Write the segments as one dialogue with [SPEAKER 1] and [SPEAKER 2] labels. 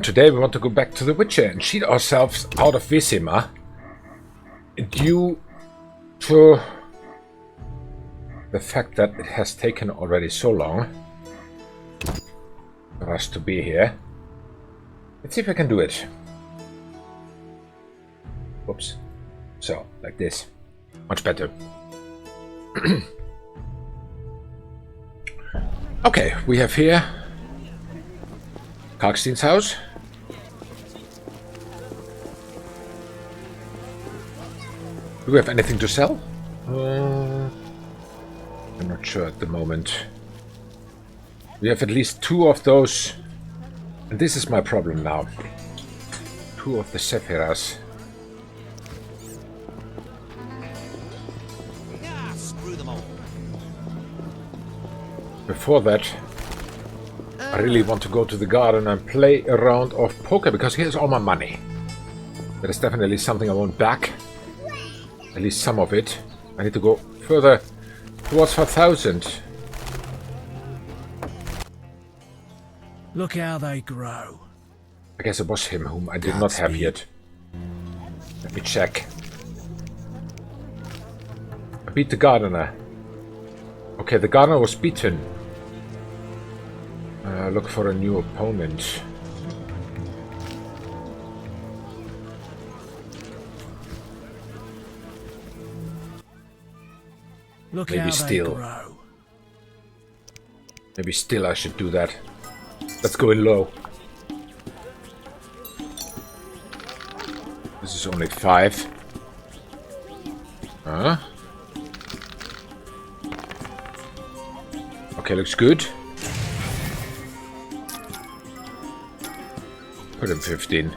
[SPEAKER 1] today we want to go back to the Witcher and cheat ourselves out of Vizima due to the fact that it has taken already so long for us to be here. Let's see if I can do it. Oops. So, like this. Much better. Okay, we have here Karkstein's house. Do we have anything to sell? I'm not sure at the moment. We have at least 2 of those. And this is my problem now. 2 of the Sephirots. Before that, I really want to go to the garden and play a round of poker, because here's all my money. That is definitely something I want back. At least some of it. I need to go further towards 5,000.
[SPEAKER 2] Look how they grow.
[SPEAKER 1] I guess it was him whom I did not have yet. Let me check. I beat the gardener. Okay, the gardener was beaten. Look for a new opponent.
[SPEAKER 2] Look
[SPEAKER 1] Maybe
[SPEAKER 2] how
[SPEAKER 1] still.
[SPEAKER 2] they grow.
[SPEAKER 1] Maybe still I should do that. Let's go in low. This is only 5. Huh? Okay, looks good. Put him 15.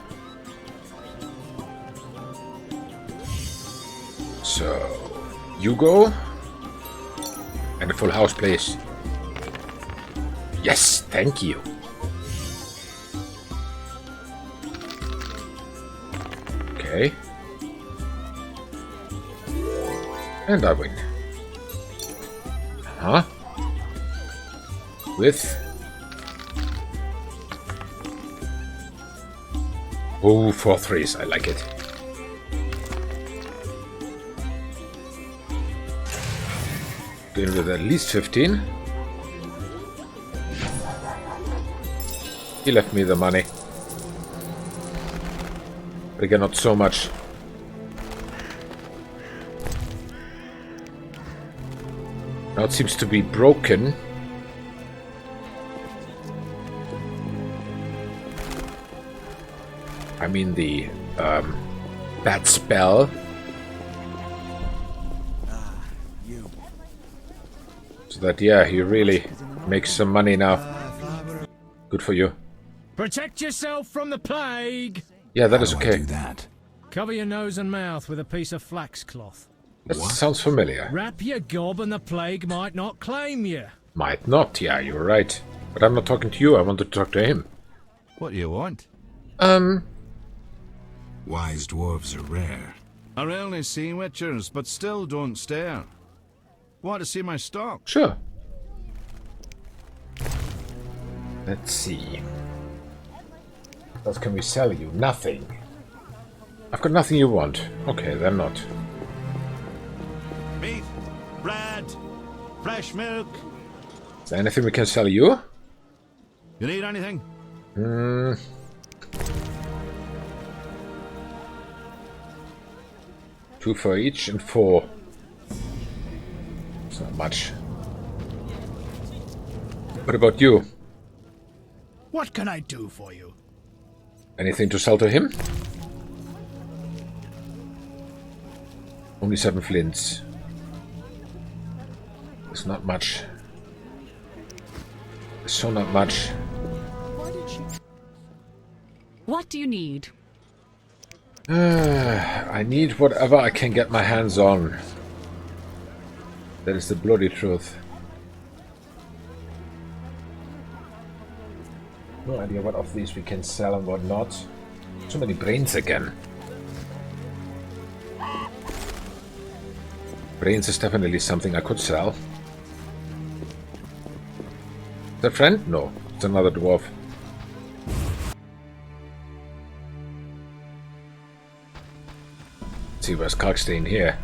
[SPEAKER 1] So, you go. And a full house, please. Yes, thank you. Okay. And I win. Huh? With... Oh, 4 3s. I like it. Deal with at least 15. He left me the money. But again, not so much. Now it seems to be broken. I mean the bad spell. So that, yeah, he really makes some money now. Good for you.
[SPEAKER 2] Protect yourself from the plague.
[SPEAKER 1] Yeah, that is okay.
[SPEAKER 3] Do that?
[SPEAKER 2] Cover your nose and mouth with a piece of flax cloth.
[SPEAKER 1] That sounds familiar.
[SPEAKER 2] Wrap your gob and the plague might not claim you.
[SPEAKER 1] Might not, yeah, you're right. But I'm not talking to you, I want to talk to him.
[SPEAKER 3] What do you want? Wise dwarves are rare. I rarely see witchers, but still don't stare. Want to see my stock?
[SPEAKER 1] Sure. Let's see. What can we sell you? Nothing. I've got nothing you want. Okay, then not.
[SPEAKER 3] Meat, bread, fresh milk.
[SPEAKER 1] Is there anything we can sell you?
[SPEAKER 3] You need anything?
[SPEAKER 1] 2 for each and 4. It's not much. What about you?
[SPEAKER 2] What can I do for you?
[SPEAKER 1] Anything to sell to him? Only 7 flints. It's not much. It's so not much.
[SPEAKER 4] What do you need?
[SPEAKER 1] I need whatever I can get my hands on. That is the bloody truth. No idea what of these we can sell and what not. So many brains again. Brains is definitely something I could sell. Is that friend? No, it's another dwarf. see, where's Kalkstein here?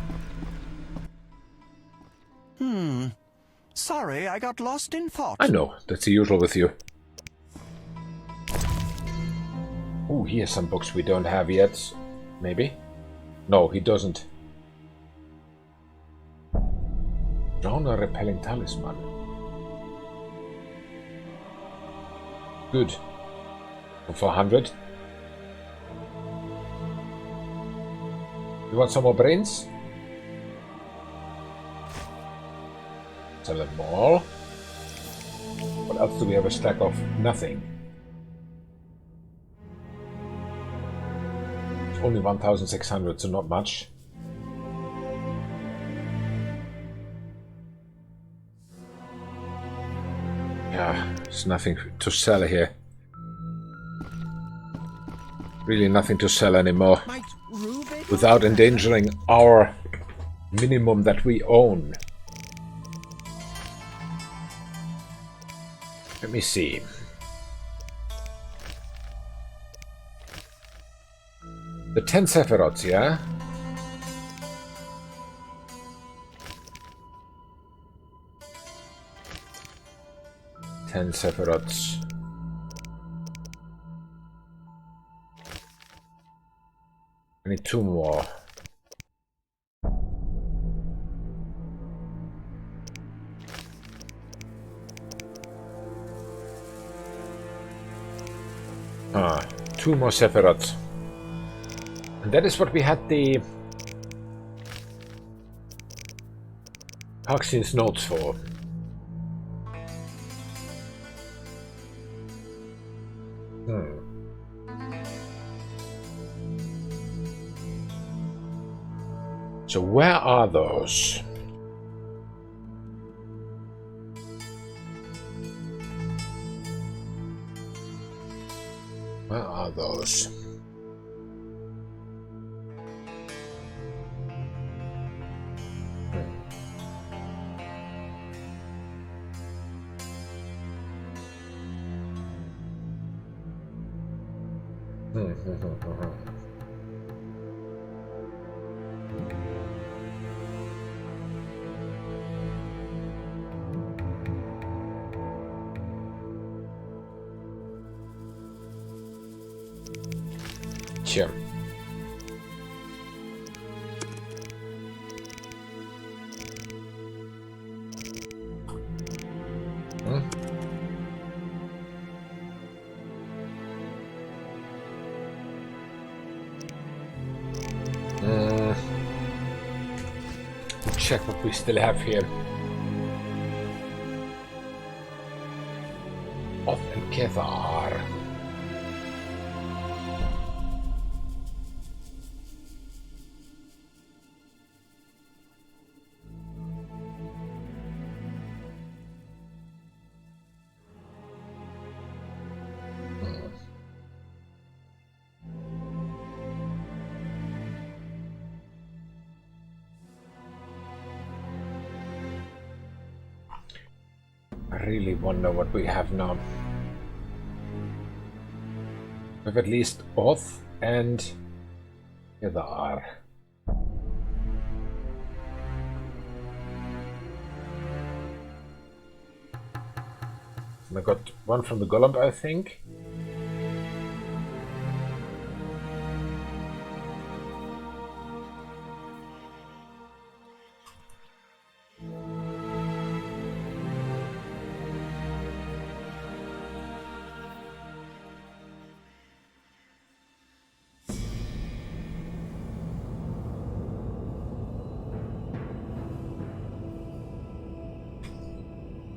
[SPEAKER 5] Sorry, I got lost in thought.
[SPEAKER 1] I know, that's the usual with you. Ooh, he has some books we don't have yet. Maybe? No, he doesn't. Genre repelling talisman. Good. For 400. You want some more brains? Sell them all. What else do we have a stack of? Nothing. It's only 1,600, so not much. Yeah, there's nothing to sell here. Really nothing to sell anymore. Without endangering our minimum that we own. Let me see. The 10 Sephirots, yeah? Ten Sephirots. I need 2 more. Ah, 2 more Sephirots. And that is what we had the Huxley's notes for. So where are those? Where are those? Sure. Check what we still have here. Oth and Kethar. I really wonder what we have now. We have at least Oth and Kethar. And I got one from the Golem, I think.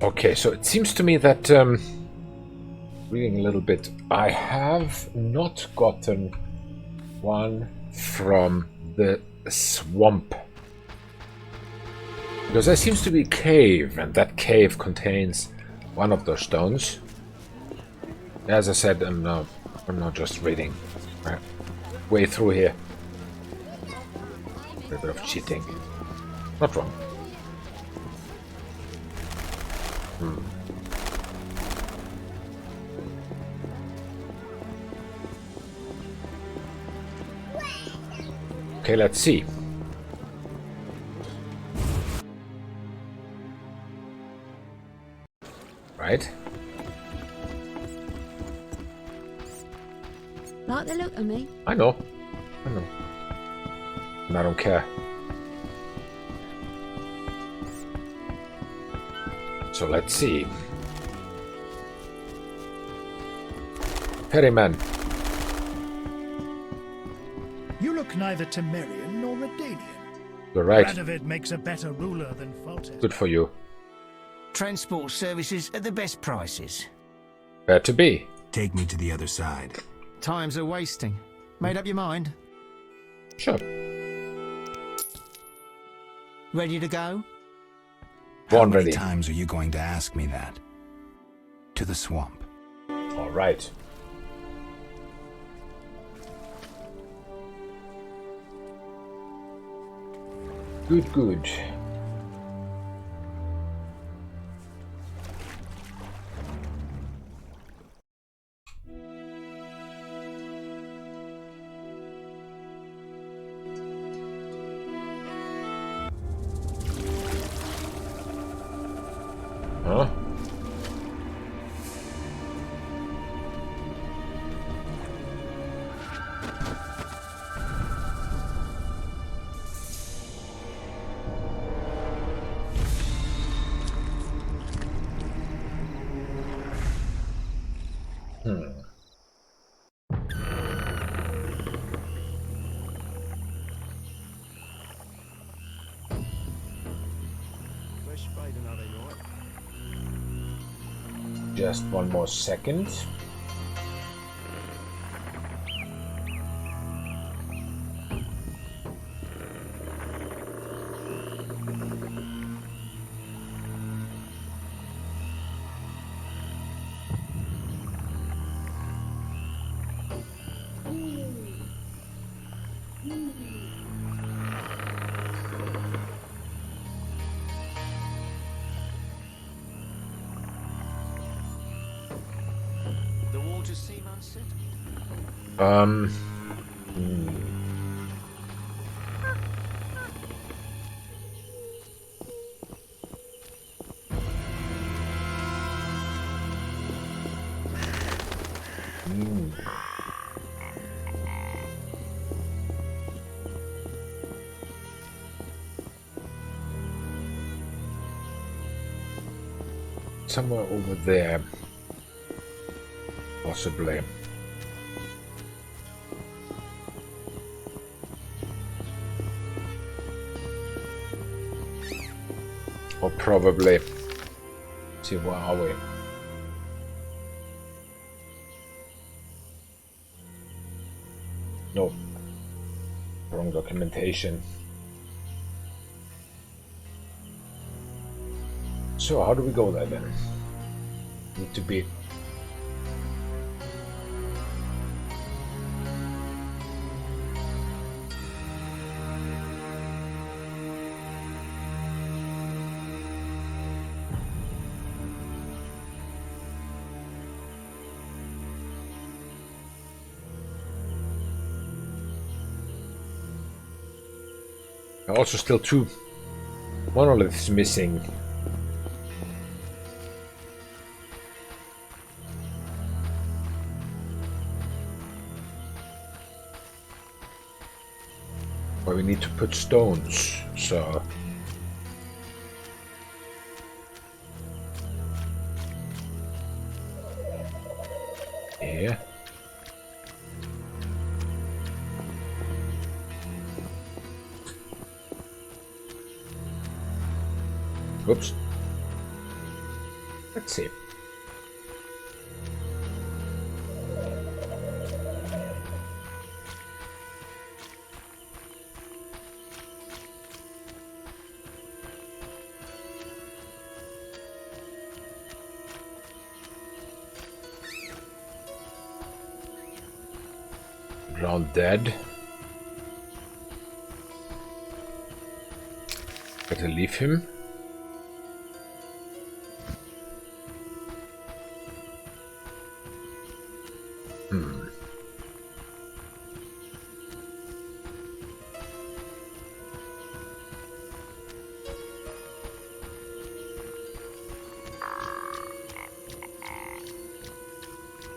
[SPEAKER 1] Okay, so it seems to me that, reading a little bit, I have not gotten one from the swamp. Because there seems to be a cave, and that cave contains one of those stones. As I said, I'm not just reading way through here. A little bit of cheating. Not wrong. Okay, let's see. Right.
[SPEAKER 5] Like the look of me?
[SPEAKER 1] I know. I know. And I don't care. So let's see. Ferryman.
[SPEAKER 6] You look neither Temerian nor Redanian.
[SPEAKER 1] You're right.
[SPEAKER 6] Radovid makes a better ruler than Foltest.
[SPEAKER 1] Good for you.
[SPEAKER 7] Transport services at the best prices.
[SPEAKER 1] Where to be?
[SPEAKER 8] Take me to the other side.
[SPEAKER 7] Times are wasting. Made up your mind?
[SPEAKER 1] Sure.
[SPEAKER 7] Ready to go?
[SPEAKER 8] How
[SPEAKER 1] Born
[SPEAKER 8] many
[SPEAKER 1] ready.
[SPEAKER 8] times are you going to ask me that? To the swamp.
[SPEAKER 1] All right. Good, good. Huh? Just one more second.
[SPEAKER 7] The waters seem unsettled.
[SPEAKER 1] Hmm. Somewhere over there, possibly. Or probably. See, where are we? No. Wrong documentation. So, how do we go there then? Need to be... Also still 2 monoliths missing. Where we need to put stones, so... Here. Oops. Let's see. Ground dead. Better leave him.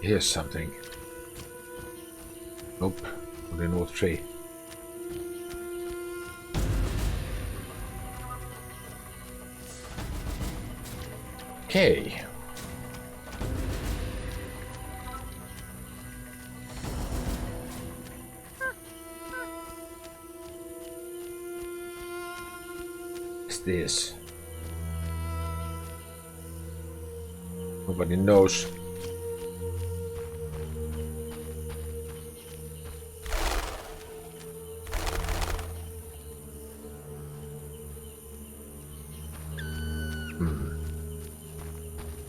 [SPEAKER 1] Here's something. Nope. The north tree. Okay. What's this? Nobody knows.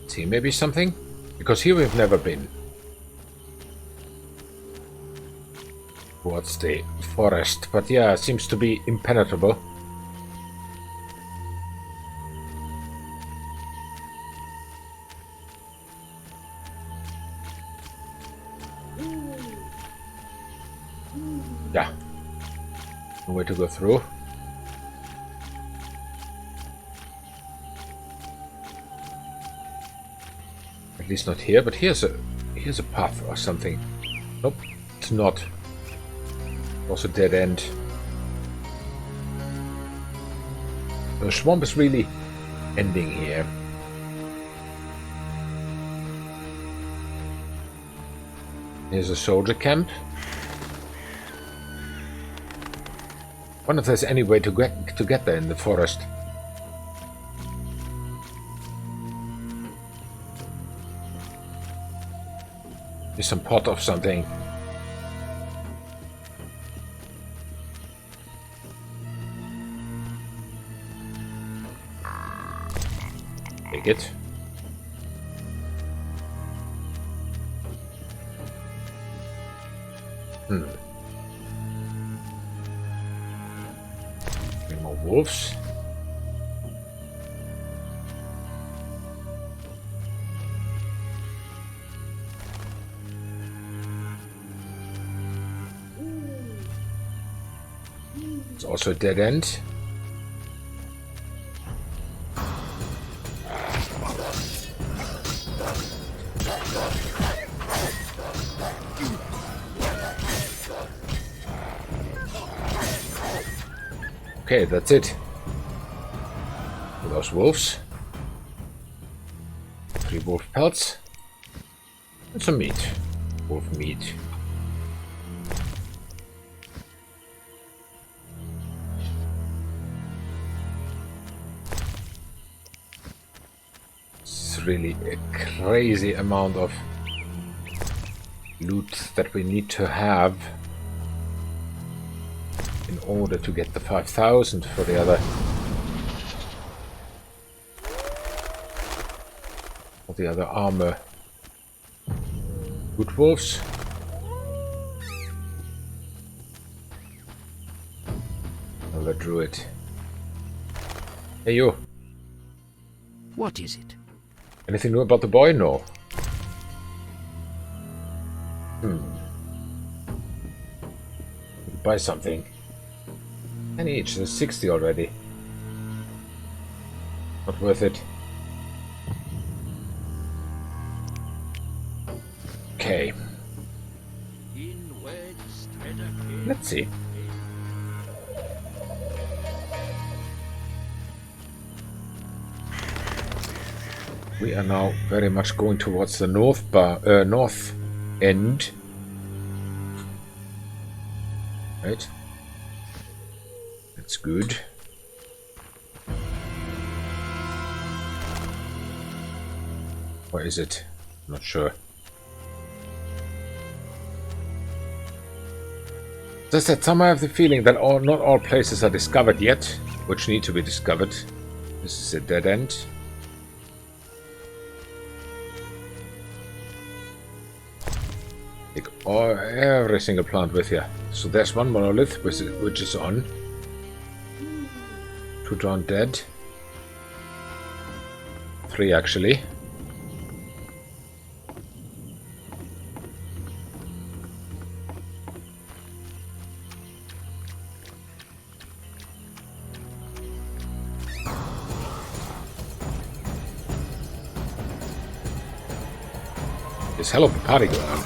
[SPEAKER 1] See, maybe something? Because here we've never been. Towards the forest, but yeah, it seems to be impenetrable. Yeah. No way to go through. At least not here, but here's a path or something. Nope, it's not. Also dead end. The swamp is really ending here. Here's a soldier camp. Wonder if there's any way to get there in the forest. Here's some pot of something. Take it. More wolves. It's also a dead end. Okay, that's it. For those wolves. 3 wolf pelts. And some meat. Wolf meat. It's really a crazy amount of loot that we need to have in order to get the 5,000 for the other armor. Good wolves. Another druid. Hey you.
[SPEAKER 7] What is it?
[SPEAKER 1] Anything new about the boy? No. Buy something. 10 each, there's 60 already. Not worth it. Okay. Let's see. We are now very much going towards the north end. Right. That's good. Where is it? I'm not sure. Just that somehow I have the feeling that not all places are discovered yet, which need to be discovered. This is a dead end. Take every single plant with you. So there's one monolith which is on. 2 drawn dead. 3 actually. There's hell of a party going on.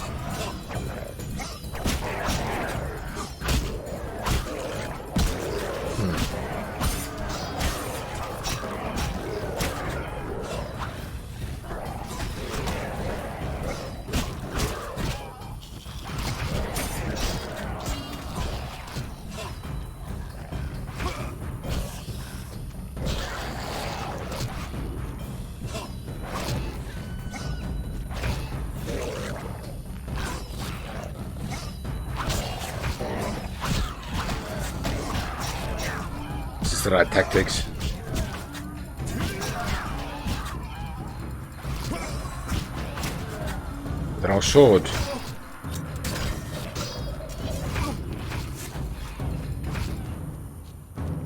[SPEAKER 1] The right tactics. Draw sword.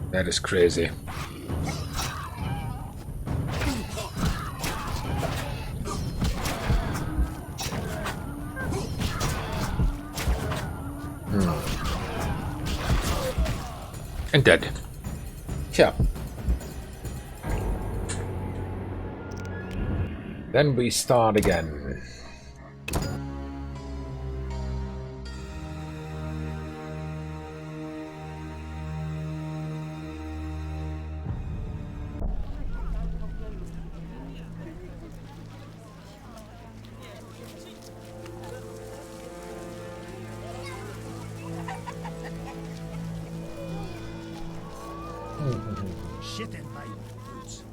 [SPEAKER 1] That is crazy. And dead. Tja. Then we start again.
[SPEAKER 6] Shit in my boots.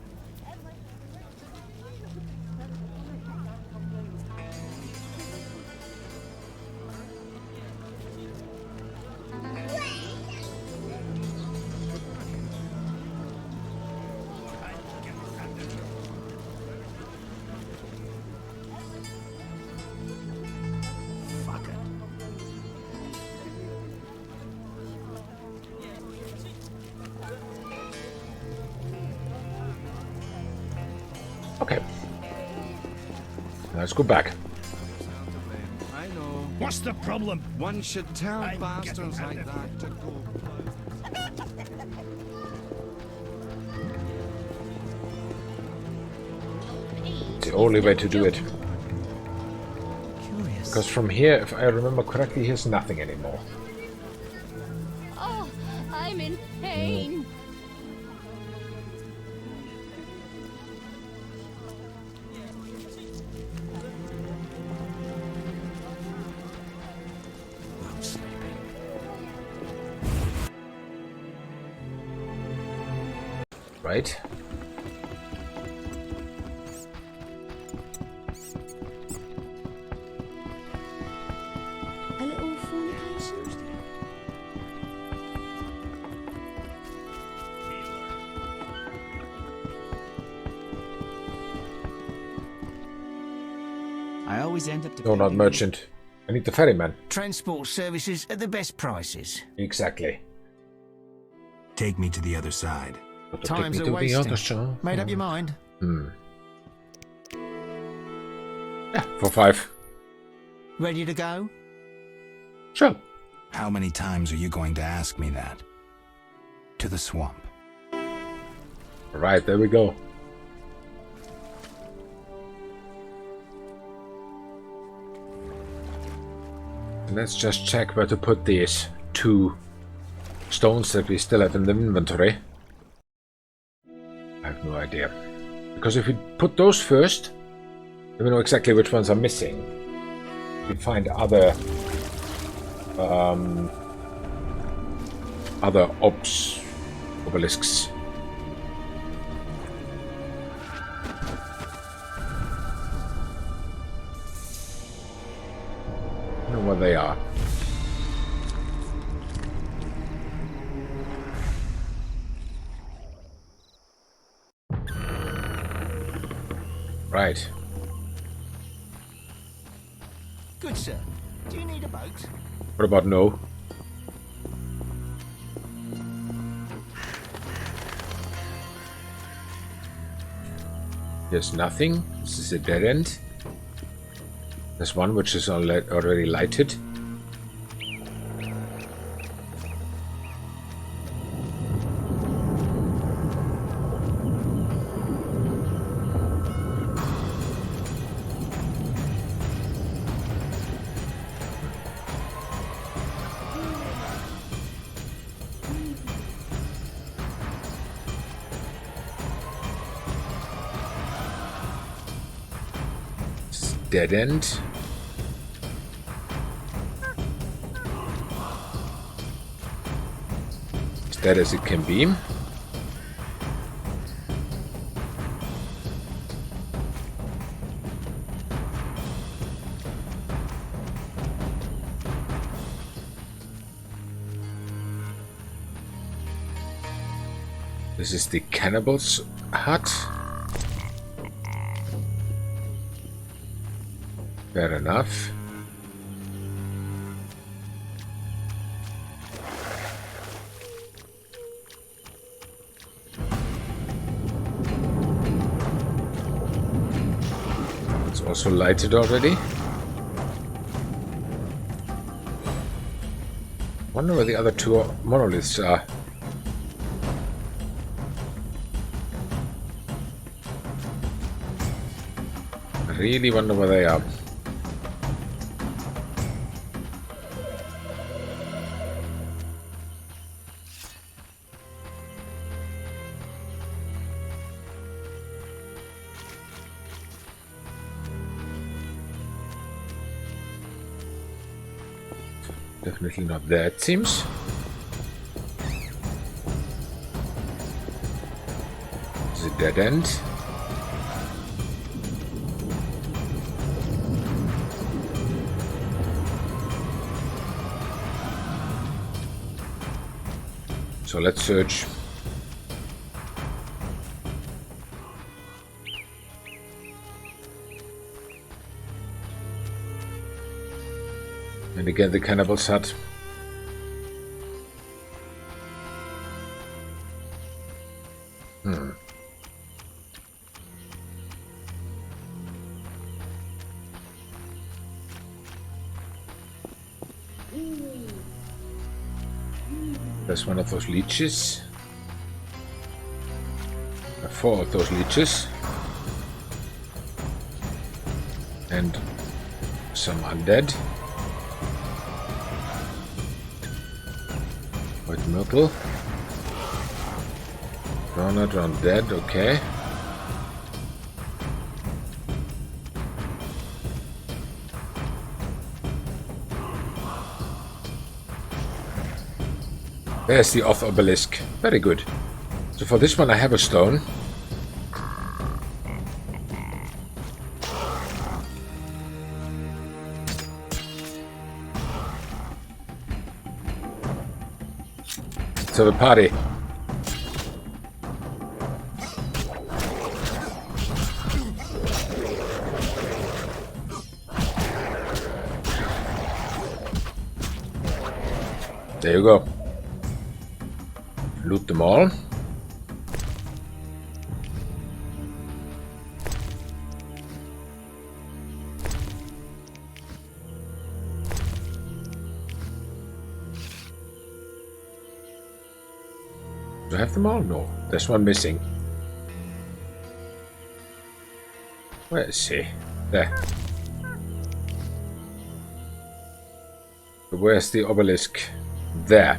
[SPEAKER 6] Fuck it.
[SPEAKER 1] Okay. Let's go back.
[SPEAKER 3] I know.
[SPEAKER 6] What's the problem?
[SPEAKER 3] One should tell
[SPEAKER 6] I'm
[SPEAKER 3] bastards
[SPEAKER 6] getting
[SPEAKER 3] like that to go.
[SPEAKER 1] It's the only way to do it.
[SPEAKER 7] Curious.
[SPEAKER 1] Because from here, if I remember correctly, here's nothing anymore.
[SPEAKER 5] Oh, I'm in pain.
[SPEAKER 7] I'm sleeping.
[SPEAKER 1] Right?
[SPEAKER 5] A little fornication.
[SPEAKER 7] I always end up
[SPEAKER 1] No, not merchant. I need the ferryman.
[SPEAKER 7] Transport services at the best prices.
[SPEAKER 1] Exactly.
[SPEAKER 8] Take me to the other side.
[SPEAKER 1] But to
[SPEAKER 7] Times
[SPEAKER 1] take me
[SPEAKER 7] are
[SPEAKER 1] to the other
[SPEAKER 7] wasting.
[SPEAKER 1] side.
[SPEAKER 7] Made up your mind?
[SPEAKER 1] Yeah, for 5.
[SPEAKER 7] Ready to go?
[SPEAKER 1] Sure.
[SPEAKER 8] How many times are you going to ask me that? To the swamp.
[SPEAKER 1] Right, there we go. And let's just check where to put these 2 stones that we still have in the inventory. I have no idea. Because if we put those first, then we know exactly which ones are missing. We find other obelisks. I know where they are. Right.
[SPEAKER 7] Good, sir. Do you need a boat?
[SPEAKER 1] What about no? There's nothing. This is a dead end. There's one which is already lighted. dead end. As dead as it can be. This is the cannibal's hut. Fair enough. It's also lighted already. Wonder where the other two monoliths are. Really wonder where they are. Definitely not there, it seems. It's a dead end. So let's search. And again the cannibal's hut. There's one of those leeches. 4 of those leeches. And some undead. White myrtle. Drowned dead, okay. There's the off obelisk. Very good. So for this one I have a stone. Let's have a party. There you go. Loot them all. Do I have them all? No. There's one missing. Where is he? There. But where's the obelisk? There.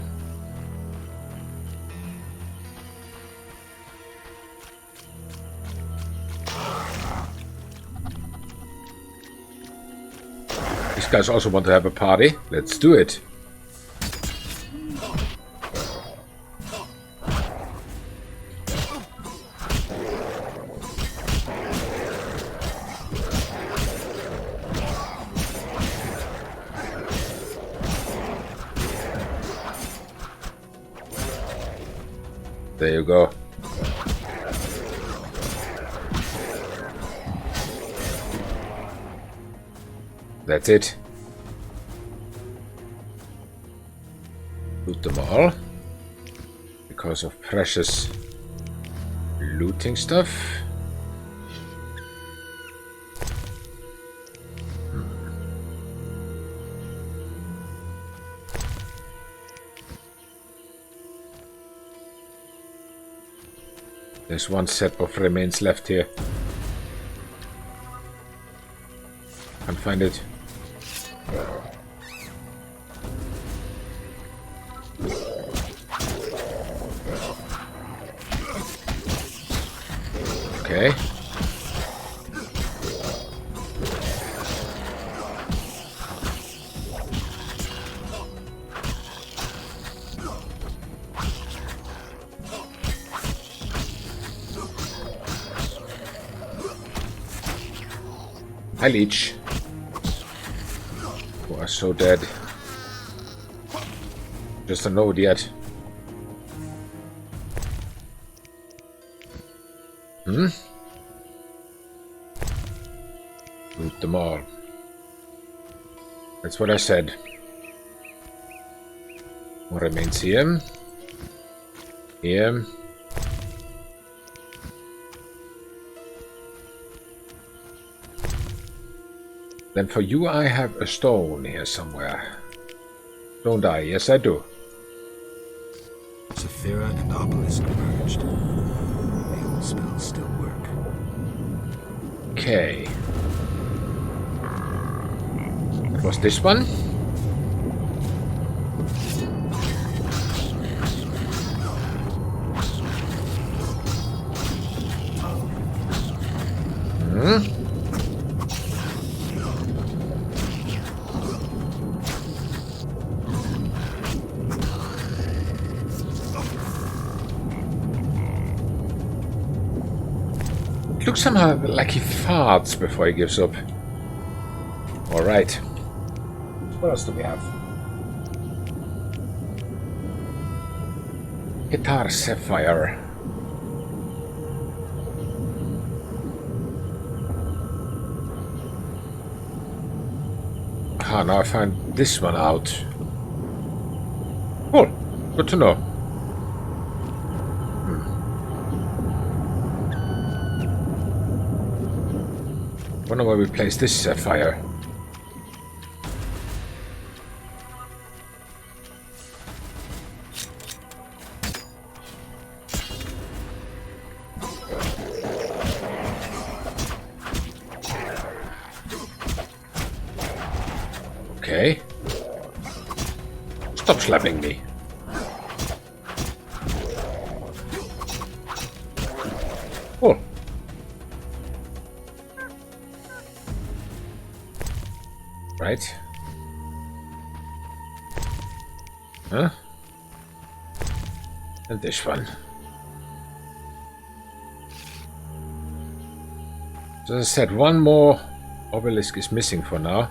[SPEAKER 1] These guys also want to have a party. Let's do it. There you go. That's it. Loot them all. Because of precious looting stuff. There's one set of remains left here. Can't find it. Okay. Leech. You are so dead. Just a node yet. Loot them all. That's what I said. What remains here? Here. Then for you I have a stone here somewhere. Don't I? Yes I do.
[SPEAKER 8] Sephira and Obelisk merged. The old spells still work.
[SPEAKER 1] Okay. That was this one. It looks somehow like he farts before he gives up. Alright. What else do we have? Guitar Sapphire. Ah, now I find this one out. Cool. Good to know. Wonder where we place this sapphire. Okay. Stop slapping me. Cool. Right. Huh? And this one. So as I said, one more obelisk is missing for now.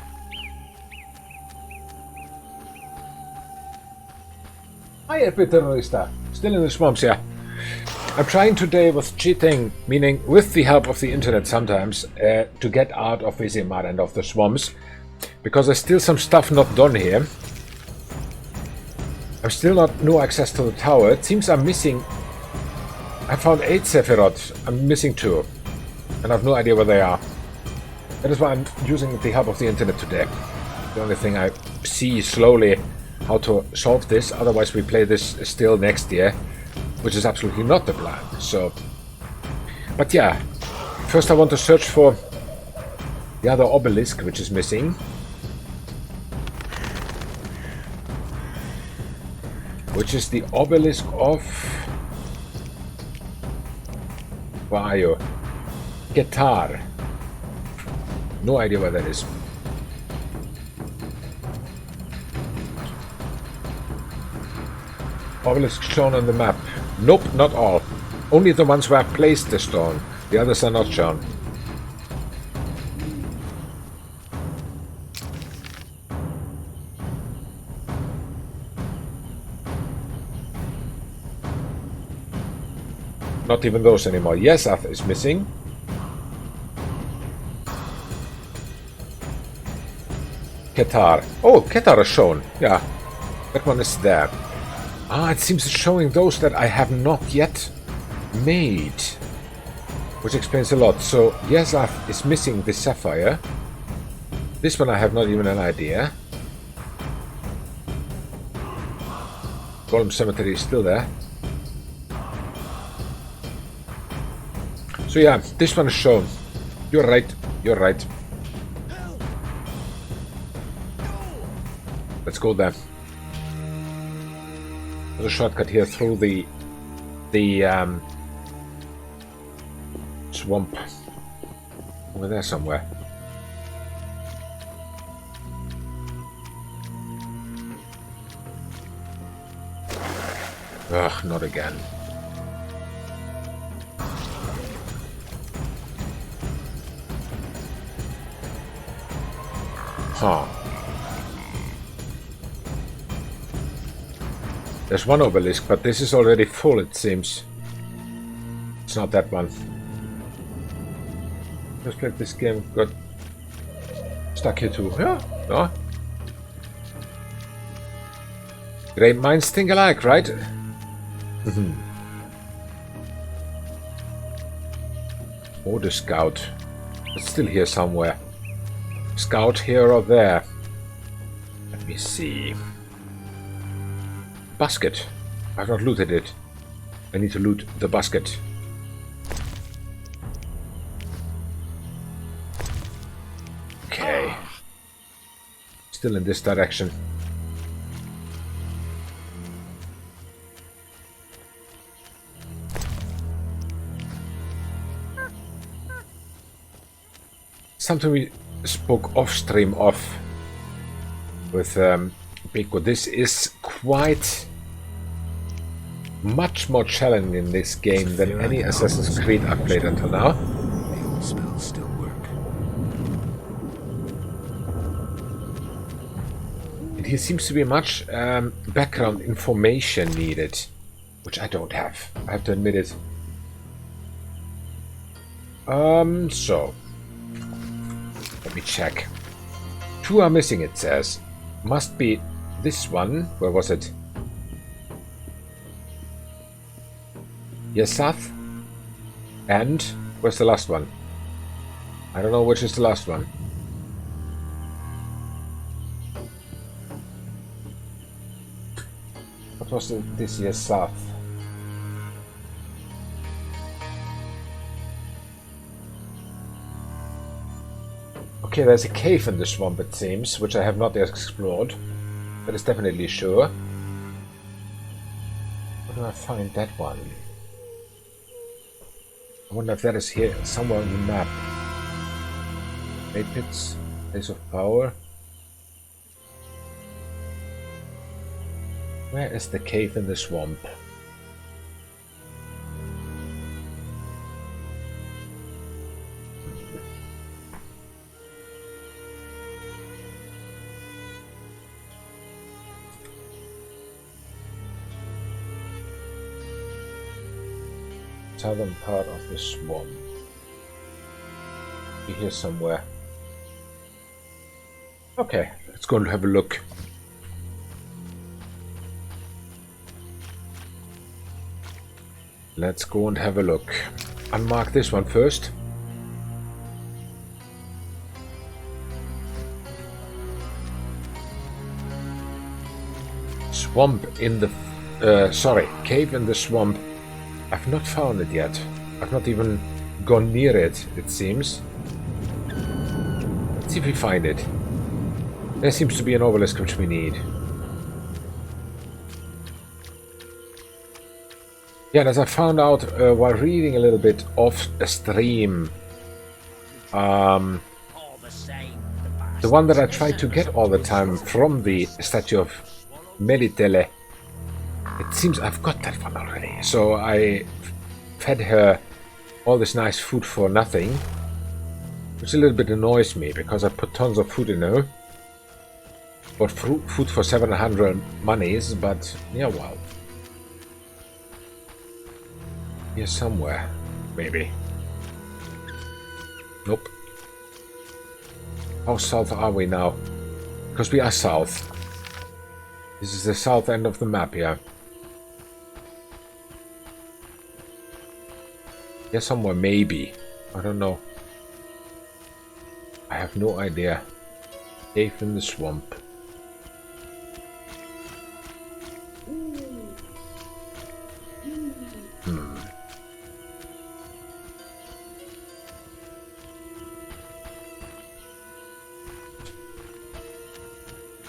[SPEAKER 1] Hi, Terrorista. Still in the swamps, yeah. I'm trying today with cheating, meaning with the help of the internet sometimes, to get out of Vizima and of the swamps. Because there's still some stuff not done here. I'm still not no access to the tower. It seems I'm missing... I found 8 Sephirots. I'm missing 2. And I have no idea where they are. That is why I'm using the help of the internet today. The only thing I see slowly how to solve this. Otherwise we play this still next year. Which is absolutely not the plan. So... But yeah. First I want to search for the other obelisk which is missing. Which is the obelisk of... Where are you? Guitar. No idea where that is. Obelisk shown on the map. Nope, not all. Only the ones where I placed the stone. The others are not shown. Not even those anymore. Yesath is missing. Ketar. Oh, Ketar is shown. Yeah. That one is there. Ah, it seems it's showing those that I have not yet made. Which explains a lot. So, Yesath is missing the sapphire. This one I have not even an idea. Golem Cemetery is still there. So yeah, this one is shown. You're right, you're right. Let's go there. There's a shortcut here through the swamp. Over there somewhere. Ugh, not again. Huh. There's one obelisk, but this is already full, it seems. It's not that one. Just like this game got stuck here too. Yeah, no. Great minds think alike, right? Oh, the scout. It's still here somewhere. Scout here or there. Let me see. Basket. I've not looted it. I need to loot the basket. Okay. Still in this direction. Something we spoke off stream off with Pico. This is quite much more challenging in this game than any Assassin's Creed I've played until now.
[SPEAKER 8] The old spells still work.
[SPEAKER 1] And here seems to be much background information needed, which I don't have. I have to admit it. So let me check. Two are missing, it says. Must be this one. Where was it? Yesath. And where's the last one? I don't know which is the last one. What was this Yesath? Okay, there's a cave in the swamp, it seems, which I have not yet explored. That is definitely sure. Where do I find that one? I wonder if that is here somewhere on the map. Eight pits, place of power. Where is the cave in the swamp? Southern part of the swamp. Be here somewhere. Okay, let's go and have a look. Let's go and have a look. Unmark this one first. Swamp in the... cave in the swamp. I've not found it yet. I've not even gone near it, it seems. Let's see if we find it. There seems to be an obelisk which we need. Yeah, as I found out while reading a little bit off a stream, the one that I try to get all the time from the statue of Melitele, it seems I've got that one already. So I fed her all this nice food for nothing, which a little bit annoys me because I put tons of food in her. Bought food for 700 monies, but yeah, well. Here somewhere, maybe. Nope. How south are we now? Because we are south. This is the south end of the map, yeah. Here somewhere, maybe. I don't know. I have no idea. Cave in the swamp.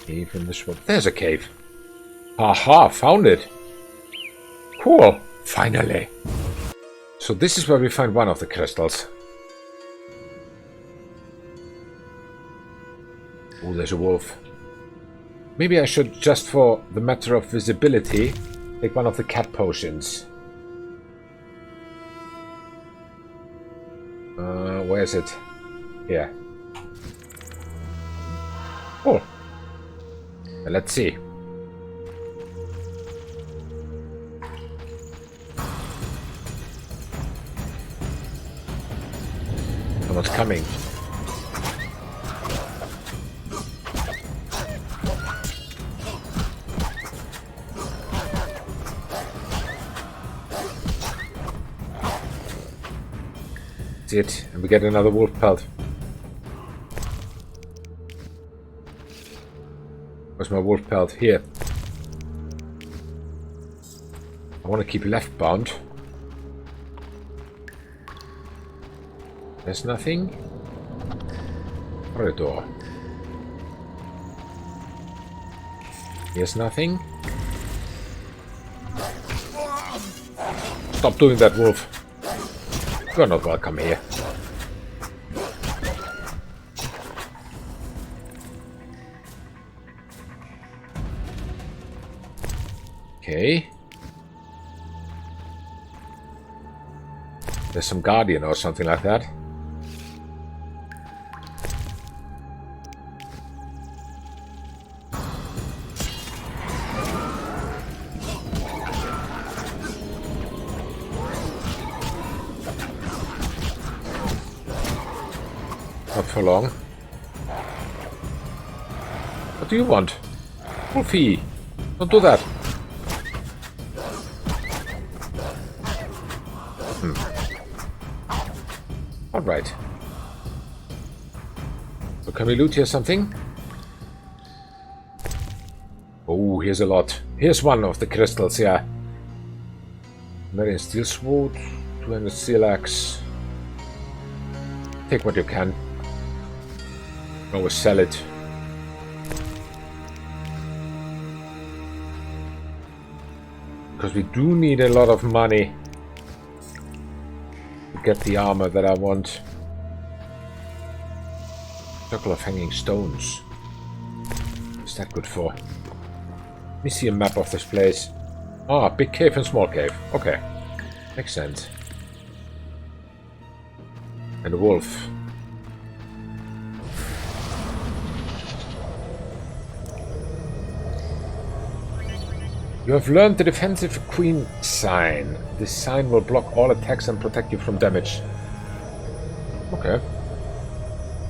[SPEAKER 1] Cave in the swamp. There's a cave. Aha, found it. Cool. Finally. So this is where we find one of the crystals. Oh, there's a wolf. Maybe I should, just for the matter of visibility, take one of the cat potions. Where is it? Here. Cool. Well, let's see. Someone's coming. That's it. And we get another wolf pelt. Where's my wolf pelt? Here. I want to keep left bound. There's nothing. Corridor. Here's nothing. Stop doing that, wolf. You're not welcome here. Okay. There's some guardian or something like that. Not for long. What do you want? Wolfie! Don't do that! Alright. So can we loot here something? Oh, here's a lot. Here's one of the crystals, yeah. Marian steel sword, 200 steel axe. Take what you can. Always sell it. Because we do need a lot of money to get the armor that I want. Circle of hanging stones. What's that good for? Let me see a map of this place. Ah, big cave and small cave. Okay. Makes sense. And a wolf. You have learned the defensive queen sign. This sign will block all attacks and protect you from damage. Okay.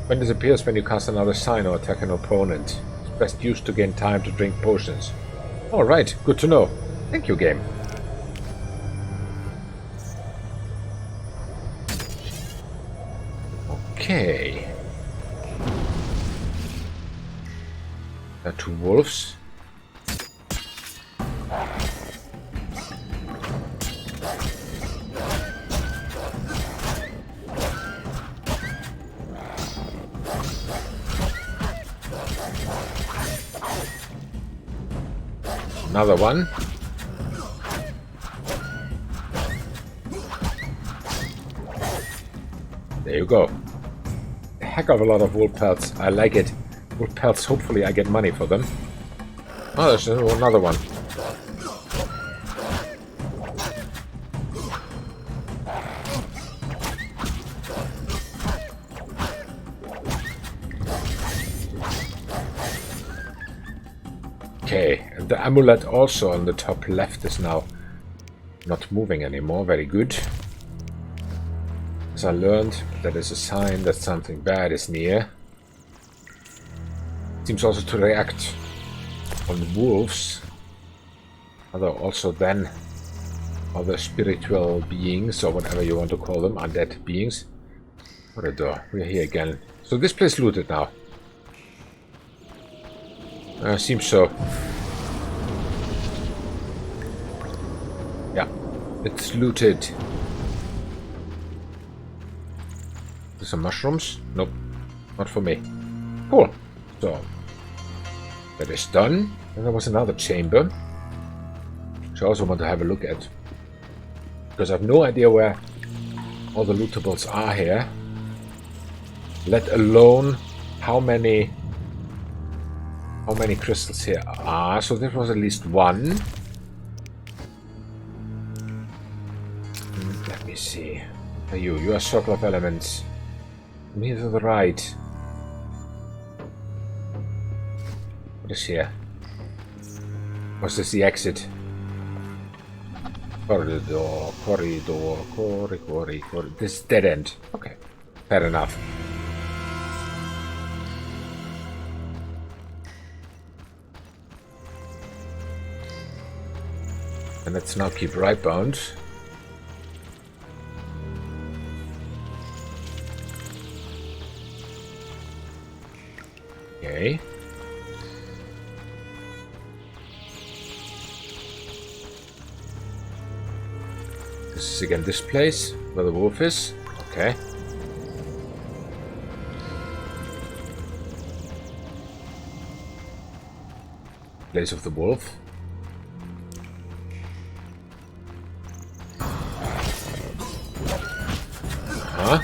[SPEAKER 1] When disappears when you cast another sign or attack an opponent. It's best used to gain time to drink potions. Alright, good to know. Thank you, game. Okay. There are two wolves. Another one. There you go. A heck of a lot of wool pelts. I like it. Wool pelts, hopefully I get money for them. Oh, there's another one. Okay, and the amulet also on the top left is now not moving anymore. Very good. As I learned, that is a sign that something bad is near. Seems also to react on wolves. Although also then other spiritual beings, or whatever you want to call them, undead beings. What a door. We're here again. So this place looted now. Seems so. Yeah, it's looted. Some mushrooms? Nope, not for me. Cool. So that is done. And there was another chamber, which I also want to have a look at, because I have no idea where all the lootables are here. Let alone how many crystals here are. So there was at least one. Let me see. You are circle of elements. From here to the right. What is here? Was this the exit? Corridor, corridor. This is dead end. Okay, fair enough. And let's now keep right bound. Okay. This is again this place where the wolf is. Okay. Place of the wolf. Huh?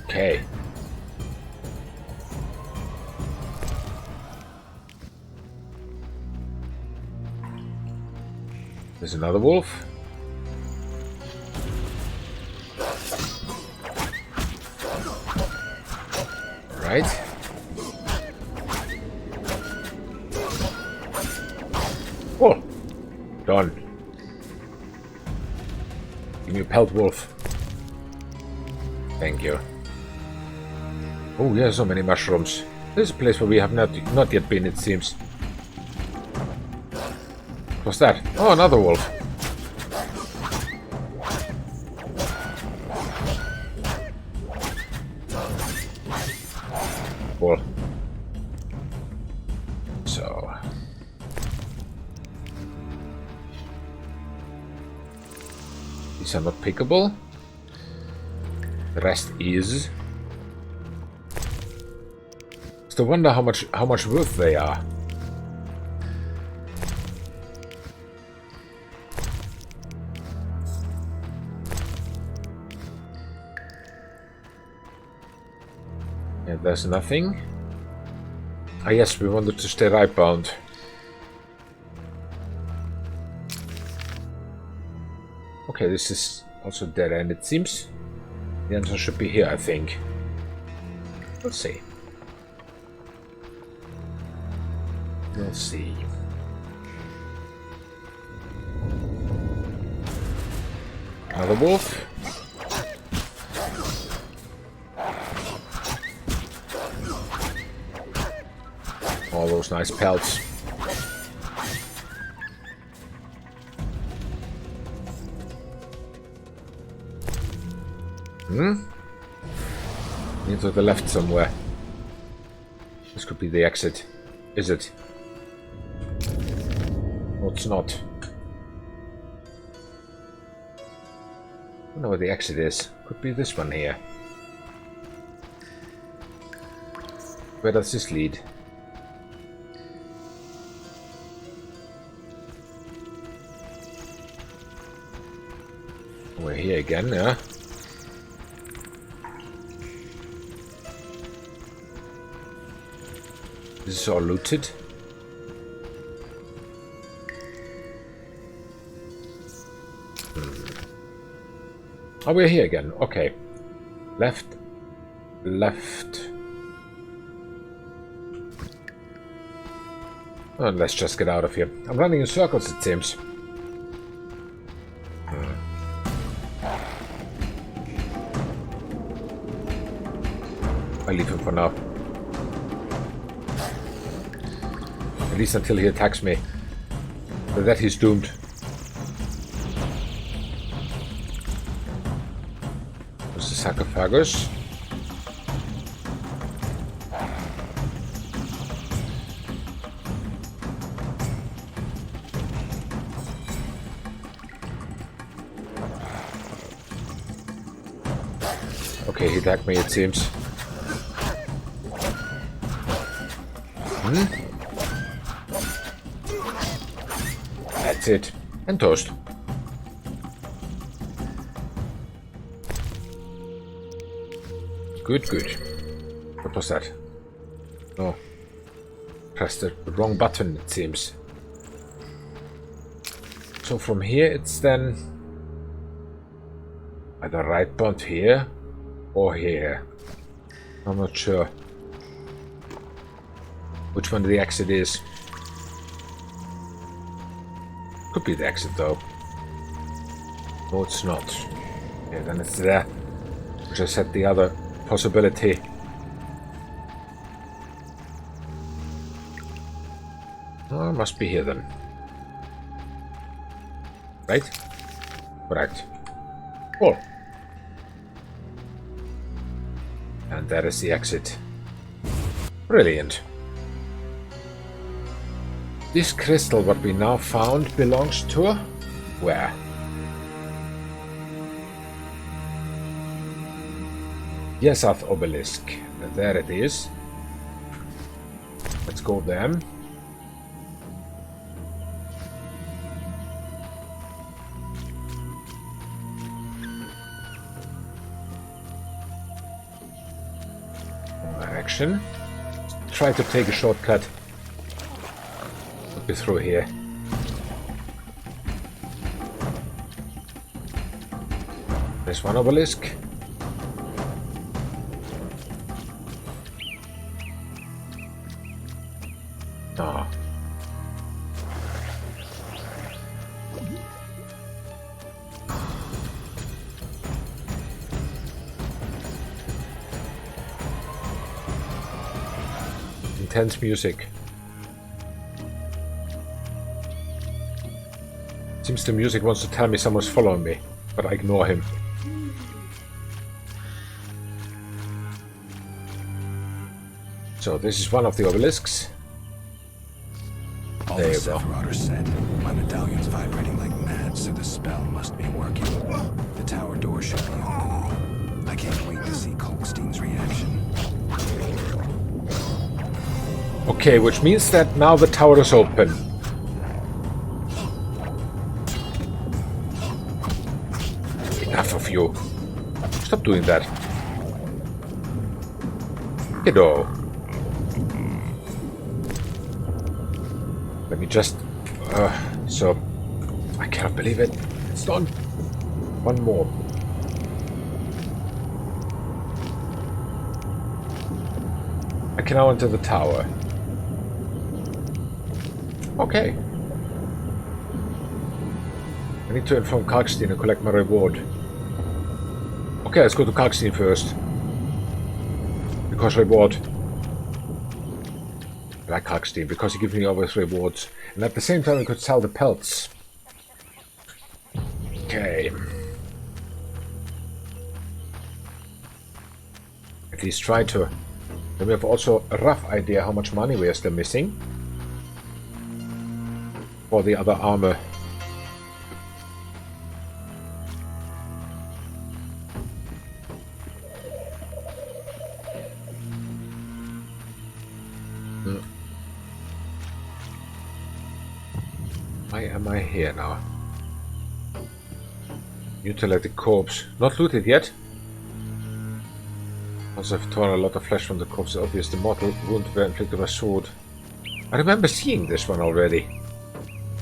[SPEAKER 1] Okay. There's another wolf. Right. Oh, done. Give me a pelt wolf. Thank you. Oh, yeah, so many mushrooms. This is a place where we have not yet been, it seems. What's that? Oh, another wolf. Cool. So. These are not pickable. The rest is. It's a wonder how much worth they are. Yeah, there's nothing. Ah yes, we wanted to stay right bound. Okay, this is also dead end, it seems. The answer should be here, I think. We'll see. We'll see. Another wolf. All those nice pelts. Into the left somewhere. This could be the exit. Is it? No, it's not. I don't know where the exit is. Could be this one here. Where does this lead? We're here again, yeah? This is all looted. Oh, we're here again. Okay. Left. Left. Oh, let's just get out of here. I'm running in circles, it seems. I'll leave him for now. At least until he attacks me. For that he's doomed. There's the sarcophagus. Okay, he attacked me, it seems. That's it. And toast. Good, good. What was that? Oh. Pressed the wrong button, it seems. So from here it's then either right bound here Or here. I'm not sure which one the exit is. Could be the exit though. No, it's not. Yeah, then it's there. Which I said the other possibility. Oh, it must be here then. Right? Correct. Cool. And that is the exit. Brilliant. This crystal, what we now found, belongs to where? Yesath obelisk. There it is. Let's go there. Direction. Try to take a shortcut. Put me through here. There's one obelisk. Ah. Intense music. Seems the music wants to tell me someone's following me, but I ignore him. So this is one of the obelisks.
[SPEAKER 8] All
[SPEAKER 1] There
[SPEAKER 8] the
[SPEAKER 1] you go.
[SPEAKER 8] Sephirots are set. My medallion's vibrating like mad, so the spell must be working. The tower door should be open. I can't wait to see Kolkstein's reaction.
[SPEAKER 1] Okay, which means that now the tower is open. Enough of you. Stop doing that. Kiddo. Let me just... so... I cannot believe it. It's done. One more. I can now enter the tower. Okay. I need to inform Kalkstein and collect my reward. Okay, let's go to Kalkstein first. Because reward. I like Kalkstein because he gives me always rewards. And at the same time I could sell the pelts. Okay. At least try to. Then we have also a rough idea how much money we are still missing. For the other armor. Why am I here now? Mutilated corpse. Not looted yet. Once I've torn a lot of flesh from the corpse, it's obvious the mortal wound were inflicted by sword. I remember seeing this one already.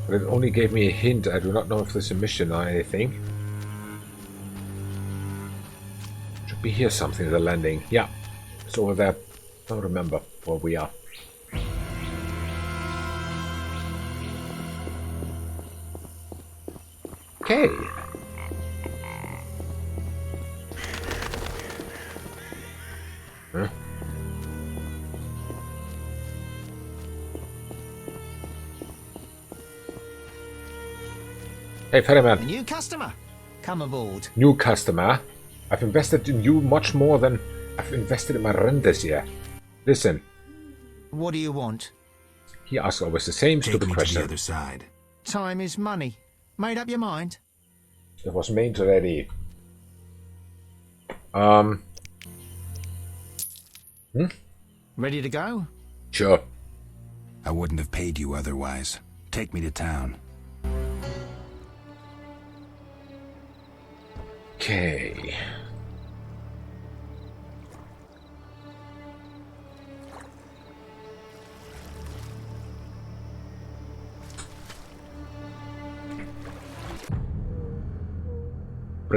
[SPEAKER 1] But it only gave me a hint. I do not know if there's a mission or anything. Should be here something, the landing. Yeah, it's over there. Don't remember where we are. Okay. Huh? Hey, Ferryman.
[SPEAKER 7] A new customer. Come aboard.
[SPEAKER 1] New customer. I've invested in you much more than I've invested in my rent this year. Listen.
[SPEAKER 7] What do you want?
[SPEAKER 1] He asks always the same
[SPEAKER 8] Take
[SPEAKER 1] stupid
[SPEAKER 8] me to
[SPEAKER 1] question.
[SPEAKER 8] the other side.
[SPEAKER 7] Time is money. Made up your mind?
[SPEAKER 1] It was made already.
[SPEAKER 7] Ready to go?
[SPEAKER 1] Sure.
[SPEAKER 8] I wouldn't have paid you otherwise. Take me to town.
[SPEAKER 1] Okay.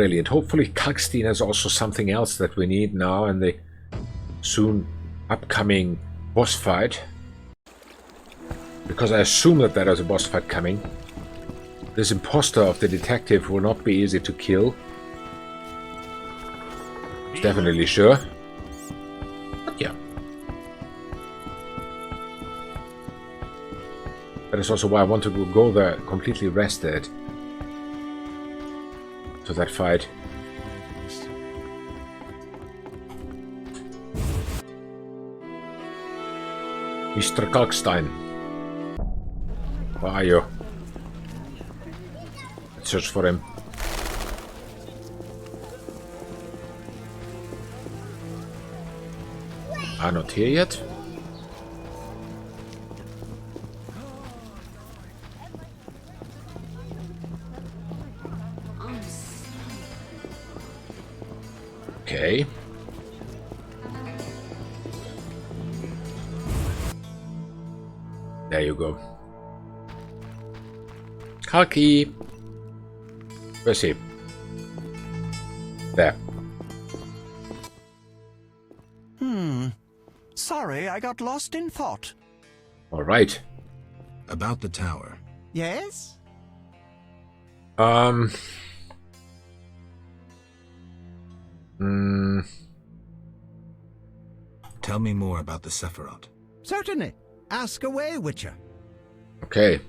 [SPEAKER 1] Brilliant. Hopefully Kalkstein has also something else that we need now in the soon upcoming boss fight. Because I assume that there is a boss fight coming. This imposter of the detective will not be easy to kill. Definitely sure. But yeah. That is also why I want to go there completely rested. To that fight. Mr. Kalkstein. Where are you? Let's search for him. Are not here yet? Okay. There you go. Kalki. Where's he? There.
[SPEAKER 7] Sorry, I got lost in thought.
[SPEAKER 1] All right.
[SPEAKER 3] About the tower.
[SPEAKER 7] Yes?
[SPEAKER 3] Tell me more about the Sephiroth.
[SPEAKER 7] Certainly. Ask away, Witcher.
[SPEAKER 1] Okay.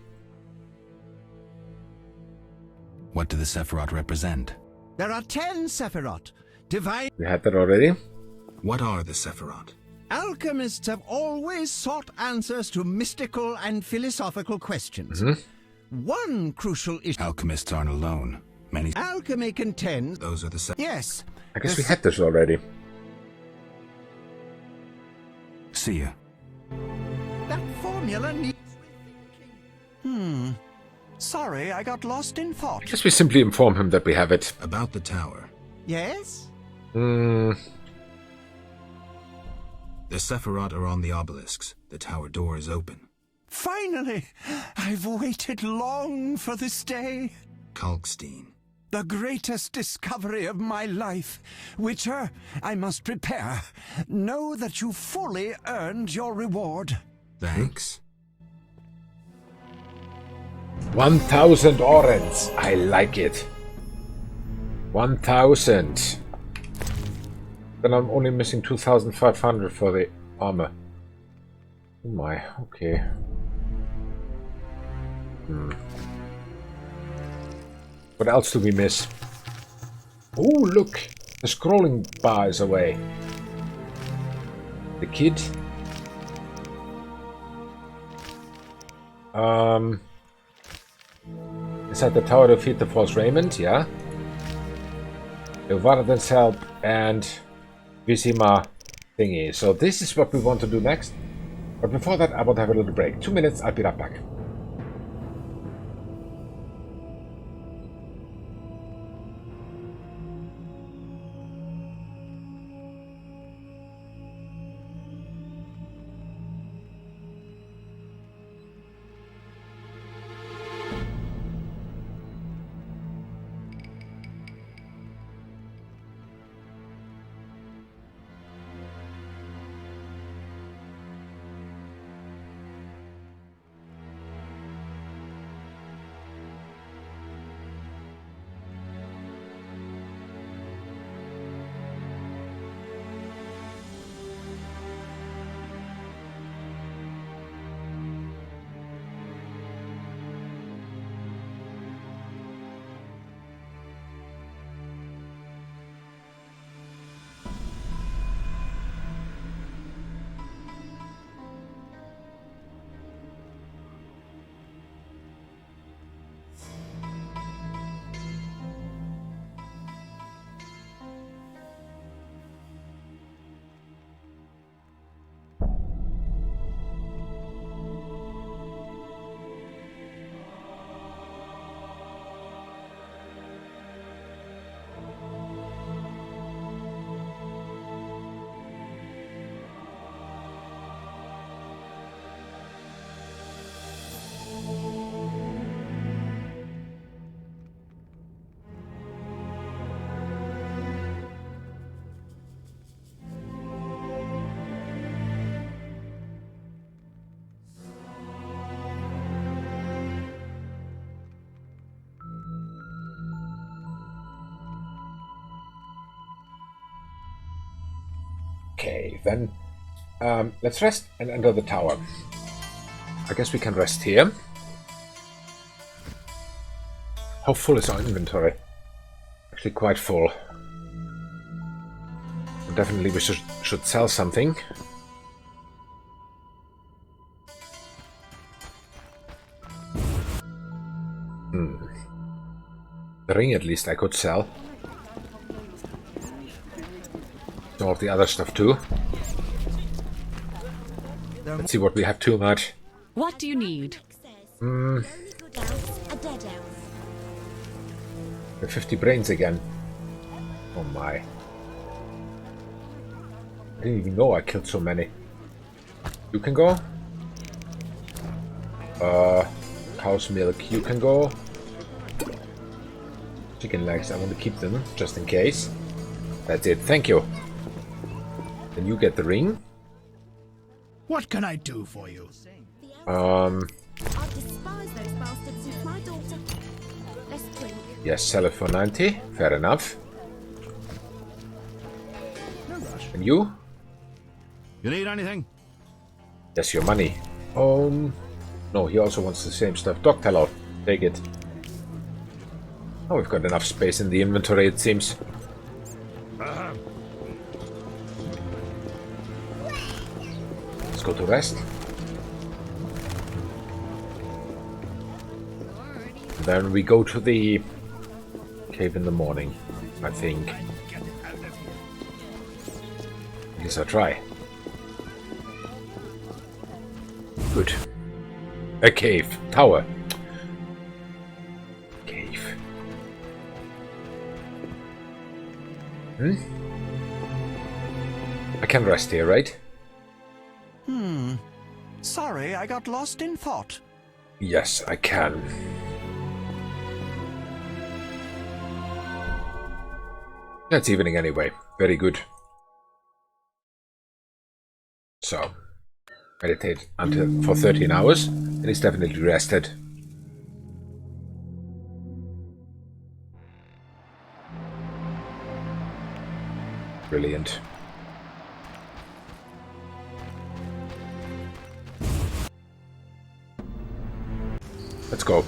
[SPEAKER 8] What do the Sephiroth represent?
[SPEAKER 7] There are 10 Sephiroth. Divine
[SPEAKER 1] We had that already.
[SPEAKER 3] What are the Sephiroth?
[SPEAKER 7] alchemists have always sought answers to mystical and philosophical questions. One crucial issue.
[SPEAKER 8] Alchemists aren't alone. Many...
[SPEAKER 7] Alchemy contends.
[SPEAKER 3] Those are the
[SPEAKER 7] Yes.
[SPEAKER 1] I guess we had this already.
[SPEAKER 8] See ya.
[SPEAKER 7] That formula needs rethinking. Sorry, I got lost in thought.
[SPEAKER 1] I guess we simply inform him that we have it.
[SPEAKER 3] About the tower.
[SPEAKER 7] Yes?
[SPEAKER 3] The Sephiroth are on the obelisks. The tower door is open.
[SPEAKER 7] Finally! I've waited long for this day.
[SPEAKER 3] Kalkstein.
[SPEAKER 7] The greatest discovery of my life. Witcher, I must prepare. Know that you fully earned your reward.
[SPEAKER 3] Thanks.
[SPEAKER 1] 1,000 orens. I like it. 1,000. Then I'm only missing 2,500 for the armor. Oh my, okay. What else do we miss? Oh, look! The scrolling bar is away. The kid. Is that the tower to defeat the false Raymond? Yeah. The Varden's help and Vizima thingy. So this is what we want to do next. But before that, I want to have a little break. 2 minutes, I'll be right back. Okay, then let's rest and enter the tower. I guess we can rest here. How full is our inventory? Actually quite full. Definitely we should sell something. The ring at least I could sell. Some of the other stuff too. Let's see what we have too much.
[SPEAKER 4] What do you need?
[SPEAKER 5] A dead elf.
[SPEAKER 1] 50 brains again. Oh my. I didn't even know I killed so many. You can go. Cow's milk, you can go. Chicken legs, I want to keep them, just in case. That's it, thank you. Then you get the ring.
[SPEAKER 6] What can I do for you?
[SPEAKER 5] I despise those bastards who my daughter. Let's drink.
[SPEAKER 1] Yes, sell it for 90, fair enough.
[SPEAKER 6] No rush.
[SPEAKER 1] And you?
[SPEAKER 3] You need anything?
[SPEAKER 1] Yes, your money. No, he also wants the same stuff. Dog tallow, take it. Oh, we've got enough space in the inventory, it seems. Let's go to rest. Then we go to the cave in the morning, I think. At least I'll try. Good. A cave. Tower. Cave. I can rest here, right?
[SPEAKER 7] Sorry, I got lost in thought.
[SPEAKER 1] Yes, I can. That's evening anyway. Very good. So, meditate for 13 hours, and he's definitely rested. Brilliant. Let's go.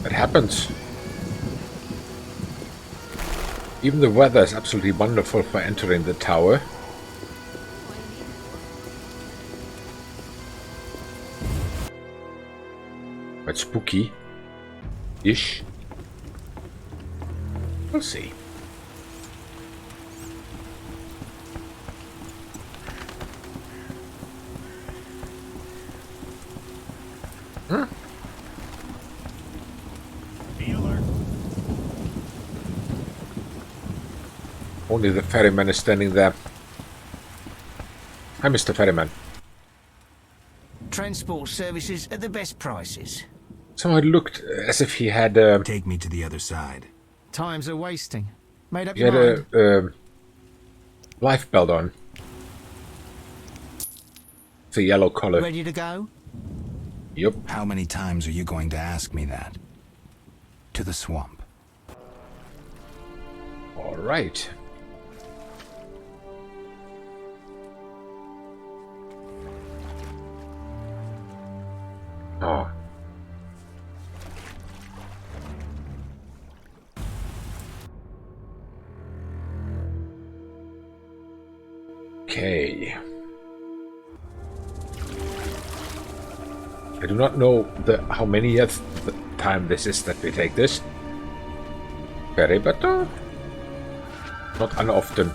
[SPEAKER 1] It happens. Even the weather is absolutely wonderful for entering the tower. Quite spooky-ish. We'll see. Only the ferryman is standing there. Hi, Mr. Ferryman.
[SPEAKER 9] Transport services at the best prices.
[SPEAKER 1] Somehow it looked as if he had
[SPEAKER 8] Take me to the other side.
[SPEAKER 9] Times are wasting. Made up
[SPEAKER 1] he
[SPEAKER 9] your
[SPEAKER 1] had
[SPEAKER 9] mind?
[SPEAKER 1] a life belt on. It's a yellow collar.
[SPEAKER 9] Ready to go?
[SPEAKER 1] Yup.
[SPEAKER 8] How many times are you going to ask me that? To the swamp.
[SPEAKER 1] All right. Oh. Okay. I do not know how many time this is that we take this ferry, but not unoften.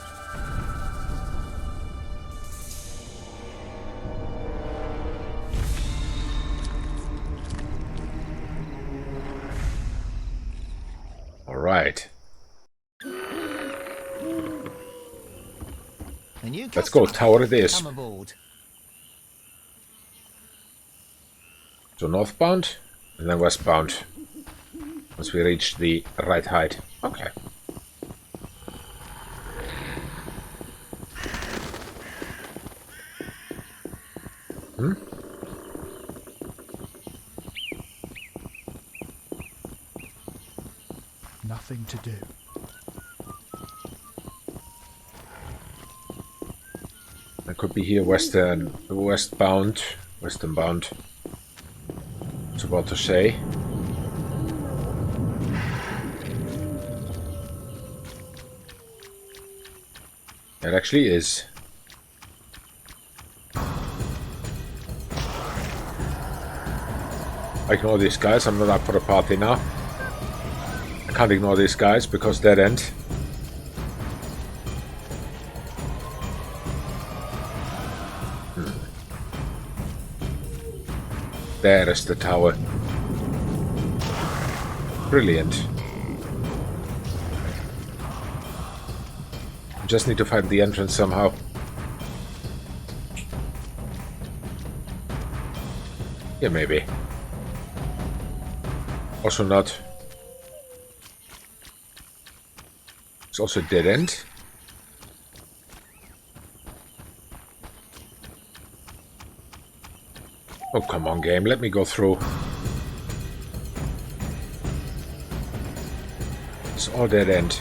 [SPEAKER 1] All right. Let's go. Tower it is.
[SPEAKER 9] Come aboard.
[SPEAKER 1] So northbound and then westbound. Once we reach the right height. Okay.
[SPEAKER 6] thing to do.
[SPEAKER 1] I could be here westbound. I was about to say. It actually is. I ignore these guys, I'm not up for the party now. I can't ignore these guys because dead end. There is the tower. Brilliant. Just need to find the entrance somehow. Yeah, maybe. Also not. It's also a dead end. Oh, come on, game. Let me go through. It's all dead end.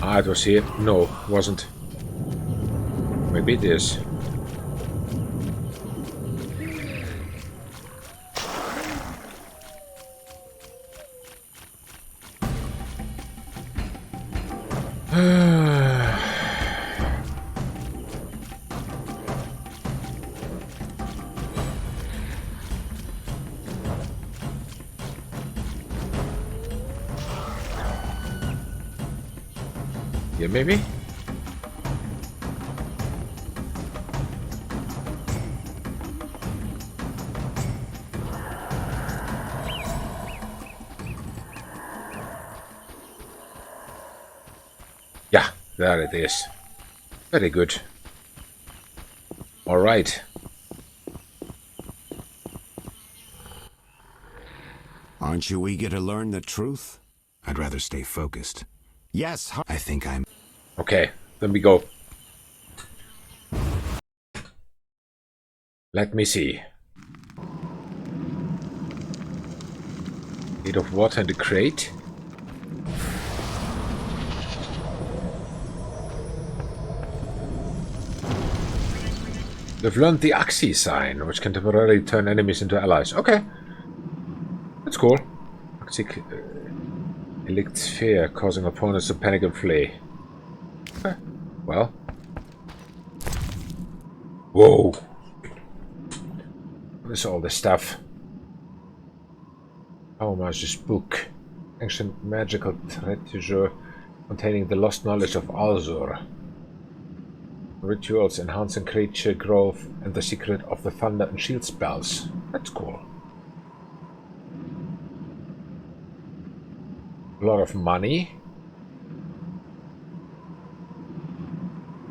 [SPEAKER 1] Ah, it was here. No, it wasn't. Maybe it is. Yeah, maybe? Yeah, there it is. Very good. All right.
[SPEAKER 8] Aren't you eager to learn the truth? I'd rather stay focused. Yes, I think I'm...
[SPEAKER 1] Okay, then we go. Let me see. Bit of water in the crate. They've learned the Axie sign, which can temporarily turn enemies into allies. Okay. That's cool. Axie elect fear, causing opponents to panic and flee. Okay. Well. Whoa. What is all this stuff? How much this book? Ancient magical treasure containing the lost knowledge of Alzur. Rituals enhancing creature growth and the secret of the thunder and shield spells. That's cool. A lot of money.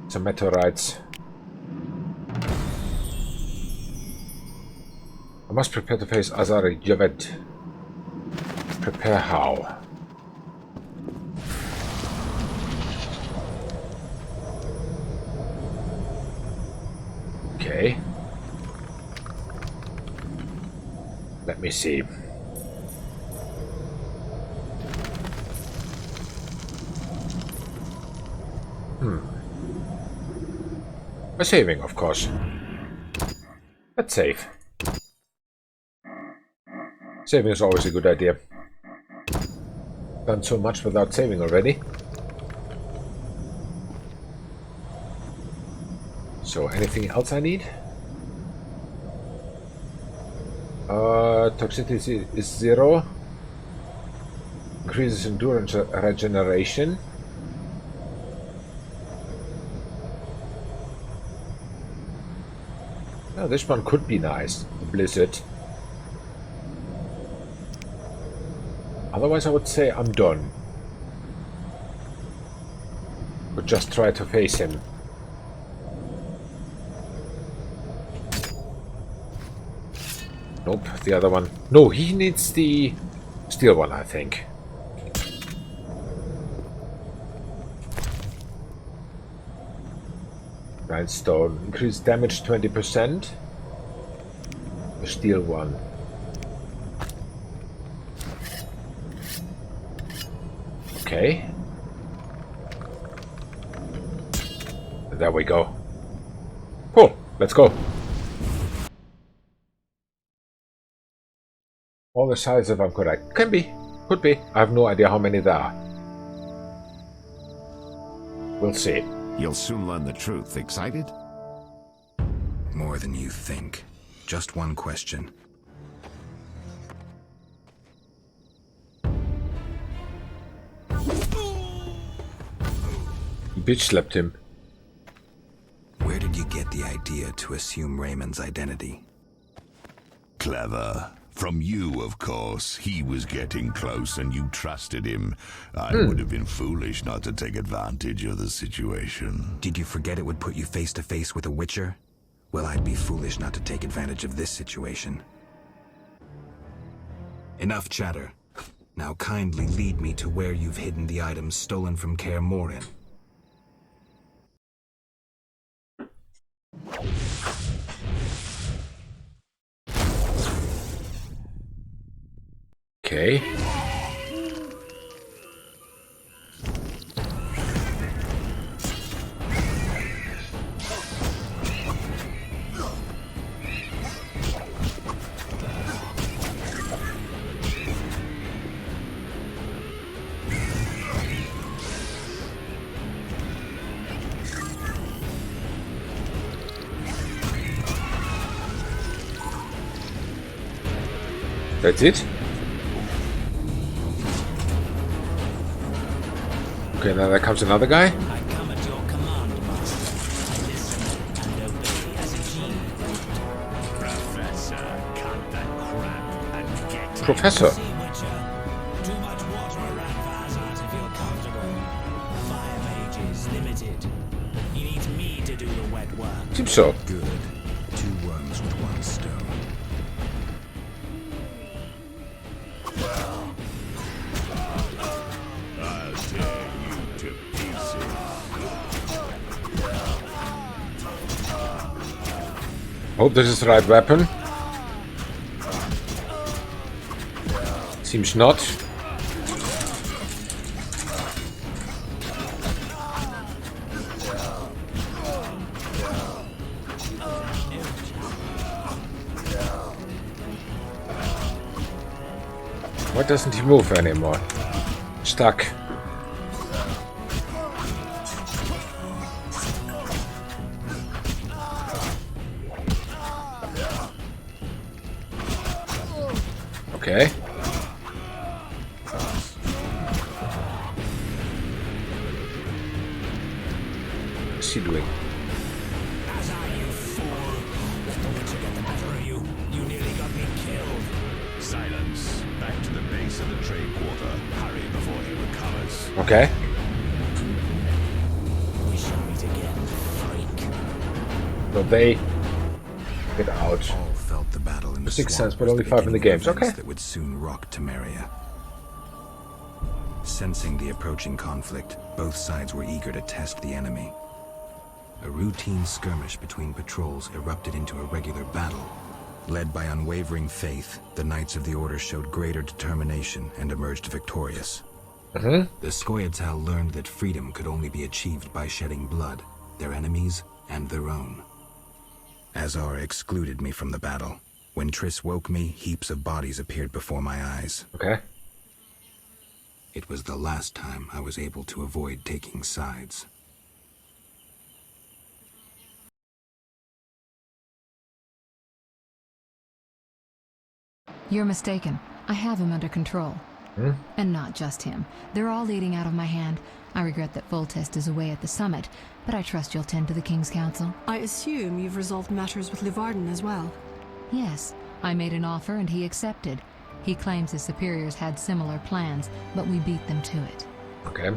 [SPEAKER 1] Some meteorites. I must prepare to face Azar Yaved. Prepare how? Okay. Let me see. We're saving, of course. Let's save. Saving is always a good idea. Done so much without saving already. So, anything else I need? Toxicity is 0. Increases endurance regeneration. Oh, this one could be nice. The Blizzard. Otherwise, I would say I'm done. But just try to face him. Nope, the other one. No, he needs the steel one, I think. Grindstone. Increase damage 20%. A steel one. Okay. There we go. Cool. Let's go. All the sides, if I'm correct. Can be. Could be. I have no idea how many there are. We'll see.
[SPEAKER 3] You'll soon learn the truth. Excited?
[SPEAKER 8] More than you think. Just one question.
[SPEAKER 1] Bitch slapped him.
[SPEAKER 8] Where did you get the idea to assume Raymond's identity?
[SPEAKER 10] Clever. From you, of course. He was getting close and you trusted him. I would have been foolish not to take advantage of the situation.
[SPEAKER 8] Did you forget it would put you face to face with a Witcher? Well, I'd be foolish not to take advantage of this situation. Enough chatter. Now kindly lead me to where you've hidden the items stolen from Kaer Morhen.
[SPEAKER 1] Okay. That's it? Okay, now there comes another guy.
[SPEAKER 2] I come at your command, master. I listen and obey as a genie.
[SPEAKER 10] Professor, cut that crap and get
[SPEAKER 1] Professor.
[SPEAKER 2] See, Witcher. Too much water around Vazat if you're comfortable. 5 ages limited. He needs me to do the wet work.
[SPEAKER 1] Seems so.
[SPEAKER 8] Good. 2 worms with 1 stone.
[SPEAKER 10] I'll tear you to pieces.
[SPEAKER 1] Hope this is the right weapon. Seems not. Why doesn't he move anymore? Stuck. Okay. What's he doing?
[SPEAKER 2] As are you, fool. Let the Witcher get the better of you. You nearly got me killed.
[SPEAKER 10] Silence. Back to the base of the trade quarter. Hurry before he recovers.
[SPEAKER 1] Okay.
[SPEAKER 2] We shall meet again, freak.
[SPEAKER 1] So they get out.
[SPEAKER 8] All felt the battle in the
[SPEAKER 1] 6
[SPEAKER 8] swamp
[SPEAKER 1] cents, but
[SPEAKER 8] was
[SPEAKER 1] only 5 in the
[SPEAKER 8] beginning of
[SPEAKER 1] games.
[SPEAKER 8] events
[SPEAKER 1] Okay.
[SPEAKER 8] that would soon rock Temeria. Sensing the approaching conflict, both sides were eager to test the enemy. A routine skirmish between patrols erupted into a regular battle. Led by unwavering faith, the Knights of the Order showed greater determination and emerged victorious. The Scoia'tael learned that freedom could only be achieved by shedding blood, their enemies and their own. Azar excluded me from the battle. When Triss woke me, heaps of bodies appeared before my eyes.
[SPEAKER 1] Okay.
[SPEAKER 8] It was the last time I was able to avoid taking sides.
[SPEAKER 11] You're mistaken. I have him under control. And not just him. They're all leading out of my hand. I regret that Voltest is away at the summit, but I trust you'll tend to the King's Council.
[SPEAKER 5] I assume you've resolved matters with Livarden as well.
[SPEAKER 11] Yes, I made an offer and he accepted. He claims his superiors had similar plans, but we beat them to it.
[SPEAKER 1] Okay.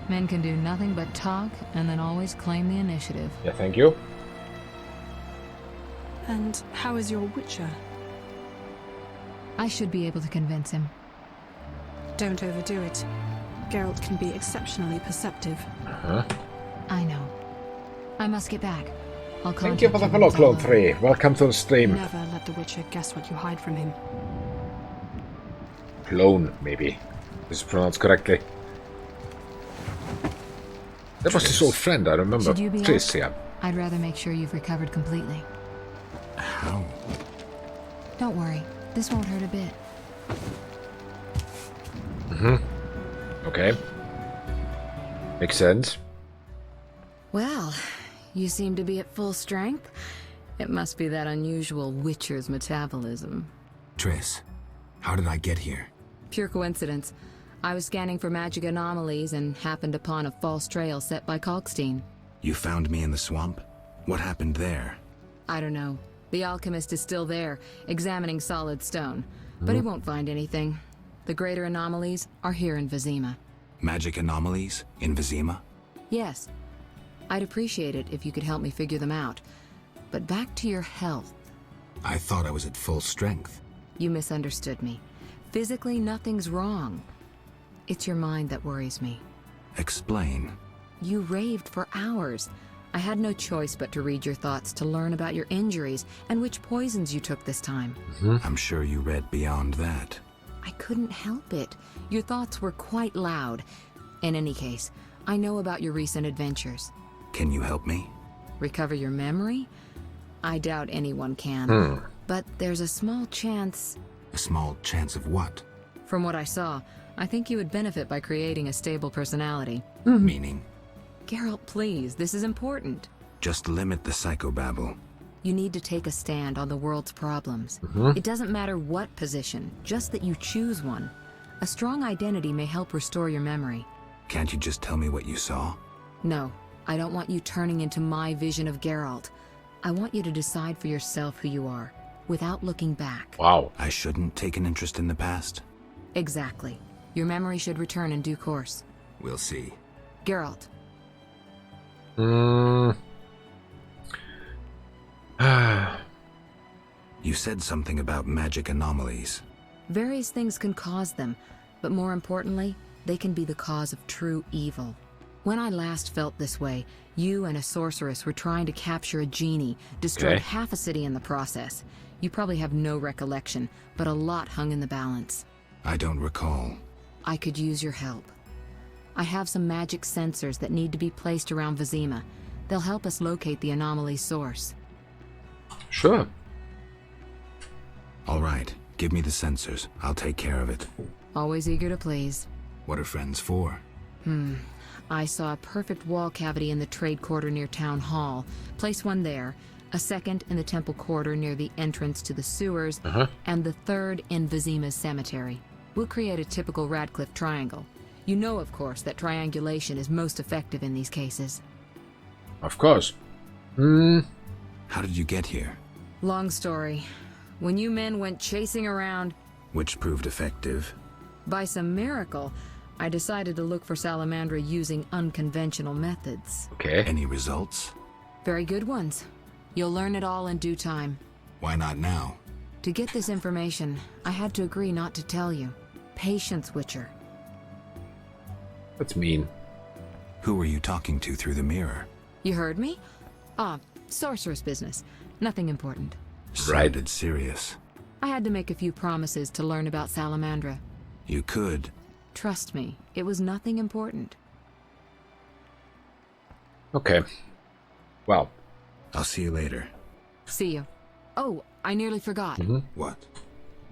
[SPEAKER 11] Men can do nothing but talk and then always claim the initiative.
[SPEAKER 1] Yeah, thank you.
[SPEAKER 5] And how is your Witcher?
[SPEAKER 11] I should be able to convince him.
[SPEAKER 5] Don't overdo it. Geralt can be exceptionally perceptive.
[SPEAKER 11] I know. I must get back. I'll
[SPEAKER 1] Thank you for the
[SPEAKER 11] contact
[SPEAKER 1] follow,
[SPEAKER 11] when it's
[SPEAKER 1] Clone
[SPEAKER 11] all
[SPEAKER 1] 3. Welcome to the stream.
[SPEAKER 12] Never let the Witcher guess what you hide from him.
[SPEAKER 1] Clone, maybe. This is pronounced correctly. That was his old friend, I remember.
[SPEAKER 11] Should you be
[SPEAKER 1] Tris,
[SPEAKER 11] off?
[SPEAKER 1] yeah.
[SPEAKER 11] I'd rather make sure you've recovered completely.
[SPEAKER 8] How?
[SPEAKER 11] Don't worry. This won't hurt a bit.
[SPEAKER 1] Okay. Makes sense.
[SPEAKER 11] Well, you seem to be at full strength. It must be that unusual Witcher's metabolism.
[SPEAKER 8] Triss, how did I get here?
[SPEAKER 11] Pure coincidence. I was scanning for magic anomalies and happened upon a false trail set by Kalkstein.
[SPEAKER 8] You found me in the swamp? What happened there?
[SPEAKER 11] I don't know. The alchemist is still there, examining solid stone. But he won't find anything. The greater anomalies are here in Vizima.
[SPEAKER 8] Magic anomalies in Vizima?
[SPEAKER 11] Yes. I'd appreciate it if you could help me figure them out. But back to your health.
[SPEAKER 8] I thought I was at full strength.
[SPEAKER 11] You misunderstood me. Physically, nothing's wrong. It's your mind that worries me.
[SPEAKER 8] Explain.
[SPEAKER 11] You raved for hours. I had no choice but to read your thoughts to learn about your injuries and which poisons you took this time.
[SPEAKER 8] I'm sure you read beyond that.
[SPEAKER 11] I couldn't help it. Your thoughts were quite loud. In any case, I know about your recent adventures.
[SPEAKER 8] Can you help me?
[SPEAKER 11] Recover your memory? I doubt anyone can. But there's a small chance...
[SPEAKER 8] A small chance of what?
[SPEAKER 11] From what I saw, I think you would benefit by creating a stable personality.
[SPEAKER 8] Meaning?
[SPEAKER 11] Geralt, please, this is important.
[SPEAKER 8] Just limit the psychobabble.
[SPEAKER 11] You need to take a stand on the world's problems. It doesn't matter what position, just that you choose one. A strong identity may help restore your memory.
[SPEAKER 8] Can't you just tell me what you saw?
[SPEAKER 11] No, I don't want you turning into my vision of Geralt. I want you to decide for yourself who you are, without looking back.
[SPEAKER 1] Wow.
[SPEAKER 8] I shouldn't take an interest in the past?
[SPEAKER 11] Exactly. Your memory should return in due course.
[SPEAKER 8] We'll see.
[SPEAKER 11] Geralt.
[SPEAKER 8] You said something about magic anomalies.
[SPEAKER 11] Various things can cause them, but more importantly, they can be the cause of true evil. When I last felt this way, you and a sorceress were trying to capture a genie, destroyed half a city in the process. You probably have no recollection, but a lot hung in the balance.
[SPEAKER 8] I don't recall.
[SPEAKER 11] I could use your help. I have some magic sensors that need to be placed around Vizima. They'll help us locate the anomaly's source.
[SPEAKER 1] Sure.
[SPEAKER 8] All right, give me the sensors. I'll take care of it.
[SPEAKER 11] Always eager to please.
[SPEAKER 8] What are friends for?
[SPEAKER 11] I saw a perfect wall cavity in the trade quarter near Town Hall. Place one there, a second in the temple quarter near the entrance to the sewers, and the third in Vizima's cemetery. We'll create a typical Radcliffe triangle. You know, of course, that triangulation is most effective in these cases.
[SPEAKER 1] Of course.
[SPEAKER 8] How did you get here?
[SPEAKER 11] Long story. When you men went chasing around...
[SPEAKER 8] Which proved effective.
[SPEAKER 11] By some miracle, I decided to look for Salamandra using unconventional methods.
[SPEAKER 1] Okay.
[SPEAKER 8] Any results?
[SPEAKER 11] Very good ones. You'll learn it all in due time.
[SPEAKER 8] Why not now?
[SPEAKER 11] To get this information, I had to agree not to tell you. Patience, Witcher.
[SPEAKER 1] That's mean.
[SPEAKER 8] Who were you talking to through the mirror?
[SPEAKER 11] You heard me? Sorceress business. Nothing important.
[SPEAKER 8] Sounded serious.
[SPEAKER 11] I had to make a few promises to learn about Salamandra.
[SPEAKER 8] You could.
[SPEAKER 11] Trust me, it was nothing important.
[SPEAKER 1] Okay. Well.
[SPEAKER 8] I'll see you later.
[SPEAKER 11] See you. Oh, I nearly forgot.
[SPEAKER 8] What?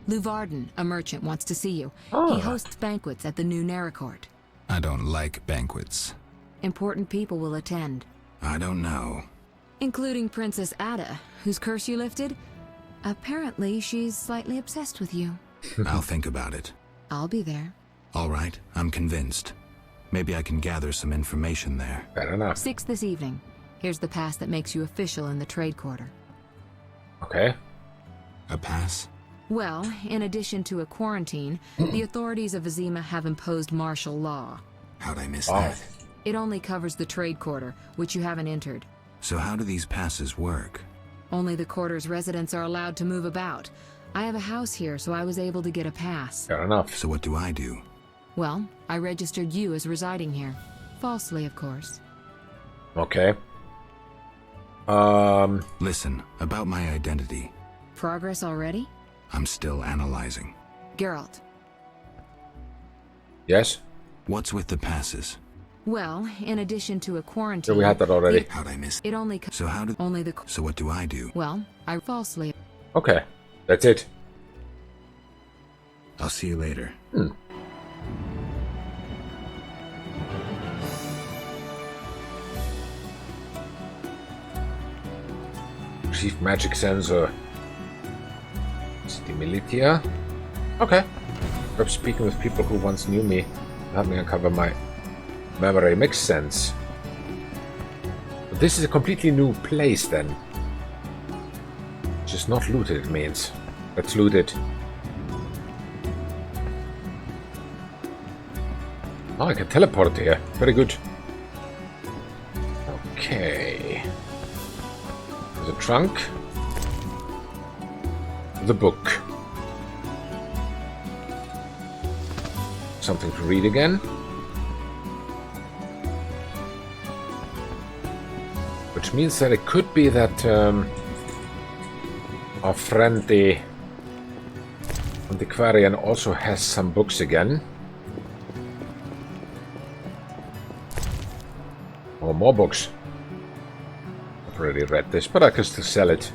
[SPEAKER 11] Luvarden, a merchant, wants to see you. He hosts banquets at the new Neracourt.
[SPEAKER 8] I don't like banquets.
[SPEAKER 11] Important people will attend.
[SPEAKER 8] I don't know.
[SPEAKER 11] Including Princess Ada, whose curse you lifted. Apparently, she's slightly obsessed with you.
[SPEAKER 8] I'll think about it.
[SPEAKER 11] I'll be there.
[SPEAKER 8] All right, I'm convinced. Maybe I can gather some information there.
[SPEAKER 1] Fair enough.
[SPEAKER 11] 6 this evening. Here's the pass that makes you official in the trade quarter.
[SPEAKER 1] Okay.
[SPEAKER 8] A pass?
[SPEAKER 11] Well, in addition to a quarantine, the authorities of Vizima have imposed martial law.
[SPEAKER 8] How'd I miss that?
[SPEAKER 11] It only covers the trade quarter, which you haven't entered.
[SPEAKER 8] So how do these passes work?
[SPEAKER 11] Only the quarter's residents are allowed to move about. I have a house here, so I was able to get a pass.
[SPEAKER 1] Fair enough.
[SPEAKER 8] So what do I do?
[SPEAKER 11] Well, I registered you as residing here. Falsely, of course.
[SPEAKER 1] Okay.
[SPEAKER 8] Listen, about my identity.
[SPEAKER 11] Progress already?
[SPEAKER 8] I'm still analyzing.
[SPEAKER 11] Geralt.
[SPEAKER 8] Yes? What's with the passes?
[SPEAKER 11] Well, in addition to a quarantine...
[SPEAKER 1] Yeah, we had that already.
[SPEAKER 8] How'd I miss
[SPEAKER 11] It only...
[SPEAKER 8] So how did...
[SPEAKER 11] Only the...
[SPEAKER 8] So what do I do?
[SPEAKER 11] Well, I falsely...
[SPEAKER 1] Okay, that's it.
[SPEAKER 8] I'll see you later.
[SPEAKER 1] Received magic sensor. Stimilitia. Okay. Perhaps speaking with people who once knew me, help me uncover my memory. Makes sense. But this is a completely new place then. Just not looted, it means. Let's loot it. Oh, I can teleport here. Very good. Okay. The trunk. The book. Something to read again. Which means that it could be that our friend the antiquarian also has some books again. Or more books. I've already read this, but I can still sell it.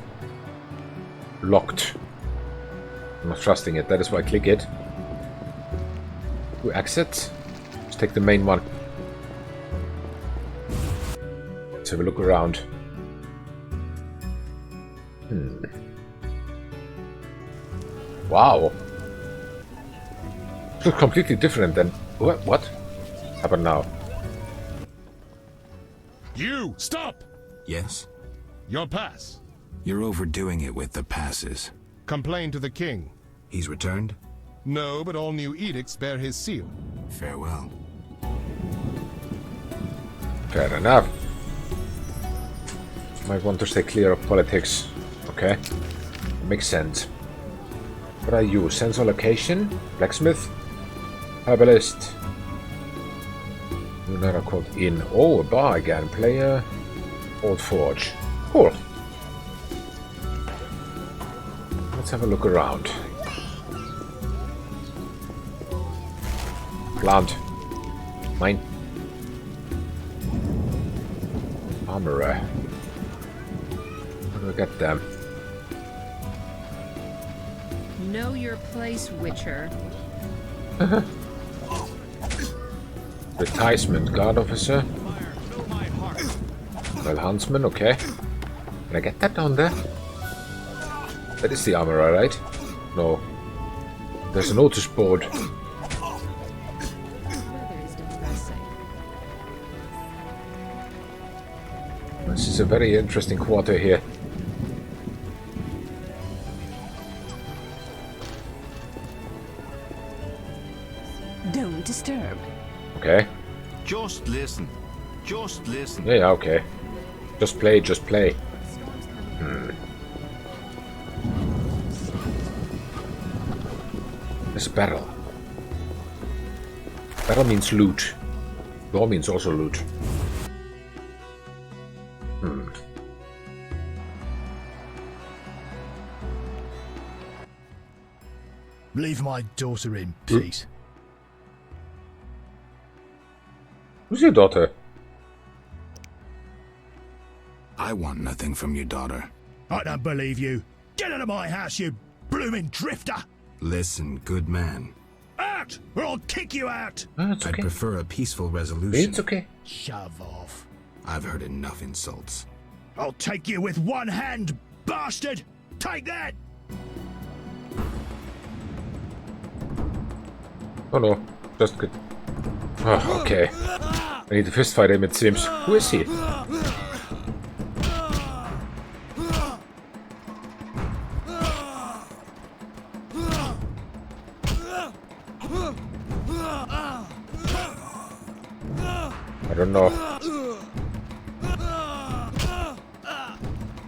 [SPEAKER 1] Locked. I'm not trusting it, that is why I click it. To exit. Let's take the main one. Let's have a look around. Wow. Looks completely different than... What happened now?
[SPEAKER 13] You! Stop!
[SPEAKER 8] Yes?
[SPEAKER 13] Your pass.
[SPEAKER 8] You're overdoing it with the passes.
[SPEAKER 13] Complain to the king.
[SPEAKER 8] He's returned?
[SPEAKER 13] No, but all new edicts bear his seal.
[SPEAKER 8] Farewell.
[SPEAKER 1] Fair enough. Might want to stay clear of politics. Okay. Makes sense. What are you? Sensor location? Blacksmith? Herbalist? Another called in. Oh, a bar again. Player. Old Forge. Cool. Let's have a look around. Plant. Mine. Armorer. How do I get them?
[SPEAKER 11] Know your place, Witcher.
[SPEAKER 1] Advertisement. Guard officer. Well, huntsman. Okay. Can I get that down there? That is the armorer, right? No. There's a notice board. This is a very interesting quarter here.
[SPEAKER 14] Don't disturb.
[SPEAKER 1] Okay.
[SPEAKER 3] Just listen. Just listen.
[SPEAKER 1] Yeah, okay. Just play, just play. This barrel. Barrel means loot. Door means also loot.
[SPEAKER 6] Leave my daughter in peace.
[SPEAKER 1] Who's your daughter?
[SPEAKER 8] I want nothing from your daughter.
[SPEAKER 6] I don't believe you. Get out of my house, you blooming drifter!
[SPEAKER 8] Listen, good man.
[SPEAKER 6] Out, or I'll kick you out!
[SPEAKER 1] It's okay.
[SPEAKER 8] I'd prefer a peaceful resolution.
[SPEAKER 1] It's okay.
[SPEAKER 6] Shove off.
[SPEAKER 8] I've heard enough insults.
[SPEAKER 6] I'll take you with one hand, bastard! Take that!
[SPEAKER 1] Oh no, just good. Oh, okay. I need to fist fight him, it seems. Who is he? I don't know.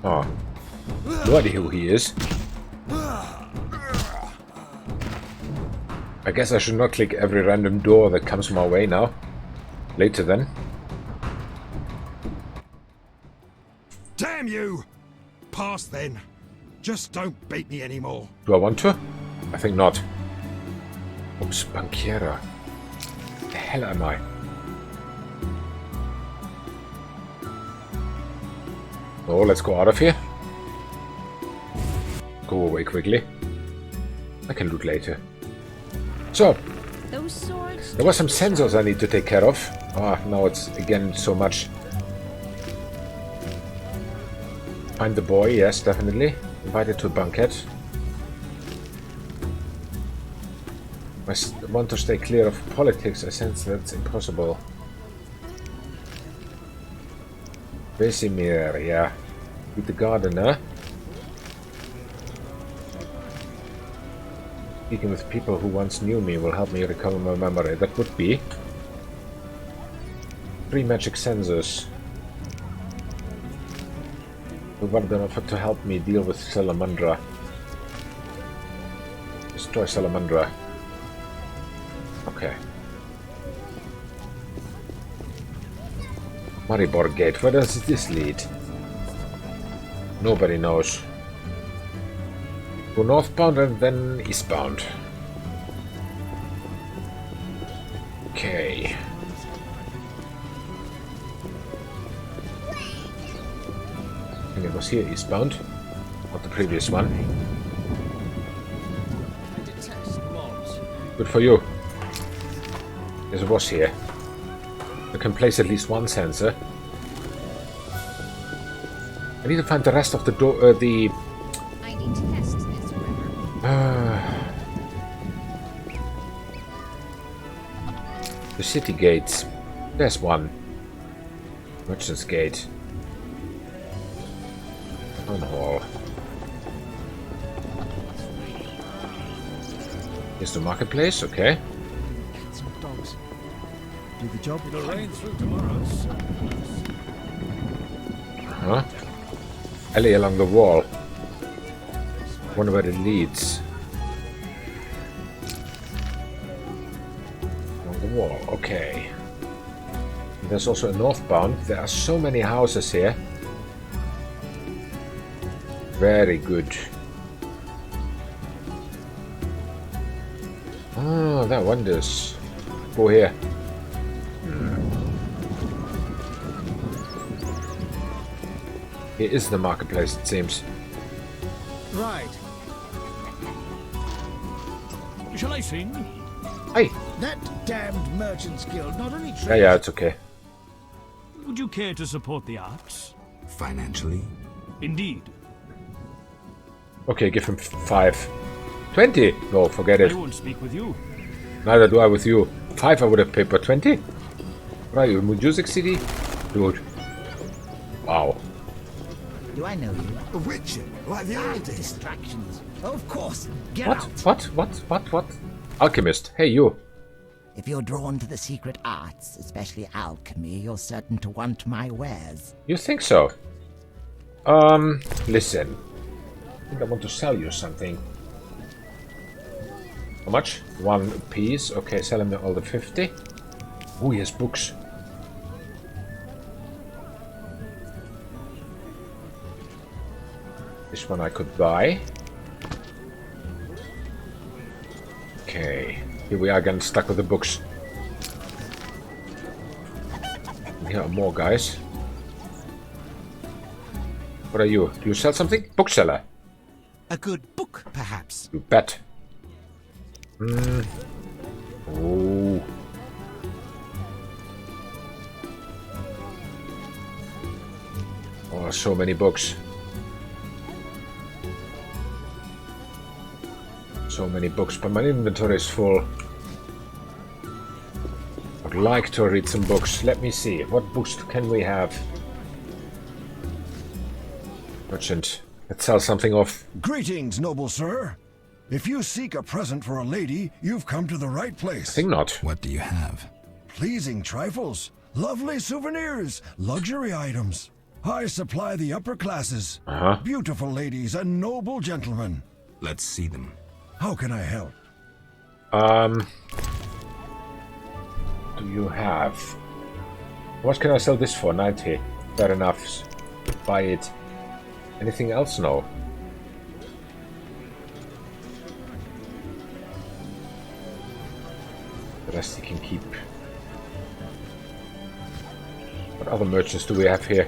[SPEAKER 1] Oh. No idea who he is. I guess I should not click every random door that comes my way now. Later then.
[SPEAKER 7] Damn Damn you! Pass then. Just don't beat me anymore.
[SPEAKER 1] Do I want to? I think not. Oops, Bankiera. The hell am I? Oh, let's go out of here. Go away quickly. I can loot later. So,
[SPEAKER 5] Those swords.
[SPEAKER 1] there were some sensors I need to take care of. Ah, now it's again so much. Find the boy, yes, definitely. Invited to a banquet. I want to stay clear of politics. I sense that's impossible. Vizima, yeah. With the gardener. Speaking with people who once knew me will help me recover my memory. That would be 3 magic sensors. One of them offered to help me deal with Salamandra. Destroy Salamandra. Okay. Maribor Gate. Where does this lead? Nobody knows. Go northbound and then eastbound. Okay. I think it was here eastbound, not the previous one. Good for you. Yes, it was here. I can place at least one sensor. I need to find the rest of the door.
[SPEAKER 11] I need to test this river.
[SPEAKER 1] The city gates. There's one. Merchant's Gate. Town Hall. Here's the marketplace. Okay.
[SPEAKER 6] Some dogs. Do the job.
[SPEAKER 2] It'll rain through tomorrow.
[SPEAKER 1] Huh? Alley along the wall. Wonder where it leads. Along the wall. Okay. And there's also a northbound. There are so many houses here. Very good. Oh, that wonders. Go here. Here is the marketplace, it seems.
[SPEAKER 6] Right.
[SPEAKER 2] Shall I sing?
[SPEAKER 1] Hey.
[SPEAKER 6] That damned Merchants Guild not only
[SPEAKER 1] Yeah, it's okay.
[SPEAKER 2] Would you care to support the arts?
[SPEAKER 8] Financially?
[SPEAKER 2] Indeed.
[SPEAKER 1] Okay, give him 5. 20? No, forget it.
[SPEAKER 2] I won't speak with you.
[SPEAKER 1] Neither do I with you. 5 I would have paid, but 20? What are you, Music City? Dude. Wow.
[SPEAKER 9] Do I know you?
[SPEAKER 7] A witcher, like the oldest.
[SPEAKER 9] Distractions. Of course. Get
[SPEAKER 1] What?
[SPEAKER 9] out.
[SPEAKER 1] What? Alchemist. Hey, you.
[SPEAKER 9] If you're drawn to the secret arts, especially alchemy, you're certain to want my wares.
[SPEAKER 1] You think so? Listen. I think I want to sell you something. How much? 1 piece. Okay, sell him all the 50. Oh, he has books. This one I could buy. Okay. Here we are again, stuck with the books. And here are more guys. What are you? Do you sell something? Bookseller.
[SPEAKER 7] A good book, perhaps.
[SPEAKER 1] You bet. Oh. Oh, so many books. So many books, but my inventory is full. I'd like to read some books. Let me see. What books can we have? Merchant. Let's sell something off.
[SPEAKER 7] Greetings, noble sir. If you seek a present for a lady, you've come to the right place.
[SPEAKER 1] I think not.
[SPEAKER 8] What do you have?
[SPEAKER 7] Pleasing trifles, lovely souvenirs, luxury items. I supply the upper classes. Beautiful ladies and noble gentlemen.
[SPEAKER 8] Let's see them.
[SPEAKER 7] How can I help?
[SPEAKER 1] Do you have... What can I sell this for? 90. Fair enough. Buy it. Anything else? No. The rest you can keep. What other merchants do we have here?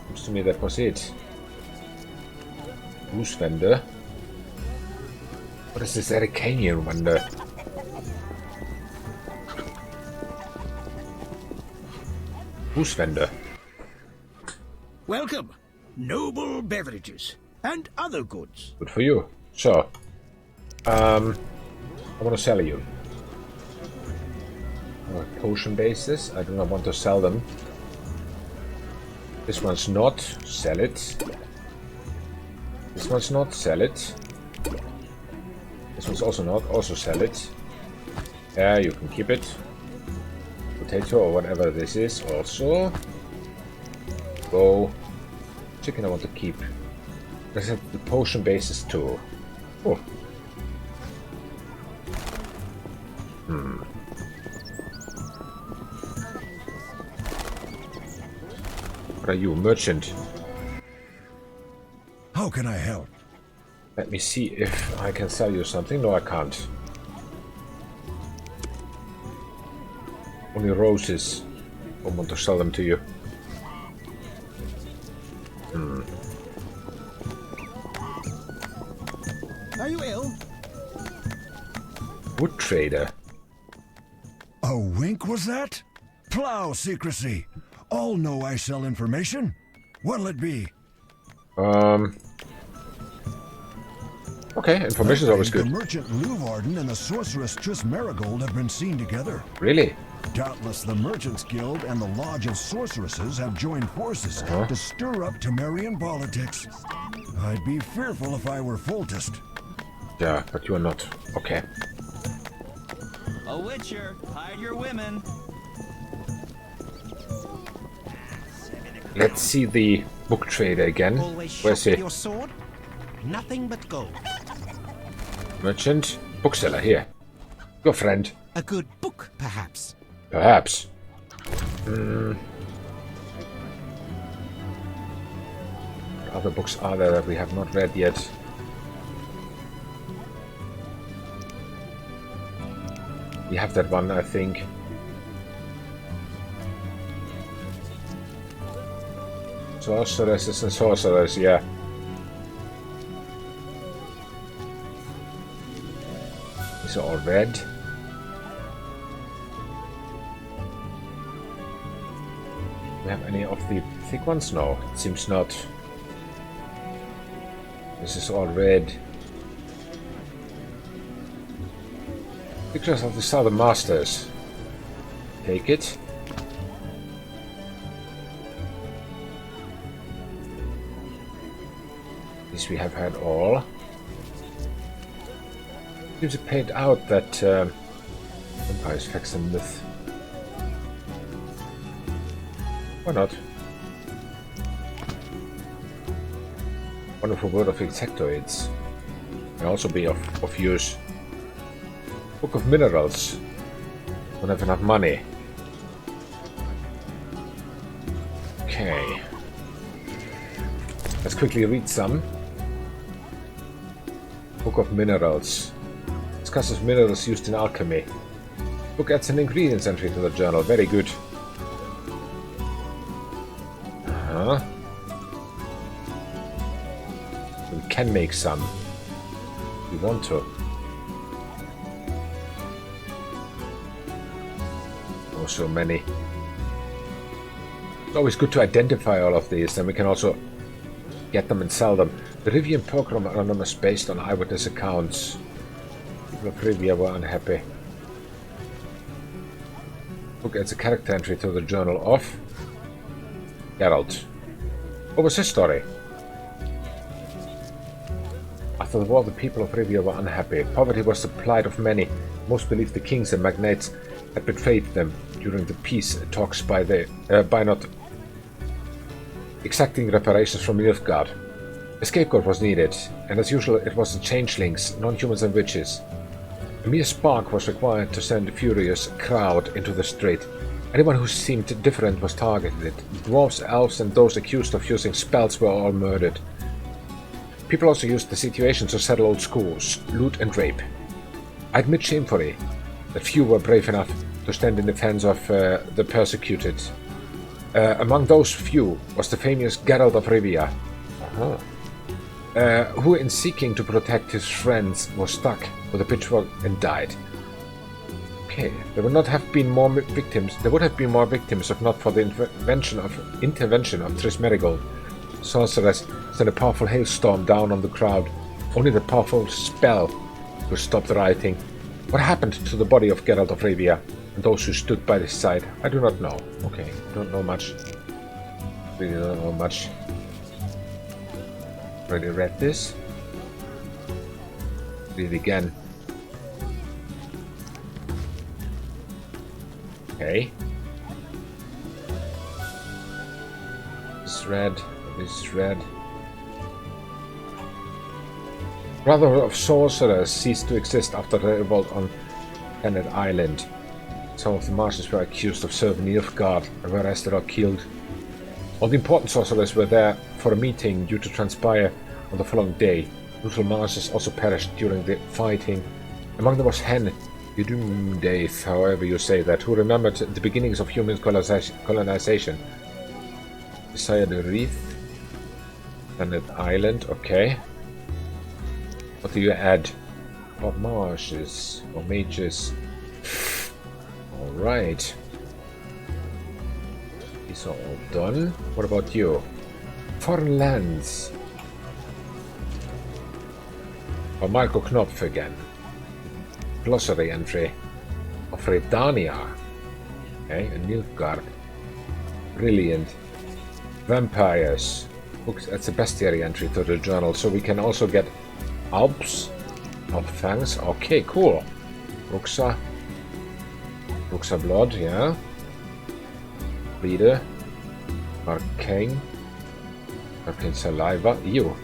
[SPEAKER 1] Seems to me that was it. Goose vendor. What is this Arcanian wonder? Goose vendor.
[SPEAKER 15] Welcome. Noble beverages and other goods.
[SPEAKER 1] Good for you. So, I want to sell you. Potion bases. I do not want to sell them. This one's not. Sell it. This one's not. Sell it. This one's also not. Also sell it. Yeah, you can keep it. Potato or whatever this is. Also. Go. Chicken I want to keep. I said the potion bases too. Oh. What are you, merchant?
[SPEAKER 7] How can I help?
[SPEAKER 1] Let me see if I can sell you something. No, I can't. Only roses. I want to sell them to you.
[SPEAKER 15] Are you ill?
[SPEAKER 1] Wood trader.
[SPEAKER 7] A wink was that? Plow secrecy. All know I sell information. What'll it be?
[SPEAKER 1] Okay, information is always good.
[SPEAKER 7] The merchant Luvarden and the sorceress Triss Marigold have been seen together.
[SPEAKER 1] Really?
[SPEAKER 7] Doubtless the Merchants Guild and the Lodge of Sorceresses have joined forces to stir up Temerian politics. I'd be fearful if I were Foltest.
[SPEAKER 1] Yeah, but you are not. Okay.
[SPEAKER 16] A witcher, hide your women.
[SPEAKER 1] Let's see the book trader again.
[SPEAKER 15] Always
[SPEAKER 1] Where's
[SPEAKER 15] shop with
[SPEAKER 1] he?
[SPEAKER 15] your sword? Nothing but gold.
[SPEAKER 1] Merchant. Bookseller, here. Your friend.
[SPEAKER 15] A good book, perhaps.
[SPEAKER 1] Perhaps. What other books are there that we have not read yet? We have that one, I think. Sorceresses and sorcerers, yeah. These are all red. Do we have any of the thick ones? No, it seems not. This is all red. Pictures of the Southern Masters. Take it. This we have had all. Seems to paint out that Empire's Facts and Myth. Why not? Wonderful word of insectoids. Can also be of use. Book of Minerals. Don't have enough money. Okay. Let's quickly read some. Book of Minerals. Discusses minerals used in alchemy. Book adds an ingredients entry to the journal. Very good. We can make some. We want to. Oh, so many. It's always good to identify all of these, and we can also get them and sell them. The Rivian program are anonymous based on eyewitness accounts. People of Rivia were unhappy. Book adds a character entry to the journal of Geralt. What was his story? After the war, the people of Rivia were unhappy. Poverty was the plight of many. Most believed the kings and magnates had betrayed them during the peace talks by not exacting reparations from Nilfgaard. A scapegoat was needed, and as usual it was the changelings, non-humans and witches. A mere spark was required to send a furious crowd into the street. Anyone who seemed different was targeted. Dwarves, elves, and those accused of using spells were all murdered. People also used the situation to settle old scores, loot and rape. I admit shamefully that few were brave enough to stand in defense of the persecuted. Among those few was the famous Geralt of Rivia, who in seeking to protect his friends was stuck with a pitchfork and died. Okay, there would have been more victims if not for the intervention of Triss Merigold, sorceress, sent a powerful hailstorm down on the crowd. Only the powerful spell could stop the rioting. What happened to the body of Geralt of Rivia and those who stood by his side? I do not know. Okay, don't know much. Really don't know much. Already read this. Read it again. Okay. This red. This red. Brotherhood of Sorcerers ceased to exist after the revolt on Planet Island. Some of the Martians were accused of serving Nilfgaard and were arrested or killed. All the important sorcerers were there for a meeting due to transpire on the following day. Brutal Martians also perished during the fighting. Among them was Hen Yudundaith, however you say that, who remembered the beginnings of human colonization. Messiah the Wreath. Planet Island, okay. What do you add? What marshes or mages? Alright. These are all done. What about you? Foreign lands. Oh, Marco Knopf again. Glossary entry. Of Redania. Okay, and Nilfgaard. Brilliant. Vampires. Books. That's a bestiary entry to the journal, so we can also get Alps. Alpfangs. Okay, cool. Ruxa. Ruxa Blood, yeah. Leader. Arcane. Arcane Saliva. Ew.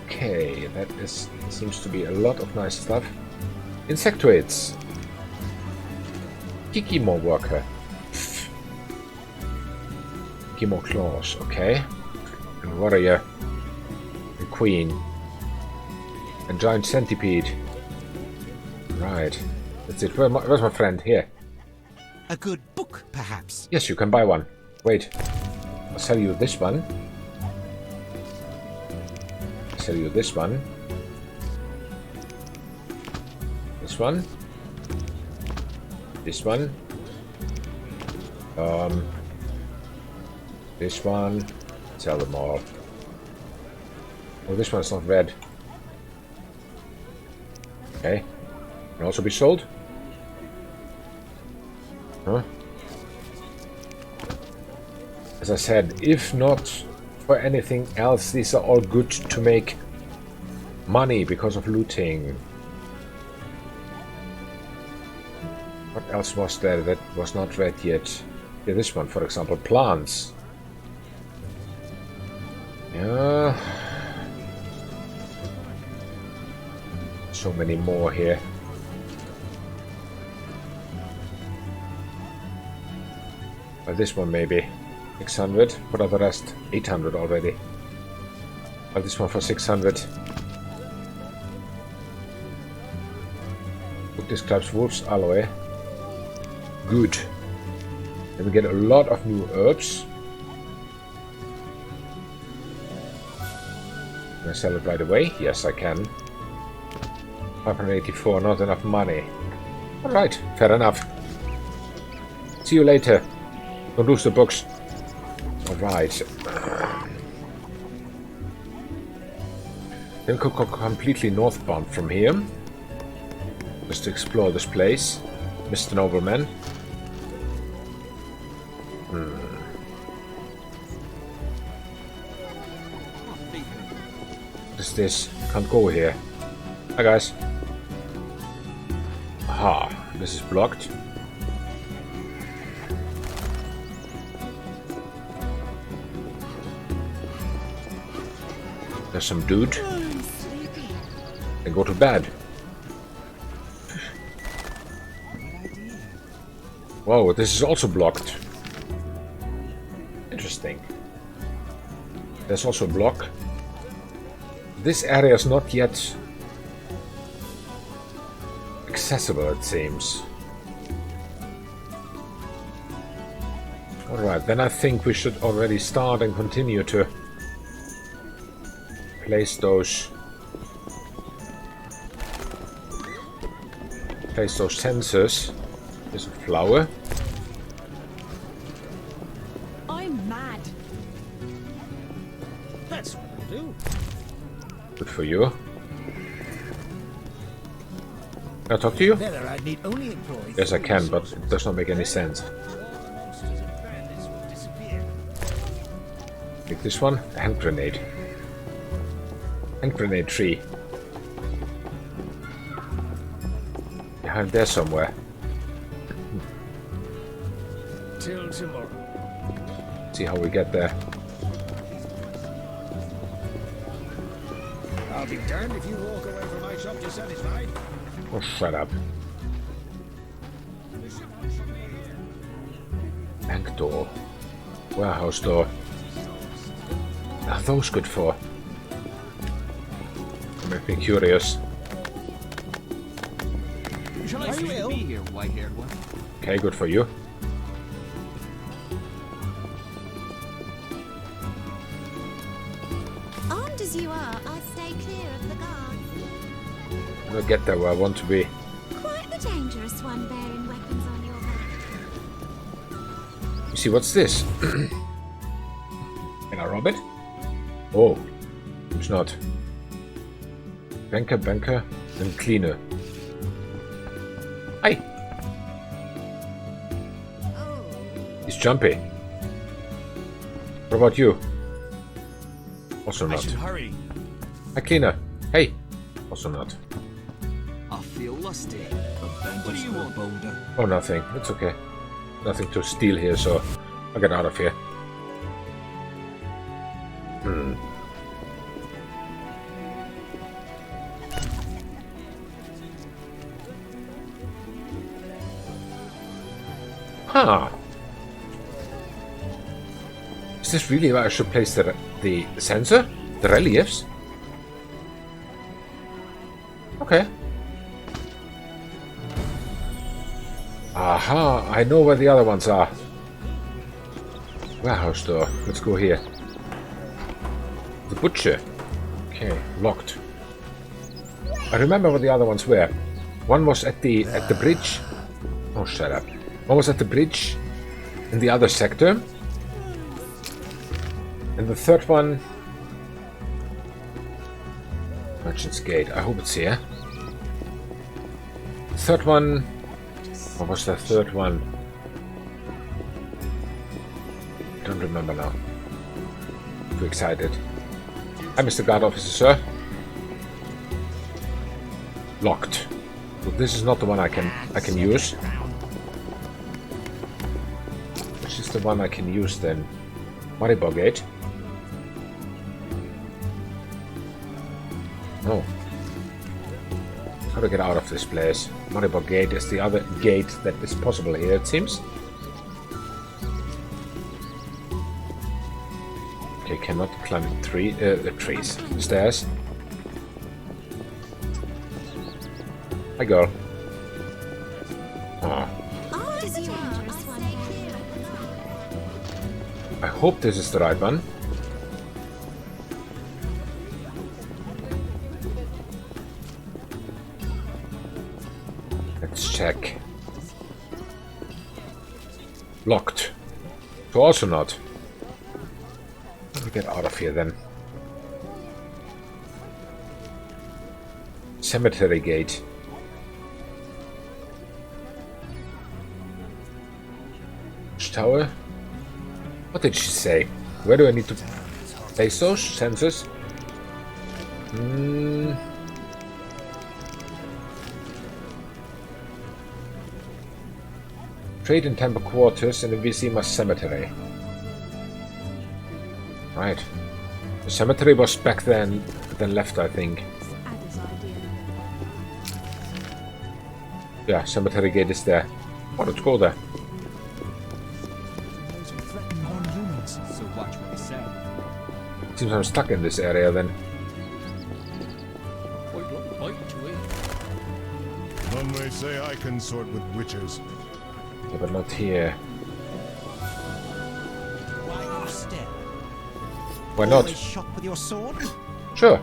[SPEAKER 1] Okay, that seems to be a lot of nice stuff. Insectoids. Kikimo Worker. Kikimo Claws, okay. And Warrior. And Queen. And Giant Centipede. Right. That's it. Where's my friend? Here.
[SPEAKER 15] A good book, perhaps?
[SPEAKER 1] Yes, you can buy one. Wait. I'll sell you this one. I'll sell you this one. This one. This one. This one. Sell them all. Oh, this one's not red. Okay. Can also be sold. Huh? As I said, if not for anything else, these are all good to make money because of looting. What else was there that was not read yet? Yeah, this one, for example, plants. Yeah. So many more here. This one maybe 600. What are the rest? 800 already. This one for 600. Book describes wolf's aloe. Good. Then we get a lot of new herbs. Can I sell it right away? Yes, I can. 584, not enough money. Alright, fair enough. See you later. Don't lose the books. Alright. Then we could go completely northbound from here. Just to explore this place. Mr. Nobleman. What is this? Can't go here. Hi guys. Aha, this is blocked. There's some dude. Then go to bed. Whoa, this is also blocked. Interesting. There's also a block. This area is not yet accessible, it seems. Alright, then I think we should already start and continue to place those sensors. There's a flower.
[SPEAKER 5] I'm mad.
[SPEAKER 15] That's what we'll do.
[SPEAKER 1] Good for you. Can I talk to you?
[SPEAKER 15] Whether I'd need only employ
[SPEAKER 1] Yes, I can, but it does not make any sense. Take this one. Hand grenade. Hand grenade tree. Behind there somewhere.
[SPEAKER 15] till tomorrow.
[SPEAKER 1] See how we get there.
[SPEAKER 15] I'll be damned if you walk away from my shop dissatisfied.
[SPEAKER 1] Oh, shut up. Bank door. Warehouse door. What are those good for? Make me curious.
[SPEAKER 16] Shall I still be here, white-haired one?
[SPEAKER 1] Okay, good for you.
[SPEAKER 5] Armed as you are, I'd stay clear of the guards.
[SPEAKER 1] I'll get there where I want to be.
[SPEAKER 5] Quite the dangerous one bearing weapons on your back.
[SPEAKER 1] You see, what's this? Can I rob it? Oh, it's not. Banker, and cleaner. Hi! He's jumpy. What about you? Also
[SPEAKER 16] I
[SPEAKER 1] not.
[SPEAKER 16] should hurry.
[SPEAKER 1] Hi, cleaner. Hey! Also not.
[SPEAKER 16] I feel lusty. What do you want, Boulder?
[SPEAKER 1] Oh, nothing. It's okay. Nothing to steal here, so I'll get out of here. Huh. Is this really where I should place the sensor? The reliefs? Okay. Aha, I know where the other ones are. Warehouse door. Let's go here. The butcher. Okay, locked. I remember what the other ones were. One was at the bridge. Oh, shut up. One was at the bridge in the other sector. And the third one... Merchant's Gate. I hope it's here. The third one... What was the third one? I don't remember now. Too excited. Hi, Mr. Guard Officer, sir. Locked. So this is not the one I can use. Which is the one I can use then? Maribor Gate. No. How to get out of this place? Maribor Gate is the other gate that is possible here, it seems. Okay, cannot climb the trees. Stairs. Hi, girl. Oh. I hope this is the right one. Let's check. Locked. So also not. Let me get out of here then. Cemetery Gate. Tower. What did she say? Where do I need to place those sensors? Trade and temple quarters in the Vizima cemetery. Right. The cemetery was back then left, I think. Yeah, cemetery gate is there. Oh, let's go there. Seems I'm stuck in this area then.
[SPEAKER 13] One may say I consort with witches.
[SPEAKER 1] Yeah, but not here.
[SPEAKER 15] Why you stare?
[SPEAKER 1] Why not?
[SPEAKER 15] Always shot with your sword?
[SPEAKER 1] Sure.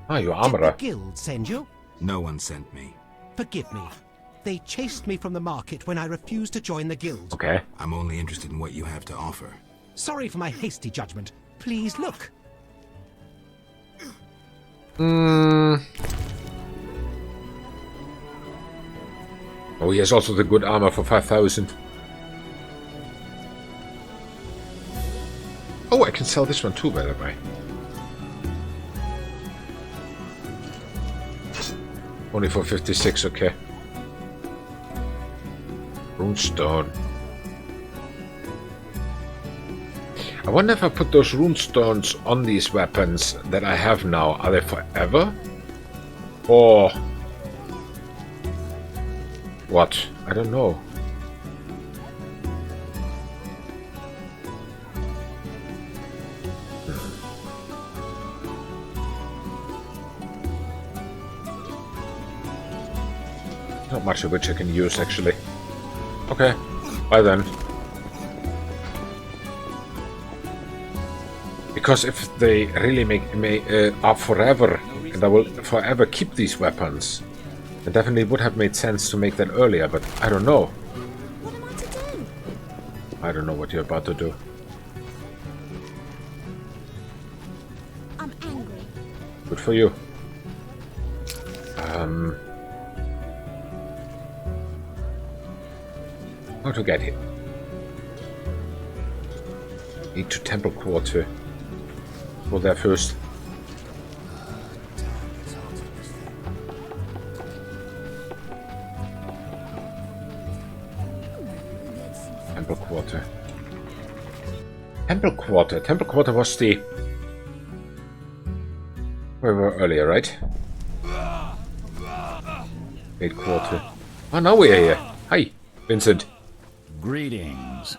[SPEAKER 1] Ah, you armorer.
[SPEAKER 15] Did the guild send you?
[SPEAKER 8] No one sent me.
[SPEAKER 15] Forgive me. They chased me from the market when I refused to join the guild.
[SPEAKER 1] Okay.
[SPEAKER 8] I'm only interested in what you have to offer.
[SPEAKER 15] Sorry for my hasty judgment. Please look.
[SPEAKER 1] Oh, he has also the good armor for 5,000. Oh, I can sell this one too, by the way. Only for 56, okay. Runestone. I wonder if I put those runestones on these weapons that I have now. Are they forever? Or what? I don't know. Not much of which I can use, actually. Okay, bye then. Because if they really make me up forever, and I will forever keep these weapons, it definitely would have made sense to make that earlier, but I don't know.
[SPEAKER 5] What am I to do?
[SPEAKER 1] I don't know what you're about to do.
[SPEAKER 5] I'm angry.
[SPEAKER 1] Good for you. How to get here? Need to Temple Quarter. Go there first. Temple Quarter. Temple Quarter. Temple Quarter was the... where we were earlier, right? Maid Quarter. Oh, now we are here. Hi, Vincent.
[SPEAKER 17] Greetings.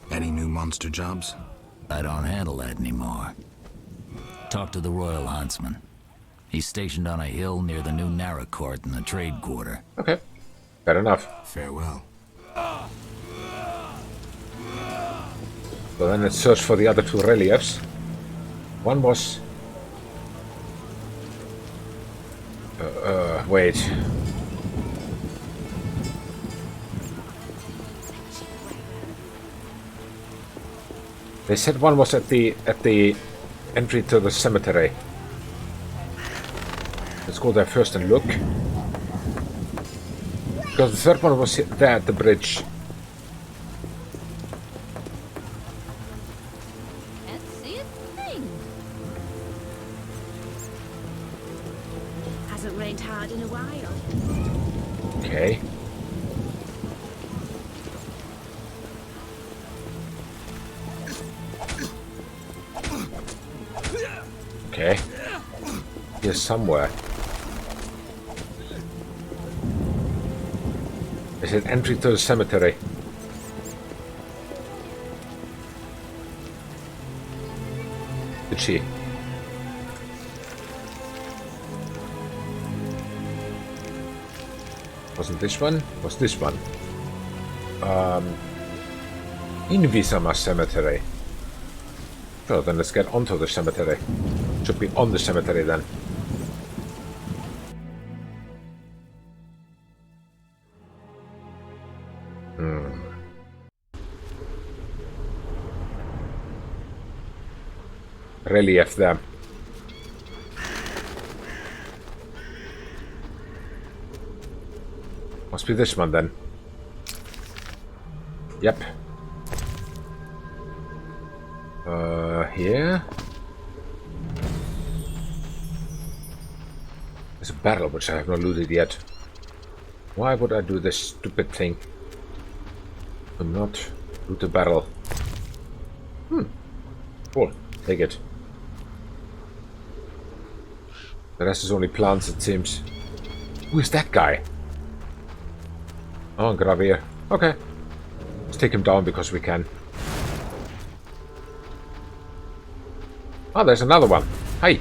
[SPEAKER 8] Any new monster jobs?
[SPEAKER 17] I don't handle that anymore. Talk to the Royal Huntsman. He's stationed on a hill near the new Narrow Court in the trade quarter.
[SPEAKER 1] Okay, fair enough.
[SPEAKER 8] Farewell.
[SPEAKER 1] So then let's search for the other two reliefs. One was... wait. They said one was at the entry to the cemetery. Let's go there first and look. Because the third one was there at the bridge.
[SPEAKER 5] Can't see a thing. Hasn't rained hard in a while.
[SPEAKER 1] Okay. Okay. Here's somewhere. Is it entry to the cemetery? Did she? Wasn't this one? Was this one? In Vizima cemetery. Sure, then let's get onto the cemetery. Should be on the cemetery then. Relief there. Must be this one then. Yep. Here. There's a barrel which I have not looted yet. Why would I do this stupid thing? Do not loot the barrel. Cool. Take it. The rest is only plants, it seems. Who is that guy? Oh, Gravier. Okay. Let's take him down because we can. Oh, there's another one. Hi.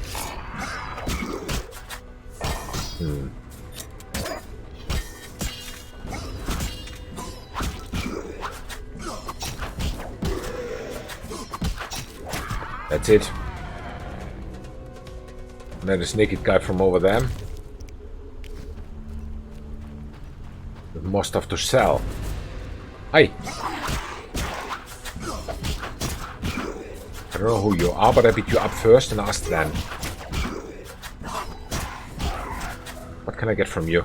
[SPEAKER 1] That's it. And then this naked guy from over there. With more stuff to sell. Hi. I don't know who you are, but I beat you up first and asked then. What can I get from you?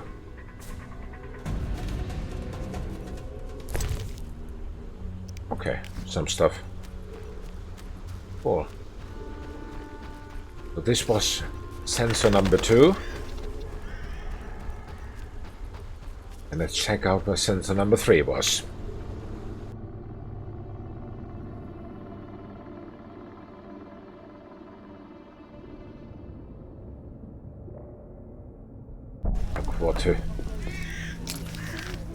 [SPEAKER 1] Okay, some stuff. Cool. So this was sensor number 2. And let's check out where sensor number 3 was. A quarter.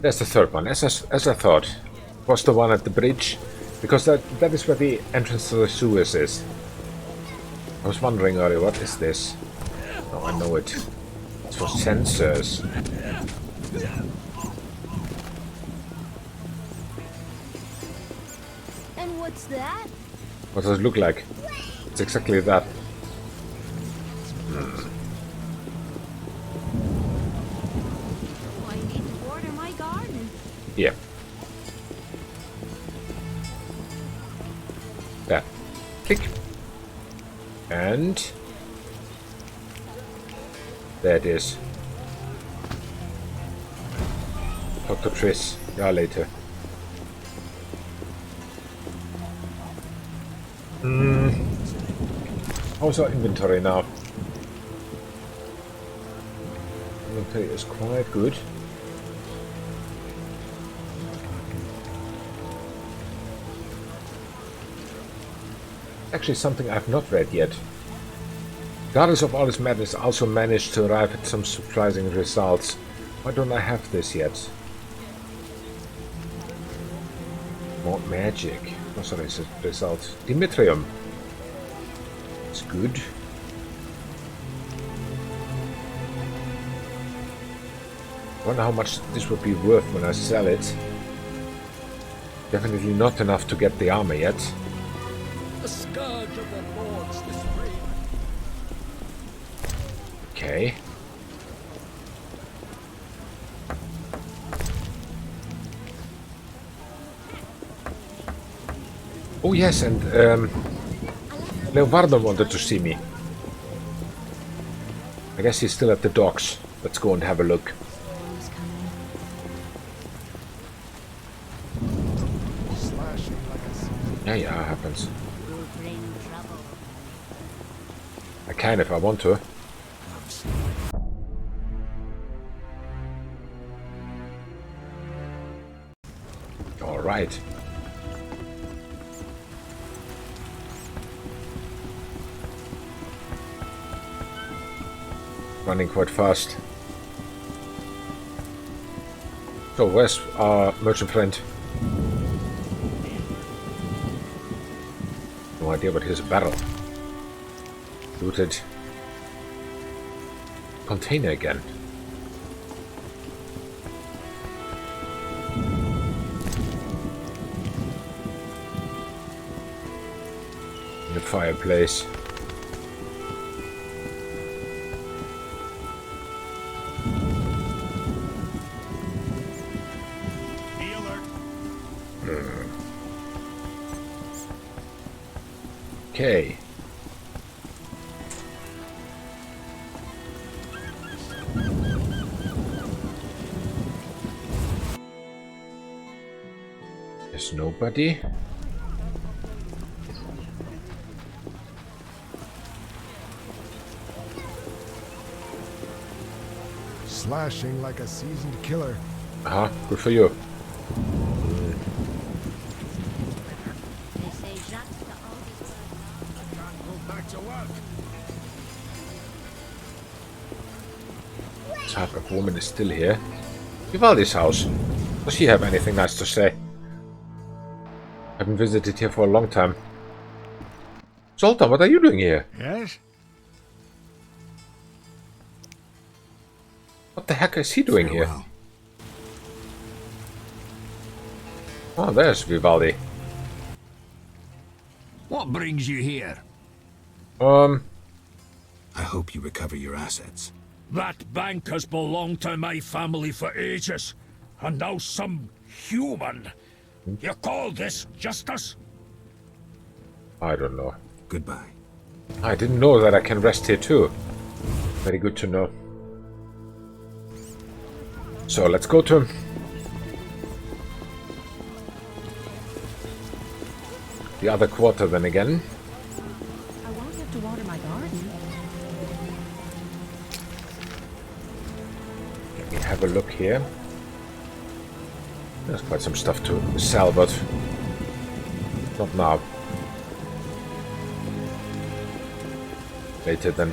[SPEAKER 1] There's the third one, as I thought. Was the one at the bridge, because that is where the entrance to the sewers is. I was wondering earlier, what is this? Oh, I know it. It's for sensors.
[SPEAKER 5] And what's that?
[SPEAKER 1] What does it look like? It's exactly that.
[SPEAKER 5] I need to water my garden.
[SPEAKER 1] Yeah. There. Click. And there it is. Talk to Triss. Yeah, later. How's our inventory now? Inventory is quite good. Actually, something I've not read yet. Regardless of all this madness, also managed to arrive at some surprising results. Why don't I have this yet? More magic. What's the result? Dimitrium. It's good. I wonder how much this would be worth when I sell it. Definitely not enough to get the armor yet.
[SPEAKER 2] The scourge of the lords this reign.
[SPEAKER 1] Okay. Oh yes, and Leonardo wanted to see me. I guess he's still at the docks. Let's go and have a look. Yeah, happens. I can if I want to. All right. Running quite fast. So where's our merchant friend? No idea, but here's a barrel. Looted. Container again. In the fireplace. Okay. There's nobody.
[SPEAKER 13] Slashing like a seasoned killer.
[SPEAKER 1] Aha, good for you. Type of woman is still here. Vivaldi's house. Does she have anything nice to say? Haven't visited here for a long time. Zoltan, what are you doing here?
[SPEAKER 3] Yes?
[SPEAKER 1] What the heck is he doing
[SPEAKER 8] Farewell.
[SPEAKER 1] here? Oh, there's Vivaldi.
[SPEAKER 2] What brings you here?
[SPEAKER 8] I hope you recover your assets.
[SPEAKER 2] That bank has belonged to my family for ages, and now some human. You call this justice?
[SPEAKER 1] I don't know.
[SPEAKER 8] Goodbye.
[SPEAKER 1] I didn't know that I can rest here too. Very good to know. So let's go to the other quarter then again.
[SPEAKER 5] I won't have to water my garden.
[SPEAKER 1] Let me have a look here. There's quite some stuff to sell, but not now. Later then.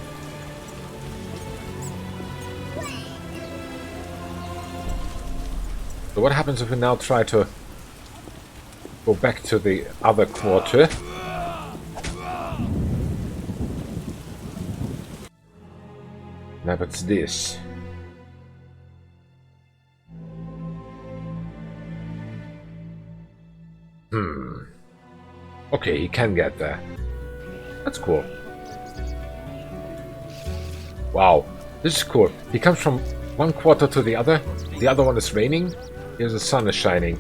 [SPEAKER 1] So what happens if we now try to go back to the other quarter? Now what's this? Okay, he can get there. That's cool. Wow, this is cool. He comes from one quarter to the other. The other one is raining. Here's the sun is shining.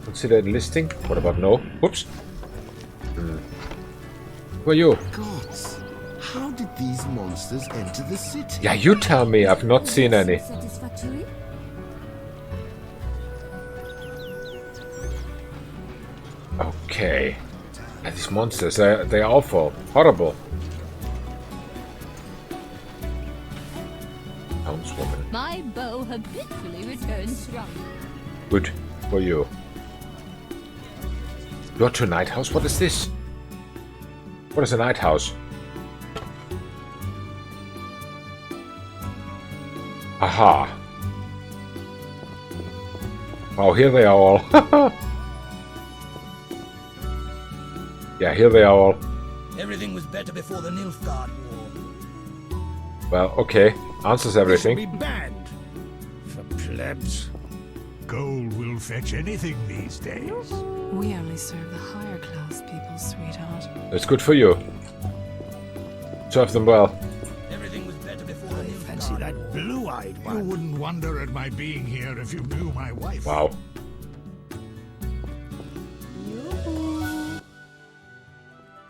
[SPEAKER 1] Consider enlisting. What about no? Whoops. Who are you?
[SPEAKER 18] Gods, how did these monsters enter the city?
[SPEAKER 1] Yeah, you tell me. I've not seen any.
[SPEAKER 5] Satisfactory?
[SPEAKER 1] Okay. Yeah, these monsters, they're awful. Horrible. Houndswoman.
[SPEAKER 19] My bow habitually returns strong.
[SPEAKER 1] Good for you. You're to Night House? What is this? What is a Night House? Aha. Oh, here they are all. Yeah, here they are all.
[SPEAKER 16] Everything was better before the Nilfgaard War.
[SPEAKER 1] Well, okay. Answers everything.
[SPEAKER 3] This will be banned for plebs. Gold will fetch anything these days.
[SPEAKER 12] We only serve the higher class people, sweetheart.
[SPEAKER 1] That's good for you. Serve them well.
[SPEAKER 16] Everything was better before the Nilfgaard
[SPEAKER 3] Fancy that blue-eyed one. You wouldn't wonder at my being here if you knew my wife.
[SPEAKER 1] Wow.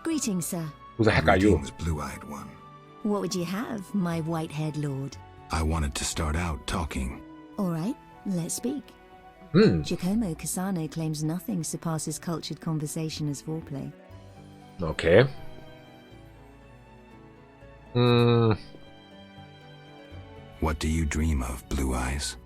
[SPEAKER 20] Greetings, sir.
[SPEAKER 1] Who the heck are you?
[SPEAKER 8] Greetings, blue-eyed one.
[SPEAKER 20] What would you have, my white-haired lord?
[SPEAKER 8] I wanted to start out talking.
[SPEAKER 20] All right, let's speak. Giacomo Cassano claims nothing surpasses cultured conversation as foreplay.
[SPEAKER 1] Okay.
[SPEAKER 8] What do you dream of, Blue Eyes?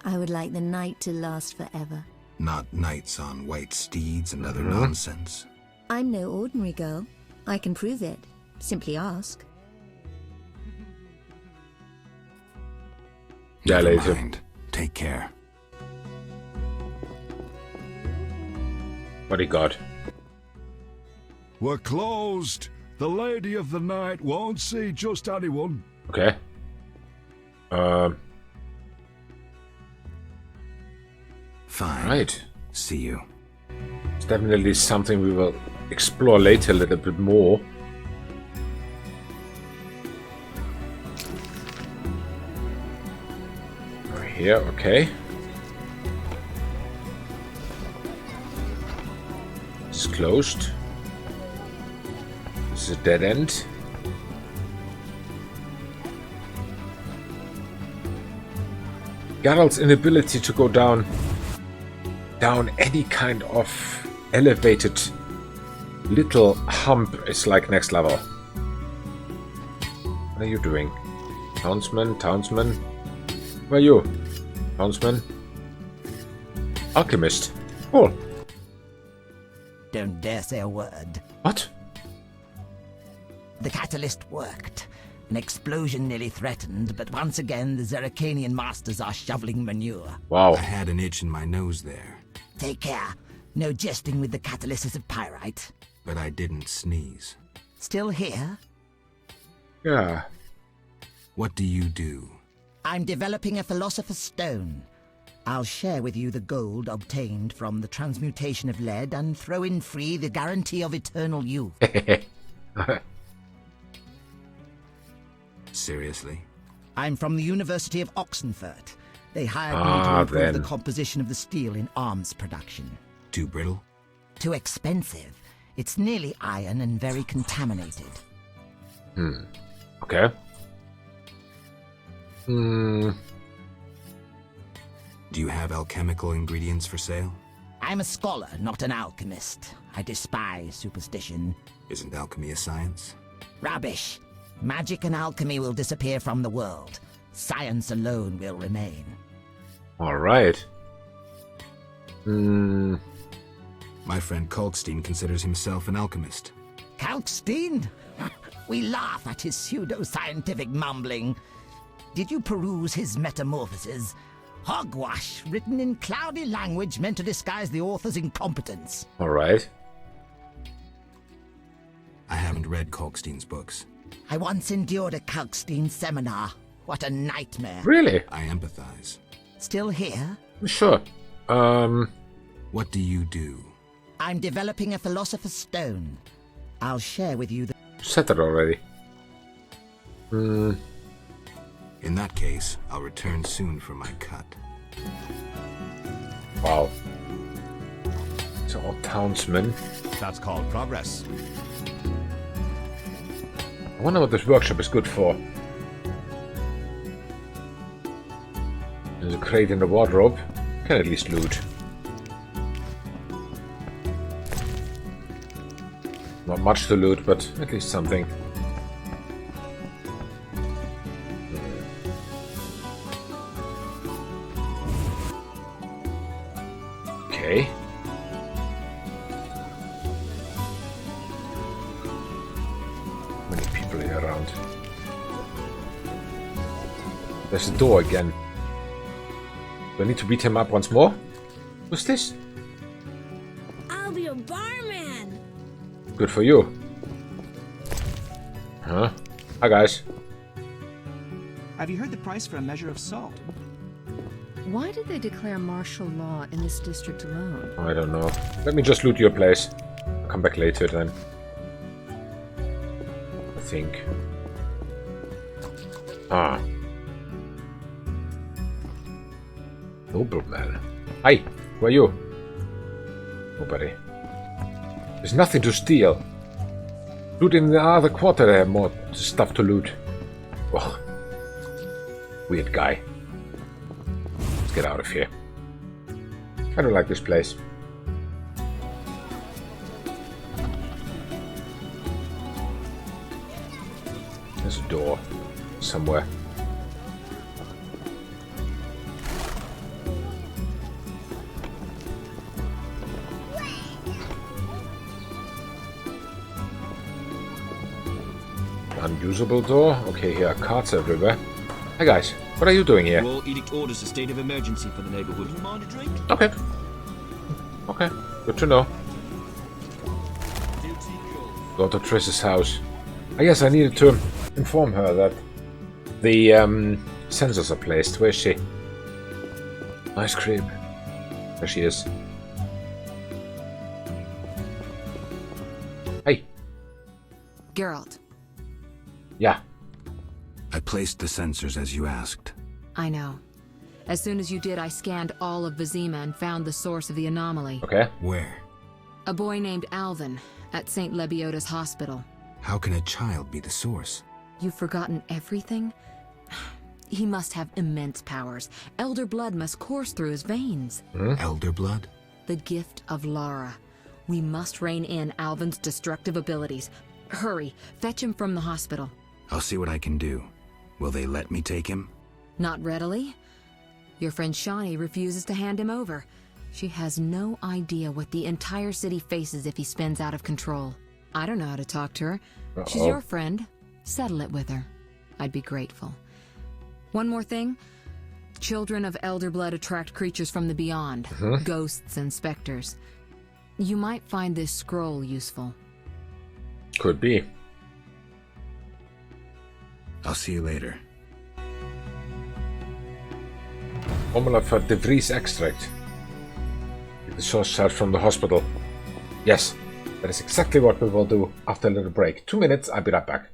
[SPEAKER 20] I would like the night to last forever.
[SPEAKER 8] Not knights on white steeds and other nonsense.
[SPEAKER 20] I'm no ordinary girl. I can prove it. Simply ask.
[SPEAKER 1] Yeah,
[SPEAKER 8] Never
[SPEAKER 1] later.
[SPEAKER 8] mind. Take care.
[SPEAKER 1] Bodyguard.
[SPEAKER 3] We're closed. The Lady of the Night won't see just anyone.
[SPEAKER 1] Okay.
[SPEAKER 8] Fine.
[SPEAKER 1] Right.
[SPEAKER 8] See you.
[SPEAKER 1] It's definitely something we will explore later a little bit more. Right here, okay. It's closed. This is a dead end. Geralt's inability to go down any kind of elevated little hump is like next level. What are you doing? Townsman? Where are you? Townsman? Alchemist. Cool.
[SPEAKER 9] Don't dare say a word.
[SPEAKER 1] What?
[SPEAKER 9] The catalyst worked. An explosion nearly threatened, but once again the Zeracanian masters are shoveling manure.
[SPEAKER 1] Wow.
[SPEAKER 8] I had an itch in my nose there.
[SPEAKER 9] Take care. No jesting with the catalysis of pyrite.
[SPEAKER 8] But I didn't sneeze.
[SPEAKER 9] Still here?
[SPEAKER 1] Yeah.
[SPEAKER 8] What do you do?
[SPEAKER 9] I'm developing a Philosopher's Stone. I'll share with you the gold obtained from the transmutation of lead and throw in free the guarantee of eternal youth.
[SPEAKER 8] Seriously?
[SPEAKER 9] I'm from the University of Oxenfurt. They hired me to improve the composition of the steel in arms production.
[SPEAKER 8] Too brittle?
[SPEAKER 9] Too expensive. It's nearly iron and very contaminated.
[SPEAKER 1] Okay.
[SPEAKER 8] Do you have alchemical ingredients for sale?
[SPEAKER 9] I'm a scholar, not an alchemist. I despise superstition.
[SPEAKER 8] Isn't alchemy a science?
[SPEAKER 9] Rubbish. Magic and alchemy will disappear from the world. Science alone will remain.
[SPEAKER 1] Alright.
[SPEAKER 8] My friend Kalkstein considers himself an alchemist.
[SPEAKER 9] Kalkstein? We laugh at his pseudo-scientific mumbling. Did you peruse his metamorphoses? Hogwash, written in cloudy language meant to disguise the author's incompetence.
[SPEAKER 1] Alright.
[SPEAKER 8] I haven't read Kalkstein's books.
[SPEAKER 9] I once endured a Kalkstein seminar. What a nightmare.
[SPEAKER 1] Really?
[SPEAKER 8] I empathize.
[SPEAKER 9] Still here?
[SPEAKER 1] Sure.
[SPEAKER 8] What do you do?
[SPEAKER 9] I'm developing a Philosopher's Stone. I'll share with you the...
[SPEAKER 1] Said that already.
[SPEAKER 8] In that case, I'll return soon for my cut.
[SPEAKER 1] Wow. It's all townsmen.
[SPEAKER 21] That's called progress.
[SPEAKER 1] I wonder what this workshop is good for. There's a crate in the wardrobe. Can at least loot. Not much to loot, but at least something. Okay. Many people here around. There's a door again. Do I need to beat him up once more? What's this?
[SPEAKER 5] I'll be a barman.
[SPEAKER 1] Good for you. Huh? Hi guys.
[SPEAKER 22] Have you heard the price for a measure of salt?
[SPEAKER 11] Why did they declare martial law in this district alone?
[SPEAKER 1] I don't know. Let me just loot your place. I'll come back later then. I think. Ah. Nobleman. Hi, who are you? Nobody. There's nothing to steal. Loot in the other quarter, there more stuff to loot. Oh. Weird guy. Let's get out of here. I don't like this place. There's a door somewhere. Unusable door? Okay, here are carts everywhere. Hi guys, what are you doing here?
[SPEAKER 16] Royal Edict orders a state of emergency for the neighborhood. You mind a drink?
[SPEAKER 1] Okay. Okay, good to know. Go to Triss's house. I guess I needed to inform her that the sensors are placed. Where is she? Nice creep. There she is. Hey.
[SPEAKER 11] Geralt.
[SPEAKER 1] Yeah.
[SPEAKER 8] I placed the sensors as you asked.
[SPEAKER 11] I know. As soon as you did, I scanned all of Vizima and found the source of the anomaly.
[SPEAKER 1] Okay.
[SPEAKER 8] Where?
[SPEAKER 11] A boy named Alvin at St. Lebioda's hospital.
[SPEAKER 8] How can a child be the source?
[SPEAKER 11] You've forgotten everything? He must have immense powers. Elder blood must course through his veins.
[SPEAKER 8] Elder blood?
[SPEAKER 11] The gift of Lara. We must rein in Alvin's destructive abilities. Hurry, fetch him from the hospital.
[SPEAKER 8] I'll see what I can do. Will they let me take him?
[SPEAKER 11] Not readily. Your friend Shawnee refuses to hand him over. She has no idea what the entire city faces if he spins out of control. I don't know how to talk to her. She's your friend. Settle it with her. I'd be grateful. One more thing. Children of Elder Blood attract creatures from the beyond. Ghosts and specters. You might find this scroll useful.
[SPEAKER 1] Could be.
[SPEAKER 8] I'll see you later.
[SPEAKER 1] Formula for De Vries extract. Get the source cells from the hospital. Yes, that is exactly what we will do after a little break. 2 minutes, I'll be right back.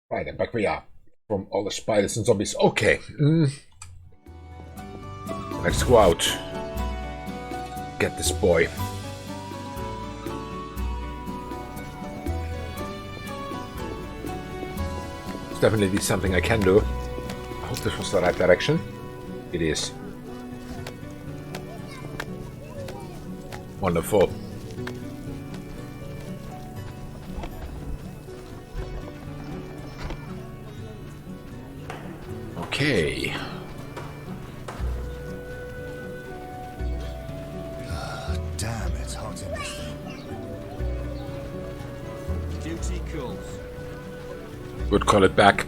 [SPEAKER 1] Right, and back we are. From all the spiders and zombies. Okay. Let's go out. Get this boy. It's definitely something I can do. I hope this was the right direction. It is. Wonderful. Okay.
[SPEAKER 13] Damn, it's hot in this thing.
[SPEAKER 16] Duty calls.
[SPEAKER 1] Would call it back.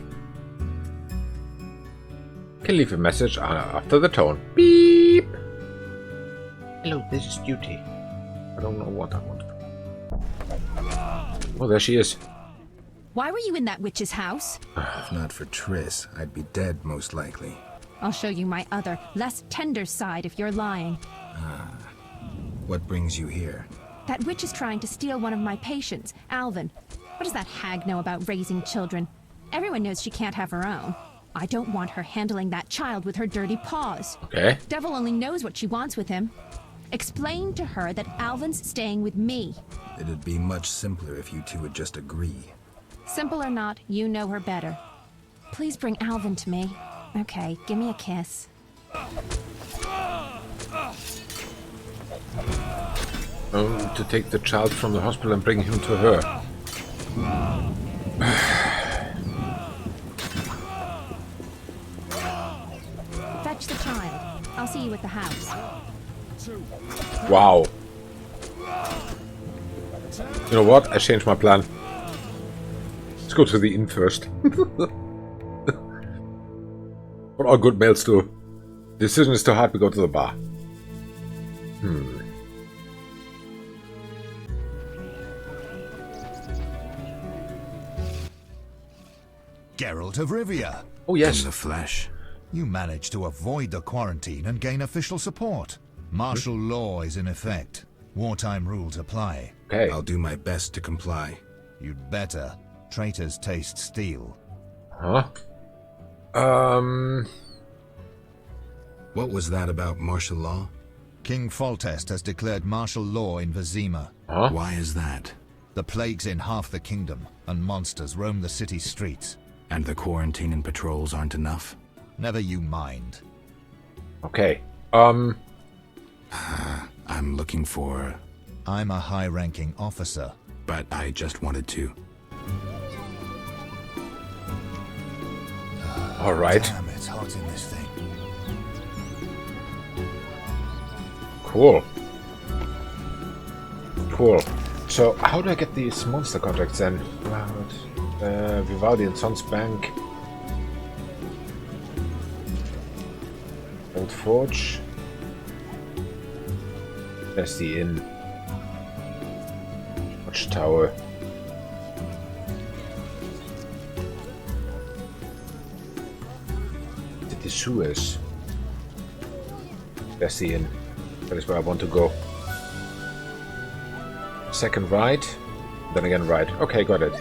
[SPEAKER 1] Can leave a message after the tone. Beep. Hello, this is Duty. I don't know what I want. Oh, there she is.
[SPEAKER 19] Why were you in that witch's house?
[SPEAKER 8] If not for Triss, I'd be dead most likely.
[SPEAKER 19] I'll show you my other, less tender side if you're lying.
[SPEAKER 8] Ah. What brings you here?
[SPEAKER 19] That witch is trying to steal one of my patients, Alvin. What does that hag know about raising children? Everyone knows she can't have her own. I don't want her handling that child with her dirty paws.
[SPEAKER 1] Okay.
[SPEAKER 19] Devil only knows what she wants with him. Explain to her that Alvin's staying with me.
[SPEAKER 8] It'd be much simpler if you two would just agree.
[SPEAKER 19] Simple or not, you know her better. Please bring Alvin to me. Okay, give me a kiss.
[SPEAKER 1] To take the child from the hospital and bring him to her.
[SPEAKER 19] I'll see you at the house.
[SPEAKER 1] Wow. You know what? I changed my plan. Let's go to the inn first. What all good males do. Decision is too hard, we go to the bar.
[SPEAKER 13] Geralt of Rivia.
[SPEAKER 1] Oh yes.
[SPEAKER 8] In the flesh.
[SPEAKER 13] You managed to avoid the quarantine and gain official support. Martial law is in effect. Wartime rules apply.
[SPEAKER 1] Okay.
[SPEAKER 8] I'll do my best to comply.
[SPEAKER 13] You'd better. Traitors taste steel.
[SPEAKER 1] Huh?
[SPEAKER 8] What was that about martial law?
[SPEAKER 13] King Foltest has declared martial law in Vizima.
[SPEAKER 1] Huh?
[SPEAKER 8] Why is that?
[SPEAKER 13] The plague's in half the kingdom, and monsters roam the city's streets.
[SPEAKER 8] And the quarantine and patrols aren't enough?
[SPEAKER 13] Never you mind.
[SPEAKER 1] Okay.
[SPEAKER 8] I'm looking for...
[SPEAKER 13] I'm a high-ranking officer.
[SPEAKER 8] But I just wanted to.
[SPEAKER 1] Alright.
[SPEAKER 13] Damn, it's hot in this thing.
[SPEAKER 1] Cool. Cool. So, how do I get these monster contracts then? Vivaldi and Sons Bank. Old Forge. There's the inn. Watchtower. City Suez. There's the inn. That is where I want to go. Second right, then again right. Okay, got it.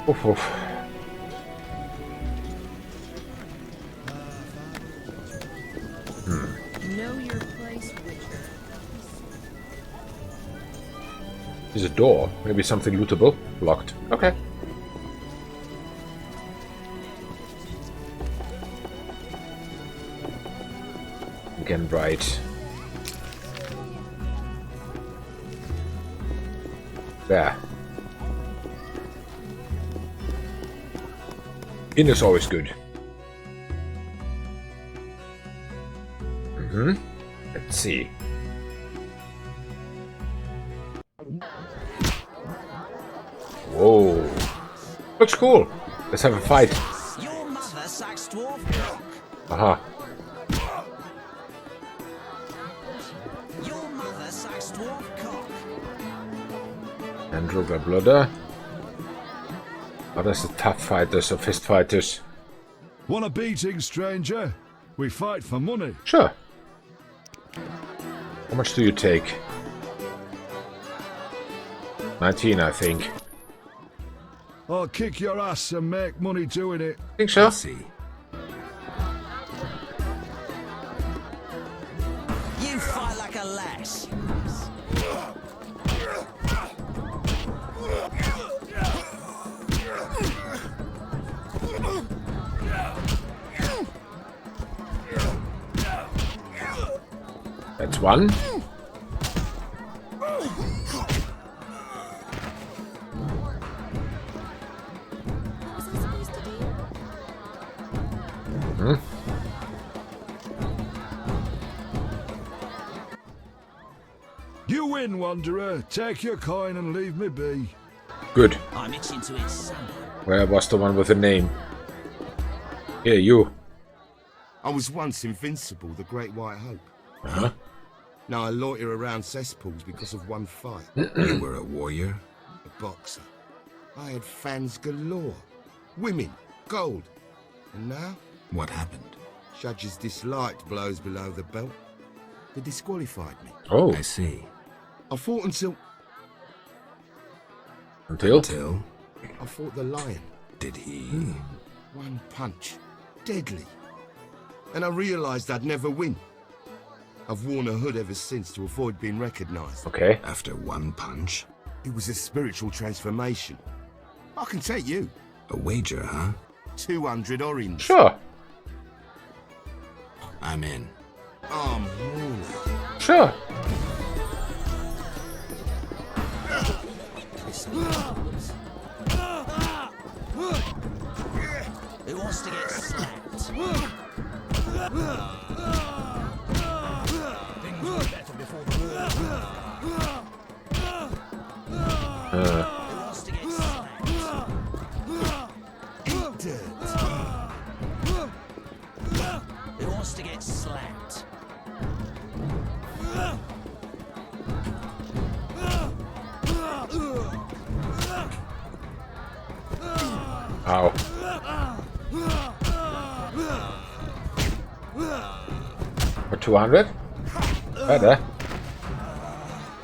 [SPEAKER 1] Oof, oof.
[SPEAKER 11] Know your place, Witcher.
[SPEAKER 1] There's a door. Maybe something lootable. Locked. Okay. Again right. There. Inn is always good. Let's see. Whoa. Looks cool. Let's have a fight.
[SPEAKER 2] Your mother sucks dwarf cock.
[SPEAKER 1] Aha.
[SPEAKER 2] Your mother sucks dwarf cock.
[SPEAKER 1] Andrew Blooder. Others are tough fighters or fist fighters.
[SPEAKER 3] Want a beating, stranger? We fight for money.
[SPEAKER 1] Sure. How much do you take? 19, I think.
[SPEAKER 3] I'll kick your ass and make money doing it.
[SPEAKER 1] Think so?
[SPEAKER 8] Let's see.
[SPEAKER 2] You fight like a lass.
[SPEAKER 1] That's one.
[SPEAKER 3] You win, Wanderer. Take your coin and leave me be.
[SPEAKER 1] Good.
[SPEAKER 2] I'm itching to eat salmon.
[SPEAKER 1] Where was the one with the name? Here, you.
[SPEAKER 18] I was once invincible, the Great White Hope.
[SPEAKER 1] Uh-huh.
[SPEAKER 18] Now I loiter around cesspools because of one fight.
[SPEAKER 8] You were a warrior?
[SPEAKER 18] A boxer. I had fans galore. Women, gold. And now?
[SPEAKER 8] What happened?
[SPEAKER 18] Judges disliked blows below the belt. They disqualified me.
[SPEAKER 1] Oh.
[SPEAKER 8] I see.
[SPEAKER 18] I fought until...
[SPEAKER 8] Until?
[SPEAKER 18] I fought the lion.
[SPEAKER 8] Did he?
[SPEAKER 18] One punch. Deadly. And I realised I'd never win. I've worn a hood ever since to avoid being recognised.
[SPEAKER 1] Okay.
[SPEAKER 8] After one punch?
[SPEAKER 18] It was a spiritual transformation. I can take you.
[SPEAKER 8] A wager, huh?
[SPEAKER 18] 200 orange.
[SPEAKER 1] Sure.
[SPEAKER 8] I'm in.
[SPEAKER 1] Sure.
[SPEAKER 17] Who wants to get slapped? Things were better before the war. Who wants to get slapped? Eat dirt. Who wants to get slapped?
[SPEAKER 1] Ow. For 200? Better.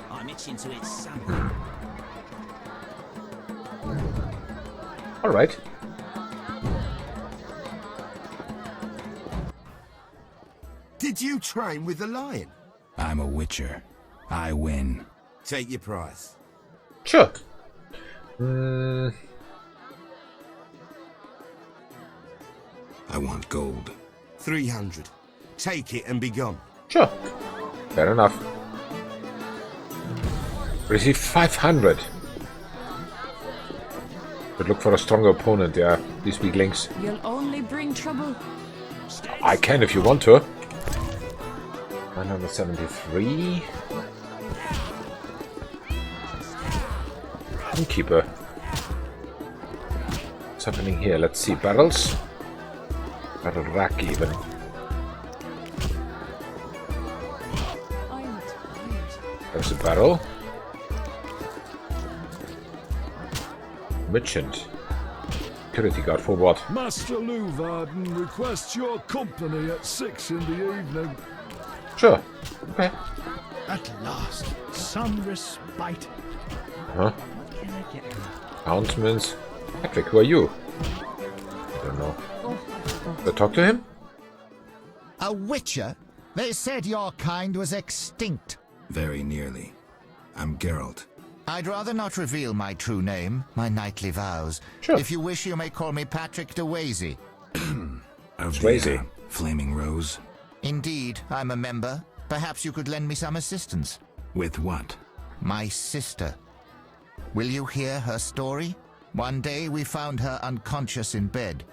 [SPEAKER 17] I'm itching to eat something.
[SPEAKER 1] Alright.
[SPEAKER 18] Did you train with the lion?
[SPEAKER 8] I'm a witcher. I win.
[SPEAKER 18] Take your price.
[SPEAKER 1] Sure.
[SPEAKER 8] I want gold.
[SPEAKER 18] 300. Take it and be gone.
[SPEAKER 1] Sure. Fair enough. Receive 500. But look for a stronger opponent, yeah. These weaklings.
[SPEAKER 14] You'll only bring trouble.
[SPEAKER 1] I can if you want to. 973. Innkeeper. What's happening here? Let's see. Barrels. Barrel rack even. There's a barrel. Merchant. Security guard for what?
[SPEAKER 4] Master Luvarden requests your company at 6 in the evening.
[SPEAKER 1] Sure. Okay.
[SPEAKER 6] At last, some respite.
[SPEAKER 1] Huh? Houndsmans. Patrick, who are you? I don't know. Go talk to him?
[SPEAKER 13] A witcher? They said your kind was extinct.
[SPEAKER 8] Very nearly. I'm Geralt.
[SPEAKER 13] I'd rather not reveal my true name, my knightly vows.
[SPEAKER 1] Sure.
[SPEAKER 13] If you wish, you may call me Patrick de Wazy.
[SPEAKER 8] Of
[SPEAKER 1] Swayze.
[SPEAKER 8] the Flaming Rose.
[SPEAKER 13] Indeed, I'm a member. Perhaps you could lend me some assistance.
[SPEAKER 8] With what?
[SPEAKER 13] My sister. Will you hear her story? One day we found her unconscious in bed.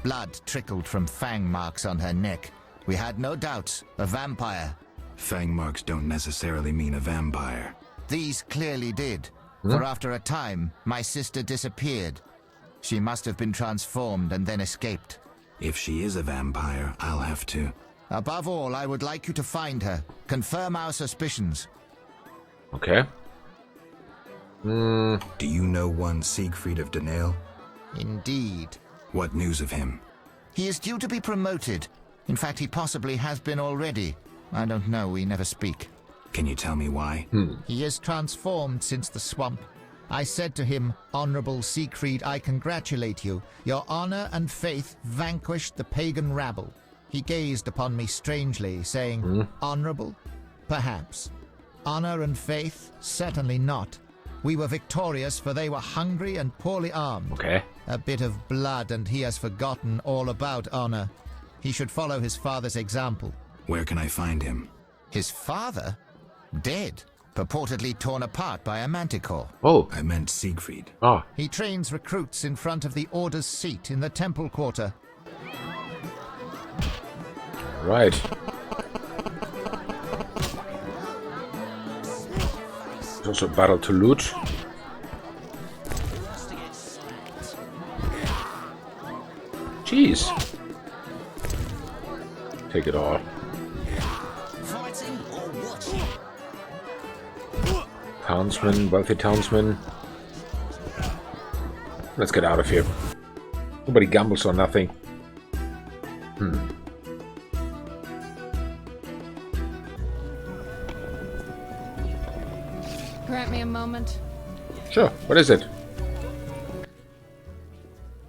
[SPEAKER 13] Blood trickled from fang marks on her neck. We had no doubts. A vampire.
[SPEAKER 8] Fang marks don't necessarily mean a vampire.
[SPEAKER 13] These clearly did. For after a time, my sister disappeared. She must have been transformed and then escaped.
[SPEAKER 8] If she is a vampire, I'll have to...
[SPEAKER 13] Above all, I would like you to find her. Confirm our suspicions.
[SPEAKER 1] Okay.
[SPEAKER 8] Do you know one Siegfried of Danale?
[SPEAKER 13] Indeed.
[SPEAKER 8] What news of him?
[SPEAKER 13] He is due to be promoted. In fact, he possibly has been already. I don't know, we never speak.
[SPEAKER 8] Can you tell me why?
[SPEAKER 13] He is transformed since the swamp. I said to him, Honorable Siegfried, I congratulate you. Your honor and faith vanquished the pagan rabble. He gazed upon me strangely, saying, Honorable? Perhaps. Honor and faith? Certainly not. We were victorious, for they were hungry and poorly armed.
[SPEAKER 1] Okay.
[SPEAKER 13] A bit of blood, and he has forgotten all about honor. He should follow his father's example.
[SPEAKER 8] Where can I find him?
[SPEAKER 13] His father? Dead. Purportedly torn apart by a manticore.
[SPEAKER 1] Oh.
[SPEAKER 8] I meant Siegfried.
[SPEAKER 1] Ah.
[SPEAKER 13] He trains recruits in front of the Order's seat in the Temple Quarter.
[SPEAKER 1] Right. There's also a barrel to loot. Jeez. Take it all. Townsman, wealthy townsman. Let's get out of here. Nobody gambles or nothing.
[SPEAKER 14] Grant me a moment.
[SPEAKER 1] Sure. What is it?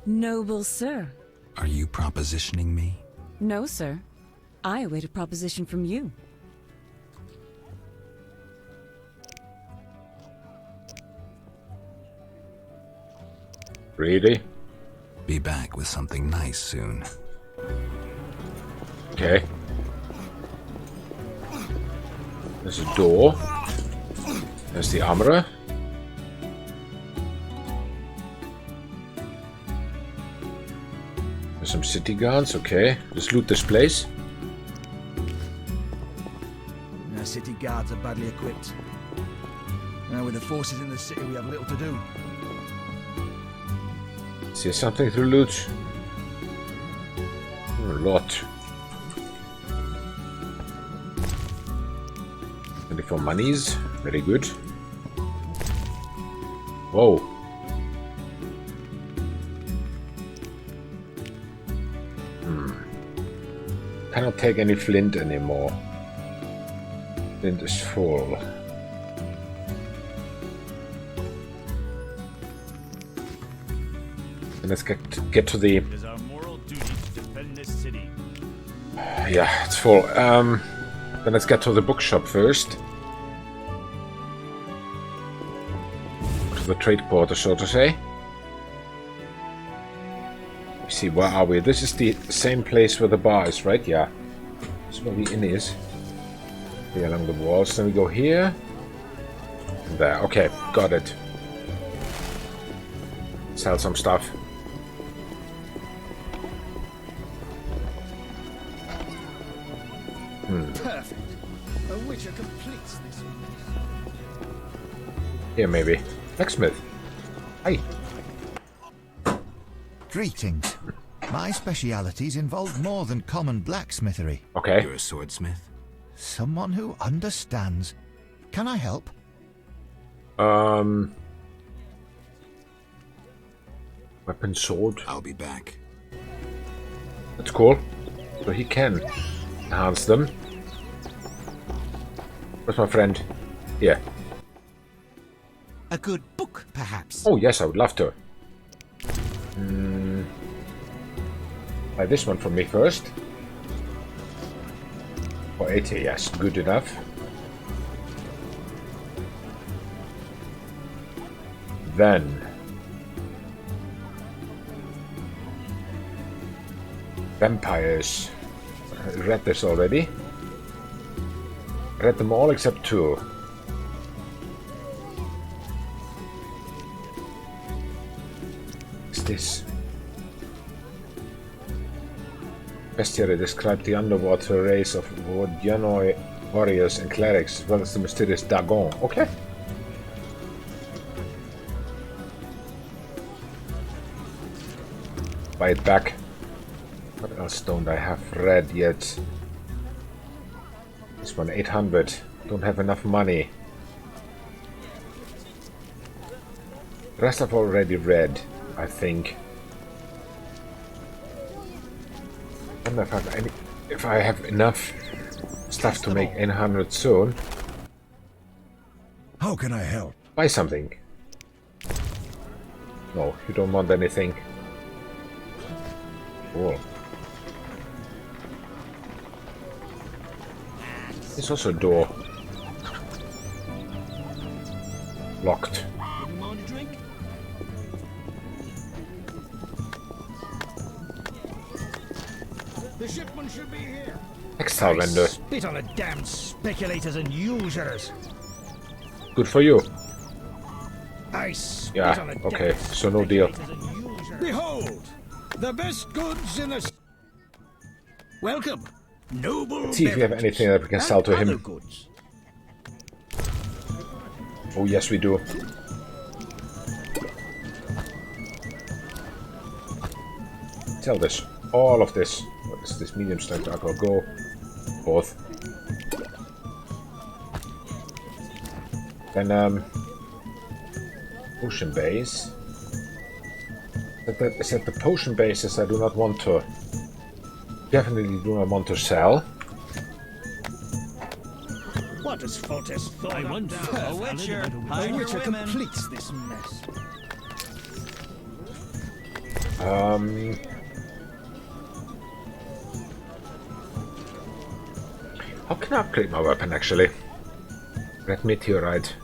[SPEAKER 14] Noble sir.
[SPEAKER 8] Are you propositioning me?
[SPEAKER 14] No, sir. I await a proposition from you.
[SPEAKER 1] Really?
[SPEAKER 8] Be back with something nice soon.
[SPEAKER 1] Okay. There's a door. There's the armorer. Some city guards, okay. Just loot this place.
[SPEAKER 21] Our city guards are badly equipped. Now with the forces in the city, we have little to do.
[SPEAKER 1] Is there something to loot? A lot. 24 monies, very good. Whoa. Cannot take any flint anymore. Flint is full. And let's get to the.
[SPEAKER 2] It is our moral duty to defend this city.
[SPEAKER 1] Yeah, it's full. Then let's get to the bookshop first. To the trade quarter, so to say. See, where are we? This is the same place where the bar is, right? Yeah. This is where the inn is. Here along the walls. Then we go here. And there. Okay, got it. Sell some stuff.
[SPEAKER 21] Perfect. A witcher completes this.
[SPEAKER 1] Here, maybe. Blacksmith. Hi.
[SPEAKER 13] Greetings. My specialities involve more than common blacksmithery.
[SPEAKER 1] Okay.
[SPEAKER 8] You're a swordsmith?
[SPEAKER 13] Someone who understands. Can I help?
[SPEAKER 1] Weapon, sword.
[SPEAKER 8] I'll be back.
[SPEAKER 1] That's cool. So he can enhance them. Where's my friend? Here.
[SPEAKER 15] A good book, perhaps?
[SPEAKER 1] Oh, yes, I would love to. Buy this one for me first. For 80, yes, good enough. Then vampires. I read this already. Read them all except 2. What's this? Bestiary described the underwater race of Vodyanoi warriors and clerics, as well as the mysterious Dagon. Okay. Buy it back. What else don't I have read yet? This one, 800. Don't have enough money. The rest I've already read, I think. I don't know if I have enough stuff to make 800 soon.
[SPEAKER 21] How can I help?
[SPEAKER 1] Buy something. No, you don't want anything. Cool. There's also a door. Locked.
[SPEAKER 21] The shipment should be here.
[SPEAKER 1] Textile vendor.
[SPEAKER 21] Spit on the damned speculators and usurers.
[SPEAKER 1] Good for you.
[SPEAKER 21] I spit
[SPEAKER 1] Yeah,
[SPEAKER 21] on the
[SPEAKER 1] okay,
[SPEAKER 21] damned
[SPEAKER 1] so no deal.
[SPEAKER 21] Behold, the best goods in the. Welcome, noble.
[SPEAKER 1] Let's see if we have anything that we can sell to him.
[SPEAKER 21] Goods.
[SPEAKER 1] Oh, yes, we do. Sell this. All of this. What is this? Medium strength alcohol. Go. Both. Then, potion base. Is that the potion bases I do not want to. Definitely do not want to sell.
[SPEAKER 21] What does Fortis thought?
[SPEAKER 2] I wonder.
[SPEAKER 21] A witcher completes this mess.
[SPEAKER 1] How can I upgrade my weapon actually? Red meteorite.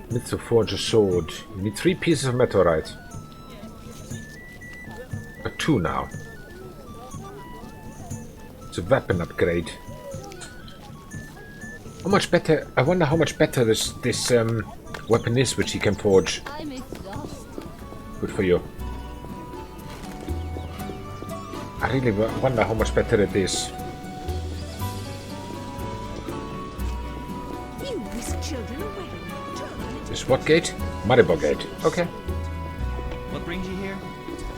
[SPEAKER 1] Need to forge a sword. You need 3 pieces of meteorite. 2 now. It's a weapon upgrade. How much better? I wonder how much better this weapon is, which he can forge.
[SPEAKER 5] I'm exhausted.
[SPEAKER 1] Good for you. I really wonder how much better it is.
[SPEAKER 5] You whisk children away.
[SPEAKER 1] This what gate? Maribor gate. Okay.
[SPEAKER 22] What brings you here?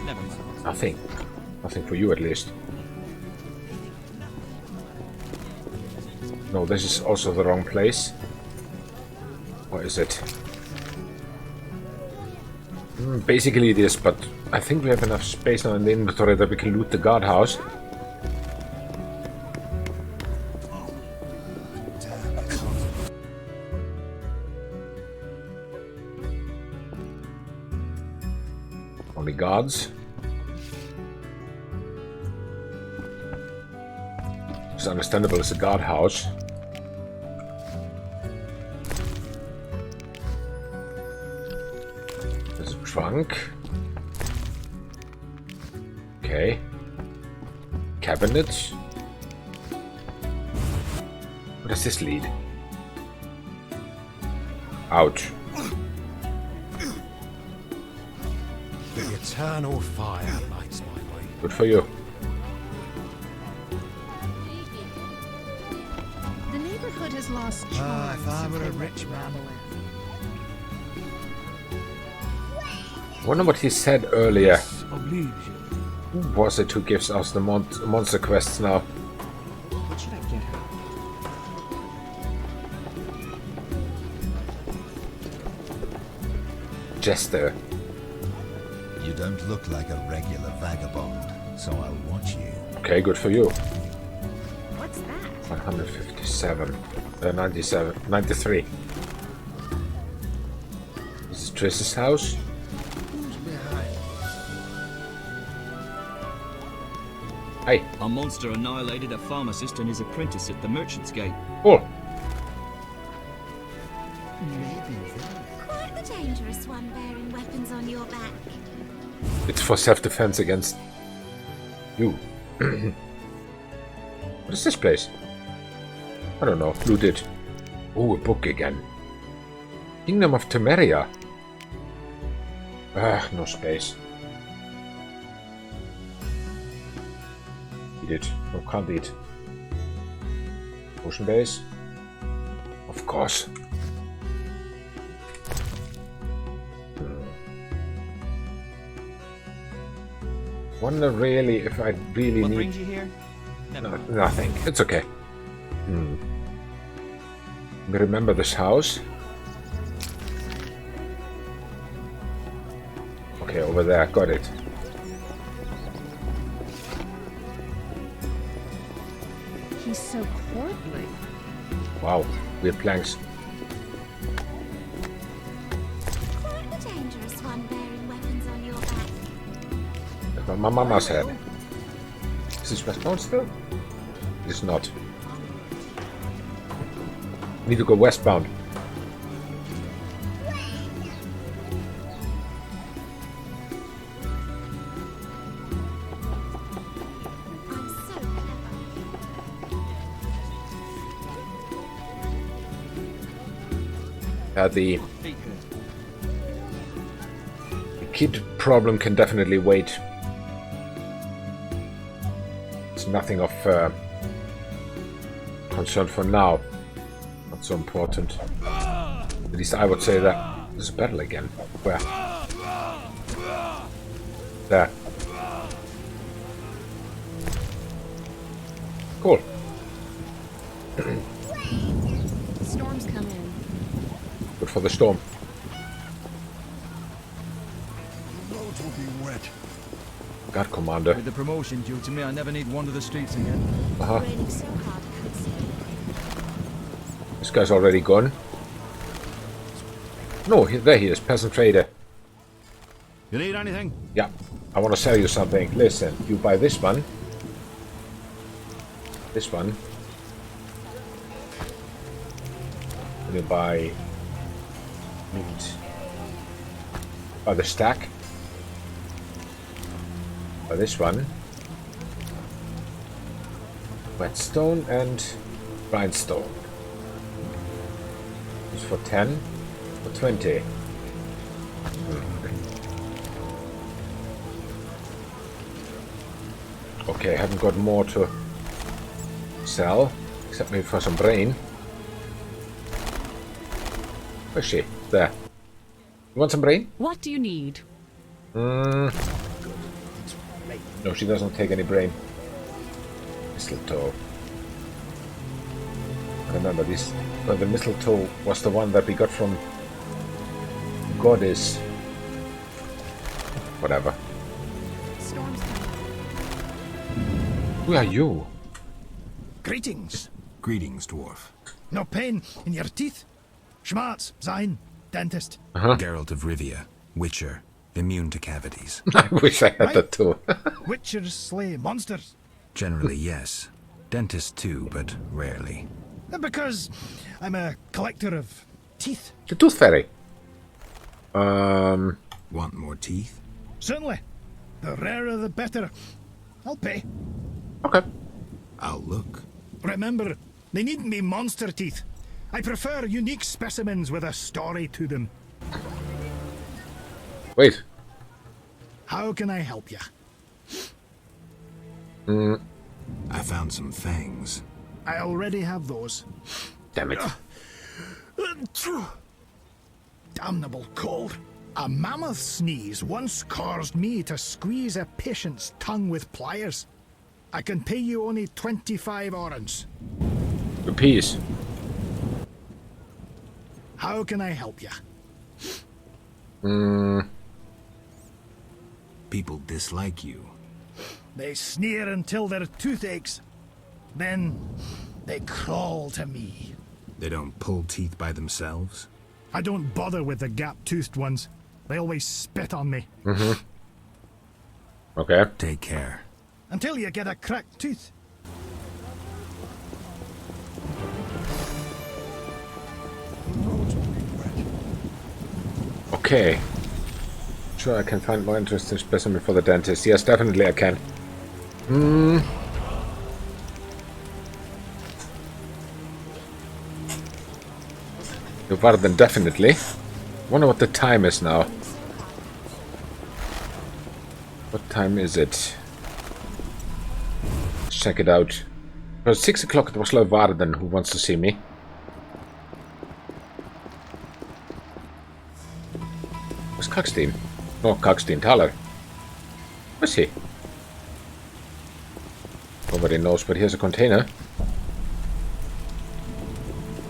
[SPEAKER 22] Never mind.
[SPEAKER 1] Nothing. Nothing for you, at least. No, this is also the wrong place. Or is it? Basically it is, but I think we have enough space now in the inventory that we can loot the guardhouse. Only guards. It's understandable, it's a guardhouse. There's a trunk. Okay. Cabinets. Where does this lead? Ouch.
[SPEAKER 15] The eternal fire lights my way.
[SPEAKER 1] Good for you.
[SPEAKER 5] The neighborhood has lost
[SPEAKER 13] If
[SPEAKER 5] charms.
[SPEAKER 13] I were a rich man.
[SPEAKER 1] I wonder what he said earlier. Who was it who gives us the monster quests now?
[SPEAKER 22] What should I get her?
[SPEAKER 1] Jester.
[SPEAKER 7] You don't look like a regular vagabond, so I'll watch you.
[SPEAKER 1] Okay, good for you.
[SPEAKER 5] What's that?
[SPEAKER 1] 157. 97. 93. This is Triss's house.
[SPEAKER 21] Who's behind?
[SPEAKER 1] Hey.
[SPEAKER 16] A monster annihilated a pharmacist and his apprentice at the Merchant's Gate.
[SPEAKER 1] Cool.
[SPEAKER 5] Quite the dangerous one bearing weapons on your back.
[SPEAKER 1] It's for self-defense against you. What is this place? I don't know. Loot it. Oh, a book again. Kingdom of Temeria. Ah, no space. Eat it. No, can't eat. Ocean base. Of course. Wonder really if I really
[SPEAKER 22] What
[SPEAKER 1] need...
[SPEAKER 22] brings you here?
[SPEAKER 1] Nothing. It's okay. Remember this house? Okay, over there. Got it.
[SPEAKER 5] He's so courtly.
[SPEAKER 1] Wow. Weird planks.
[SPEAKER 5] Quite the dangerous one bearing weapons on your back.
[SPEAKER 1] That's what my mama said. Is this westbound still? It's not. Need to go westbound. The kid problem can definitely wait. It's nothing of concern for now. Not so important. At least I would say that. There's a battle again. Where? There. Cool.
[SPEAKER 5] Storms come in.
[SPEAKER 1] Good for the storm.
[SPEAKER 21] Roads will be wet.
[SPEAKER 1] God, Commander.
[SPEAKER 21] With the promotion due to me, I never need wander the streets again.
[SPEAKER 5] Raining so hard I could see.
[SPEAKER 1] This guy's already gone. No, there he is, peasant trader.
[SPEAKER 3] You need anything?
[SPEAKER 1] Yeah, I want to sell you something. Listen, you buy this one. This one. And you buy meat. Buy the stack. Buy this one. Whetstone and grindstone. It's for 10 or 20. Okay, haven't got more to sell, except maybe for some brain. Where's she? There. You want some brain?
[SPEAKER 14] What do you need?
[SPEAKER 1] No, she doesn't take any brain. Mistletoe. Remember this. Well, the mistletoe was the one that we got from Goddess. Whatever. Who are you?
[SPEAKER 6] Greetings.
[SPEAKER 8] Greetings, dwarf.
[SPEAKER 6] No pain in your teeth? Schmarz, sein, dentist.
[SPEAKER 8] Geralt of Rivia, Witcher, immune to cavities.
[SPEAKER 1] I wish I had that too.
[SPEAKER 6] Witchers slay monsters.
[SPEAKER 8] Generally, yes. Dentist too, but rarely.
[SPEAKER 6] Because I'm a collector of teeth.
[SPEAKER 1] The Tooth Fairy.
[SPEAKER 8] Want more teeth?
[SPEAKER 6] Certainly. The rarer the better. I'll pay.
[SPEAKER 1] Okay.
[SPEAKER 8] I'll look.
[SPEAKER 6] Remember, they needn't be monster teeth. I prefer unique specimens with a story to them.
[SPEAKER 1] Wait.
[SPEAKER 6] How can I help you?
[SPEAKER 8] I found some fangs.
[SPEAKER 6] I already have those.
[SPEAKER 1] Damn it.
[SPEAKER 6] Damnable cold. A mammoth sneeze once caused me to squeeze a patient's tongue with pliers. I can pay you only 25 orens.
[SPEAKER 1] Rupees.
[SPEAKER 6] How can I help you?
[SPEAKER 8] People dislike you.
[SPEAKER 6] They sneer until their tooth aches. Then they crawl to me.
[SPEAKER 8] They don't pull teeth by themselves?
[SPEAKER 6] I don't bother with the gap-toothed ones. They always spit on me.
[SPEAKER 1] Okay.
[SPEAKER 8] Take care.
[SPEAKER 6] Until you get a cracked tooth.
[SPEAKER 1] Okay. Sure, I can find more interesting specimen for the dentist. Yes, definitely I can. Varden, definitely. Wonder what the time is now. What time is it? Let's check it out. It was 6 o'clock. It was Varden who wants to see me. Where's Kakstein? No, Kakstein Thaler. Where's he? Nobody knows, but here's a container.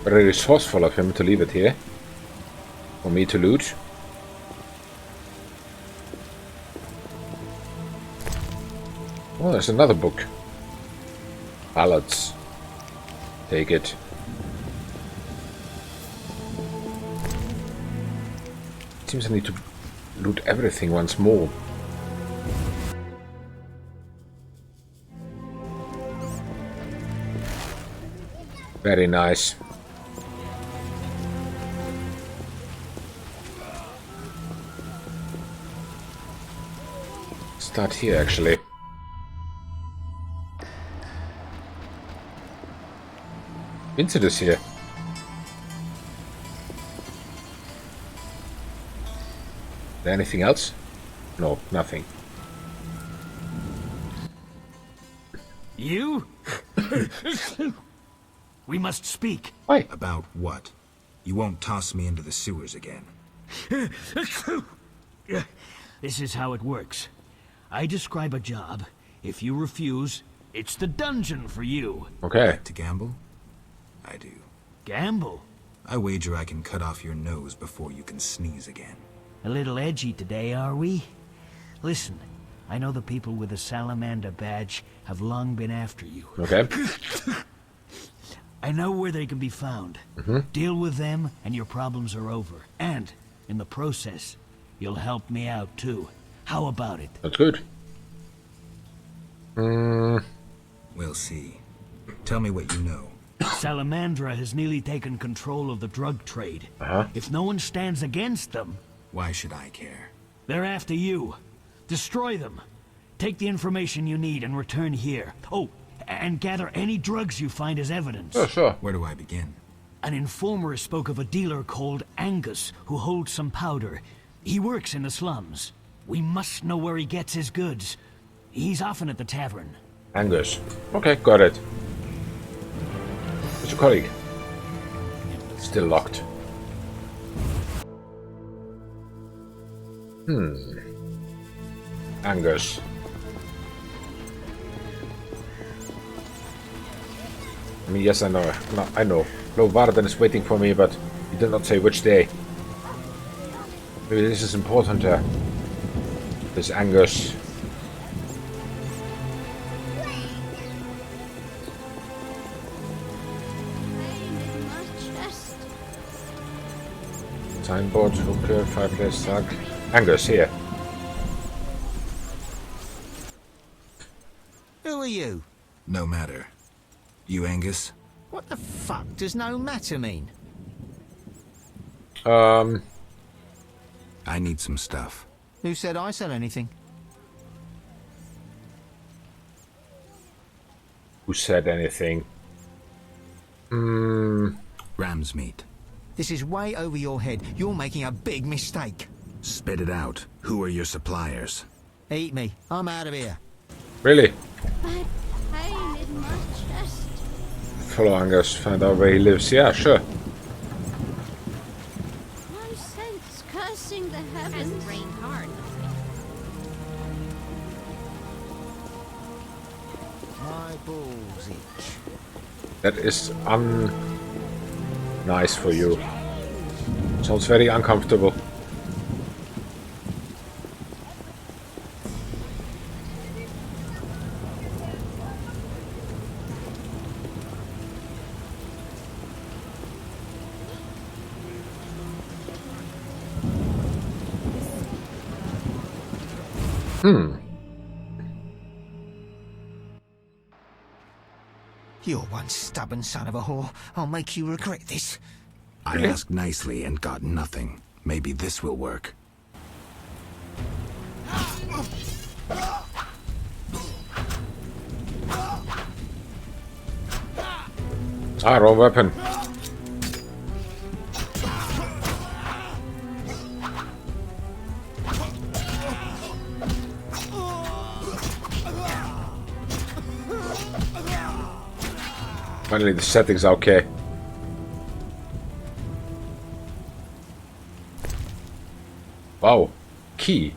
[SPEAKER 1] Very resourceful of him to leave it here. For me to loot. Oh, there's another book. Ballads. Take it. Seems I need to loot everything once more. Very nice. Start here, actually. Vincent is here. Is there anything else? No, nothing.
[SPEAKER 2] You? We must speak.
[SPEAKER 1] Why?
[SPEAKER 8] About what? You won't toss me into the sewers again.
[SPEAKER 2] This is how it works. I describe a job. If you refuse, it's the dungeon for you.
[SPEAKER 1] Okay.
[SPEAKER 8] Like to gamble? I do.
[SPEAKER 2] Gamble?
[SPEAKER 8] I wager I can cut off your nose before you can sneeze again.
[SPEAKER 2] A little edgy today, are we? Listen, I know the people with the salamander badge have long been after you.
[SPEAKER 1] Okay.
[SPEAKER 2] I know where they can be found. Deal with them and your problems are over. And, in the process, you'll help me out too. How about it?
[SPEAKER 1] That's good.
[SPEAKER 8] We'll see. Tell me what you know.
[SPEAKER 2] Salamandra has nearly taken control of the drug trade. If no one stands against them...
[SPEAKER 8] Why should I care?
[SPEAKER 2] They're after you. Destroy them. Take the information you need and return here. Oh, and gather any drugs you find as evidence.
[SPEAKER 1] Oh, sure.
[SPEAKER 8] Where do I begin?
[SPEAKER 2] An informer spoke of a dealer called Angus who holds some powder. He works in the slums. We must know where he gets his goods. He's often at the tavern.
[SPEAKER 1] Angus. Okay, got it. Where's your colleague? Still locked. Angus. I mean, yes, I know. No, I know. Lord Varden is waiting for me, but he did not say which day. Maybe this is important. This Angus. Signboard, hooker, fireplace, tug. Angus, here.
[SPEAKER 9] Who are you?
[SPEAKER 8] No matter. You Angus?
[SPEAKER 9] What the fuck does no matter mean?
[SPEAKER 8] I need some stuff.
[SPEAKER 9] Who said I sell anything?
[SPEAKER 1] Who said anything?
[SPEAKER 8] Ram's meat.
[SPEAKER 9] This is way over your head. You're making a big mistake.
[SPEAKER 8] Spit it out. Who are your suppliers?
[SPEAKER 9] Eat me. I'm out of here.
[SPEAKER 1] Really?
[SPEAKER 5] Bad pain in my chest.
[SPEAKER 1] Follow Angus, find out where he lives. Yeah, sure.
[SPEAKER 5] No sense cursing the heavens. Rain hard.
[SPEAKER 9] My balls itch.
[SPEAKER 1] That is nice for you. Sounds very uncomfortable.
[SPEAKER 9] You're one stubborn son of a whore. I'll make you regret this.
[SPEAKER 8] I asked nicely and got nothing. Maybe this will work.
[SPEAKER 1] Ah, wrong weapon. Finally, the settings are okay. Wow. Key.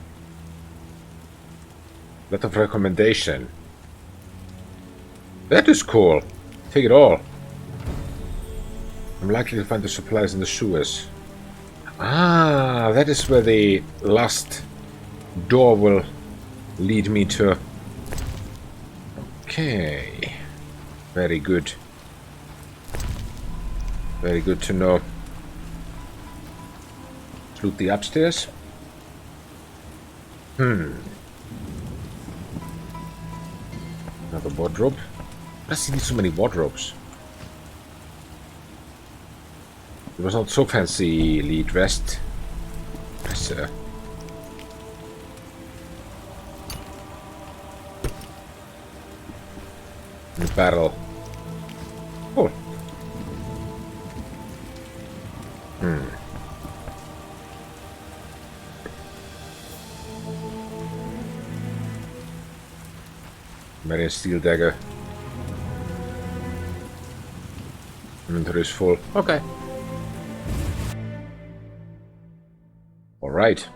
[SPEAKER 1] Letter of recommendation. That is cool. Take it all. I'm likely to find the supplies in the sewers. Ah, that is where the last door will lead me to. Okay. Very good. Very good to know. Let's loot the upstairs. Another wardrobe. Why does he need so many wardrobes? It was not so fancy dressed. Yes, sir. The barrel. Cool. Maybe a steel dagger. Inventory is full. Okay. All right.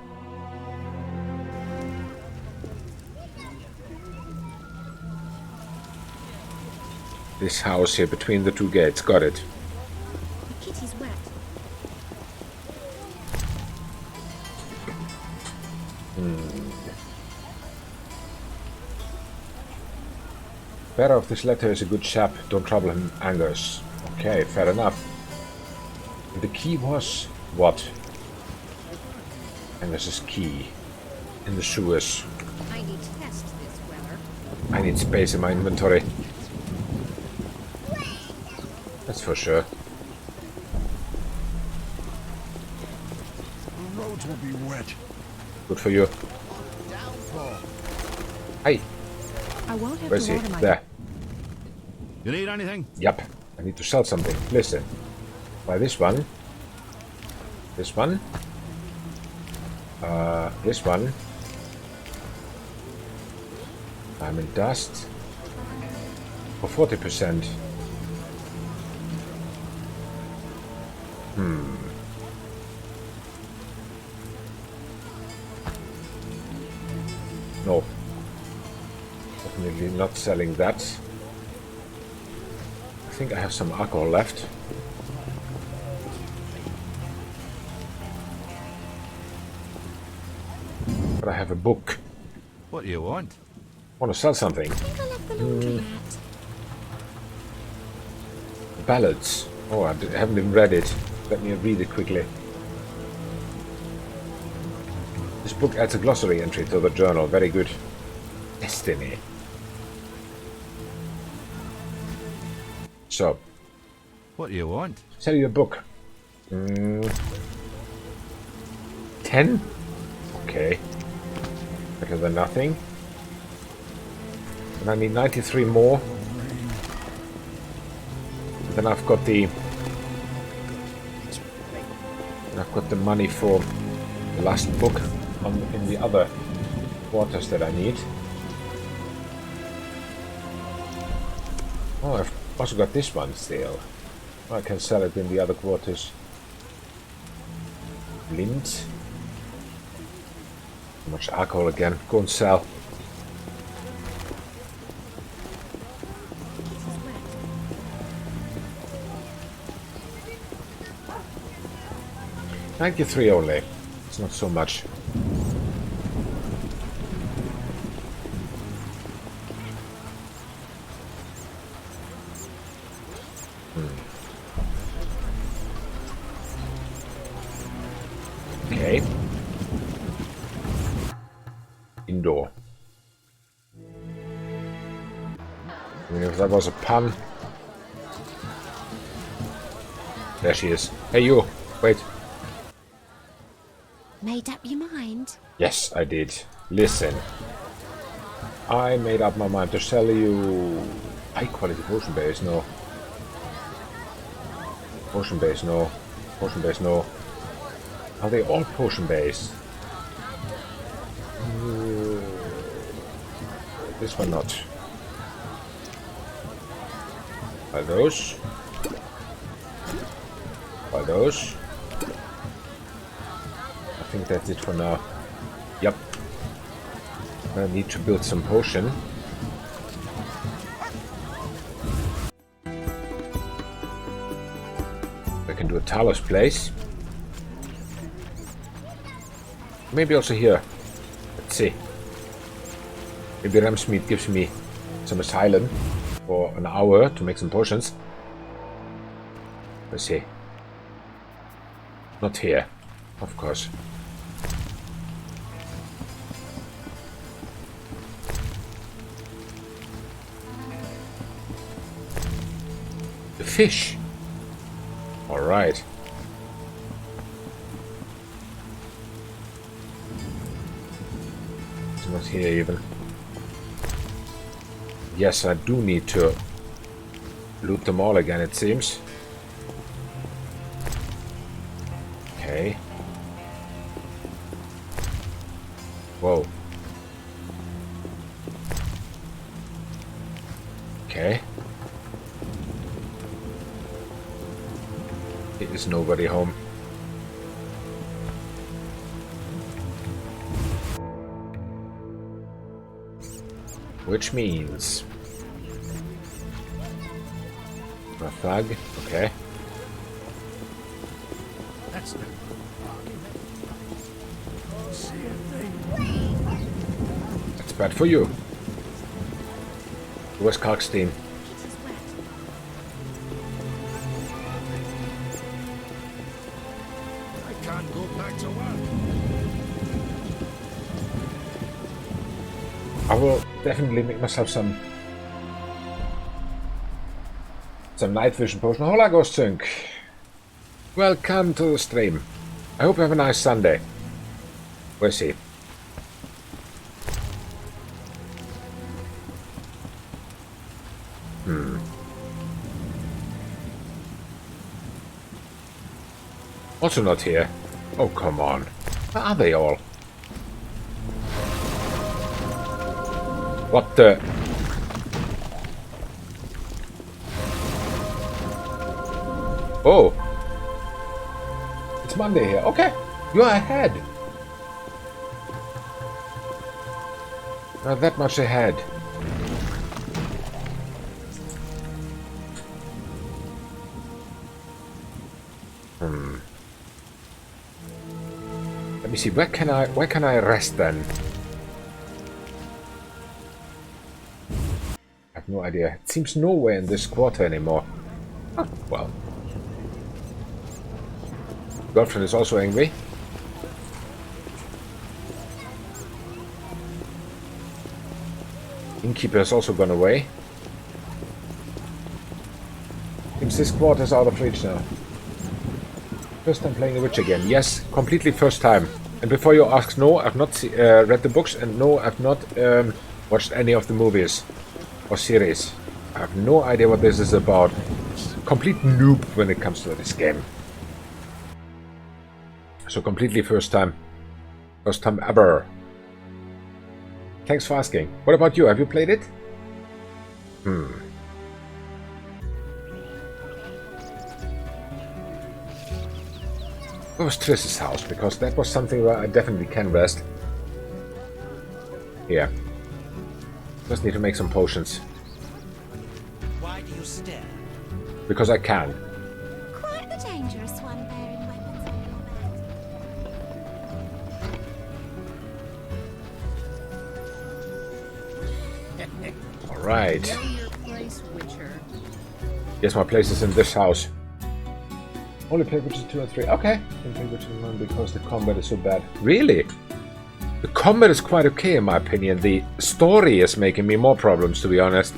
[SPEAKER 1] This house here between the two gates. Got it.
[SPEAKER 5] The kitty's wet.
[SPEAKER 1] Bearer of this letter is a good chap. Don't trouble him, Angus. Okay, fair enough. The key was what? Angus's key in the sewers.
[SPEAKER 5] I need to test this weather.
[SPEAKER 1] I need space in my inventory. That's for sure.
[SPEAKER 4] The roads will be wet.
[SPEAKER 1] Good for you. Hey.
[SPEAKER 19] I won't have
[SPEAKER 1] Where's
[SPEAKER 19] to
[SPEAKER 1] he?
[SPEAKER 19] water my...
[SPEAKER 1] There.
[SPEAKER 3] You need anything?
[SPEAKER 1] Yep. I need to sell something. Listen. Buy this one. This one. This one. Diamond dust. For 40%. No. Definitely not selling that. I think I have some alcohol left. But I have a book.
[SPEAKER 3] What do you want?
[SPEAKER 1] I want to sell something.
[SPEAKER 5] I think I left the laundry
[SPEAKER 1] Ballads. Oh, I haven't even read it. Let me read it quickly. This book adds a glossary entry to the journal. Very good. Destiny. So.
[SPEAKER 3] What do you want?
[SPEAKER 1] Sell you a book. 10? Okay. Better than nothing. And I need 93 more. Then I've got the money for the last book in the other quarters that I need. Oh, I've also got this one still. I can sell it in the other quarters. Lint. Too much alcohol again. Go and sell. $93 only. It's not so much. Okay. Indoor. I mean, if that was a pun. There she is. Hey you! Wait.
[SPEAKER 5] Made up your mind?
[SPEAKER 1] Yes, I did. Listen. I made up my mind to sell you high quality potion base, no. Potion base, no. Potion base, no. Are they all potion base? This one not. By those. By those. I think that's it for now. Yep. I need to build some potion. I can do a Talos place. Maybe also here. Let's see. Maybe Ramsmeat gives me some asylum for an hour to make some potions. Let's see. Not here, of course. The fish. All right. It's not here even. Yes, I do need to loot them all again, it seems. Okay. Whoa. Okay. There is nobody home. Which means... a flag, okay.
[SPEAKER 21] That's not...
[SPEAKER 1] That's bad for you. Where's Kalkstein?
[SPEAKER 21] I can't go back to work.
[SPEAKER 1] I will definitely make myself some night vision potion. Hola, Ghost Sync. Welcome to the stream. I hope you have a nice Sunday. Where's he? Also not here. Oh, come on. Where are they all? What the... Oh. It's Monday here. Okay. You are ahead. Not that much ahead. Let me see. Where can I rest then? I have no idea. It seems nowhere in this quarter anymore. Oh, well. Girlfriend is also angry. Innkeeper has also gone away. Seems this quarter is out of reach now. First time playing a witch again. Yes, completely first time. And before you ask, no, I've not read the books, and no, I've not watched any of the movies or series. I have no idea what this is about. Complete noob when it comes to this game. So completely first time. First time ever. Thanks for asking. What about you? Have you played it? Where was Triss's house? Because that was something where I definitely can rest. Here. Just need to make some potions.
[SPEAKER 9] Why do you stare?
[SPEAKER 1] Because I can.
[SPEAKER 5] Quite the dangerous one bearing weapons on your back.
[SPEAKER 1] Alright.
[SPEAKER 10] Know your place, Witcher.
[SPEAKER 1] Yes, my place is in this house. Only play Witcher 2 and 3. Okay. Can play Witcher 1 because the combat is so bad. Really? The combat is quite okay in my opinion. The story is making me more problems, to be honest.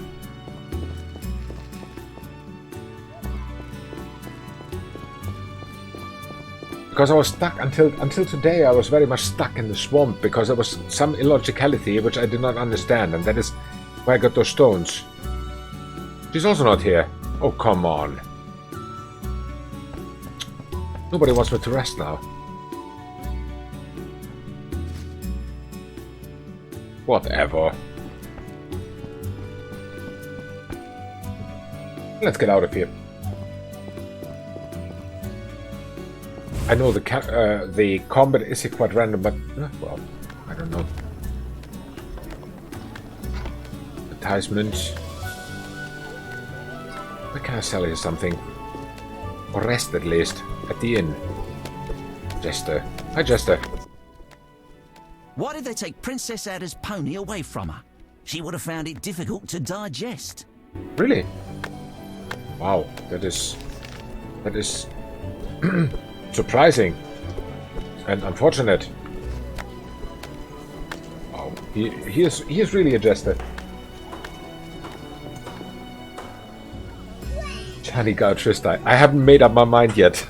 [SPEAKER 1] Because I was stuck until today. I was very much stuck in the swamp because there was some illogicality which I did not understand, and that is where I got those stones. She's also not here. Oh, come on. Nobody wants me to rest now. Whatever. Let's get out of here. I know the combat is quite random, but well, I don't know. Advertisement. Where can I sell you something? Or rest at least. At the inn. Jester. Hi, Jester.
[SPEAKER 9] Why did they take Princess Ada's pony away from her? She would have found it difficult to digest.
[SPEAKER 1] Really? Wow, that is surprising and unfortunate. Wow, he is really a jester. Charlie got Trista. I haven't made up my mind yet.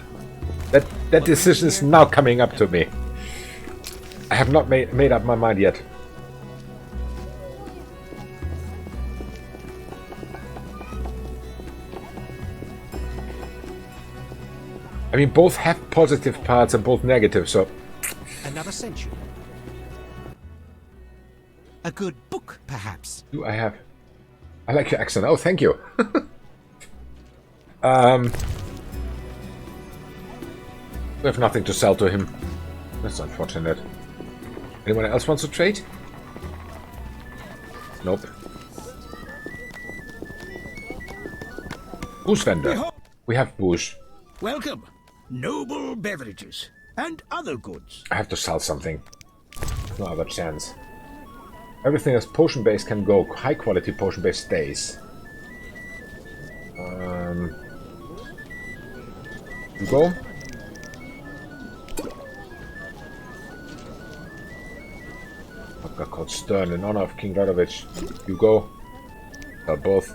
[SPEAKER 1] That decision is now coming up to me. I have not made up my mind yet. I mean, both have positive parts and both negative, so...
[SPEAKER 15] Another century. A good book, perhaps.
[SPEAKER 1] Do I have... I like your accent. Oh, thank you. We have nothing to sell to him. That's unfortunate. Anyone else wants to trade? Nope. Booze vendor. We have booze.
[SPEAKER 12] Welcome. Noble beverages and other goods.
[SPEAKER 1] I have to sell something. No other chance. Everything that's potion based can go. High quality potion based stays. You go. Vodka called Stern in honor of King Radovich. You go. Sell both.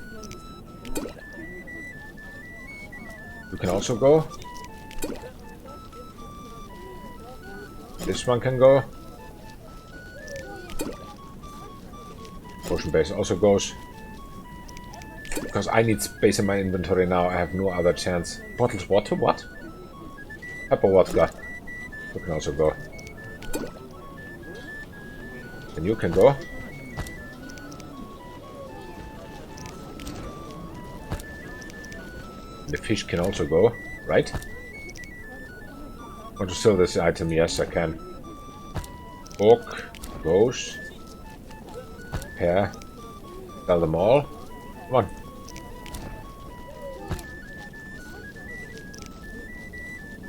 [SPEAKER 1] You can also go. This one can go. Potion base also goes. Because I need space in my inventory now, I have no other chance. Bottled water? What? Apple vodka. You can also go. And you can go. The fish can also go. right? Want to sell this item? Yes, I can. Book, rose, pair, sell them all. Come on.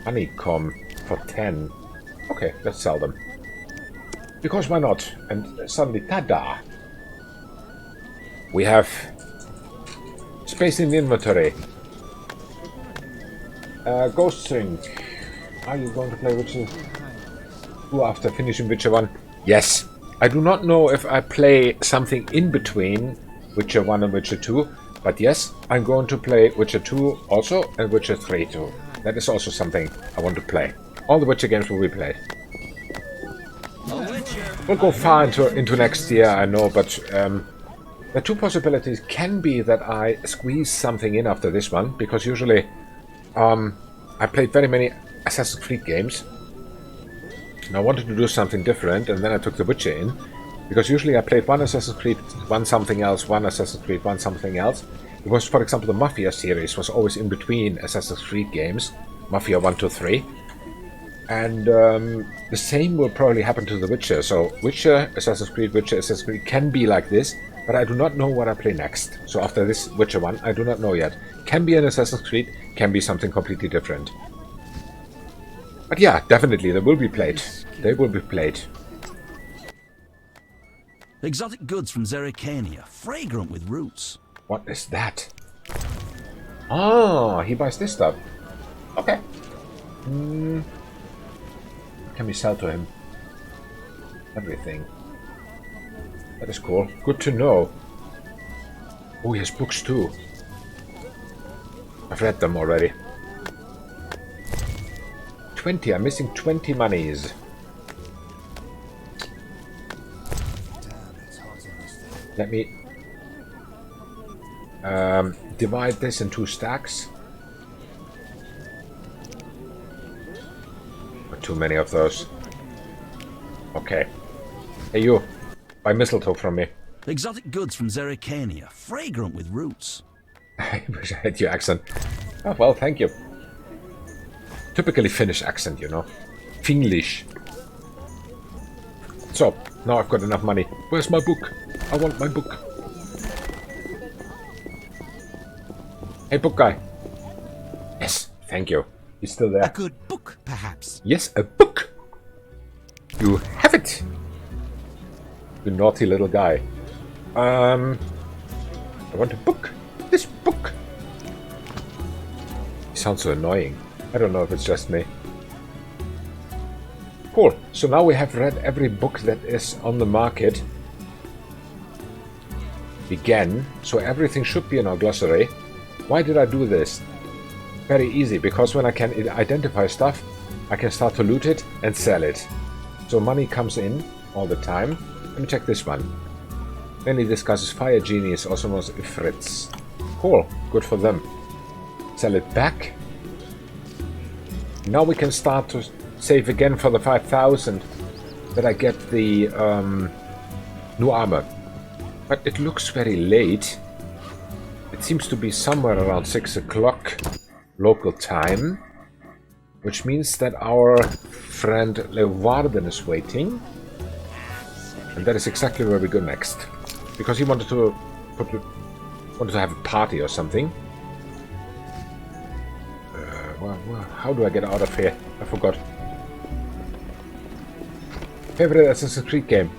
[SPEAKER 1] Honeycomb for 10. Okay, let's sell them. Because why not? And suddenly, tada! We have space in the inventory. Ghost Sync. Are you going to play Witcher 2 after finishing Witcher 1? Yes. I do not know if I play something in between Witcher 1 and Witcher 2, but yes, I'm going to play Witcher 2 also and Witcher 3 too. That is also something I want to play. All the Witcher games will be played. We'll go far into next year, I know, but the two possibilities can be that I squeeze something in after this one, because usually I played very many Assassin's Creed games, and I wanted to do something different, and then I took The Witcher in, because usually I played one Assassin's Creed, one something else, one Assassin's Creed, one something else. It was, for example, the Mafia series was always in between Assassin's Creed games, Mafia 1, 2, 3. And the same will probably happen to The Witcher. So Witcher, Assassin's Creed can be like this, but I do not know what I play next. So after this Witcher one, I do not know yet. Can be an Assassin's Creed, can be something completely different. But yeah, definitely, they will be played. They will be played.
[SPEAKER 21] Exotic goods from Zerrikania, fragrant with roots.
[SPEAKER 1] What is that? Ah, he buys this stuff. Okay. Can we sell to him? Everything. That is cool. Good to know. Oh, he has books too. I've read them already. 20. I'm missing 20 monies. Let me divide this in 2 stacks. Too many of those. Okay. Hey you, buy mistletoe from me.
[SPEAKER 21] Exotic goods from Zerrikania, fragrant with roots.
[SPEAKER 1] I wish I had your accent. Oh, well, thank you. Typically Finnish accent, you know. Finglish. So, now I've got enough money. Where's my book? I want my book. Hey, book guy. Yes, thank you. He's still there.
[SPEAKER 15] A good book, perhaps?
[SPEAKER 1] Yes, a book. You have it. You naughty little guy. I want a book. This book. He sounds so annoying. I don't know if it's just me. Cool. So now we have read every book that is on the market. Again. So everything should be in our glossary. Why did I do this? Very easy, because when I can identify stuff, I can start to loot it and sell it. So money comes in all the time. Let me check this one. Mainly discusses fire genies, also known as Ifrits. Cool, good for them. Sell it back. Now we can start to save again for the 5,000 that I get the new armor. But it looks very late. It seems to be somewhere around 6 o'clock. Local time, which means that our friend Leeuwarden is waiting, and that is exactly where we go next, because he wanted to have a party or something. Well, how do I get out of here? I forgot. Favorite Assassin's Creed game?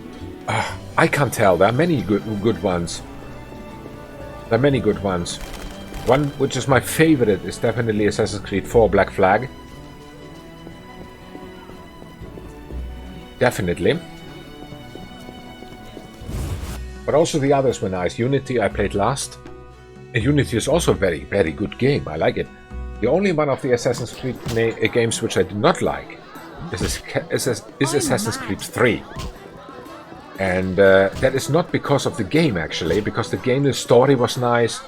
[SPEAKER 1] I can't tell. There are many good ones. There are many good ones. One which is my favorite is definitely Assassin's Creed 4 Black Flag. Definitely. But also the others were nice. Unity I played last. And Unity is also a very, very good game. I like it. The only one of the Assassin's Creed games which I did not like is Assassin's Creed 3. And that is not because of the game, actually. Because the game, the story was nice.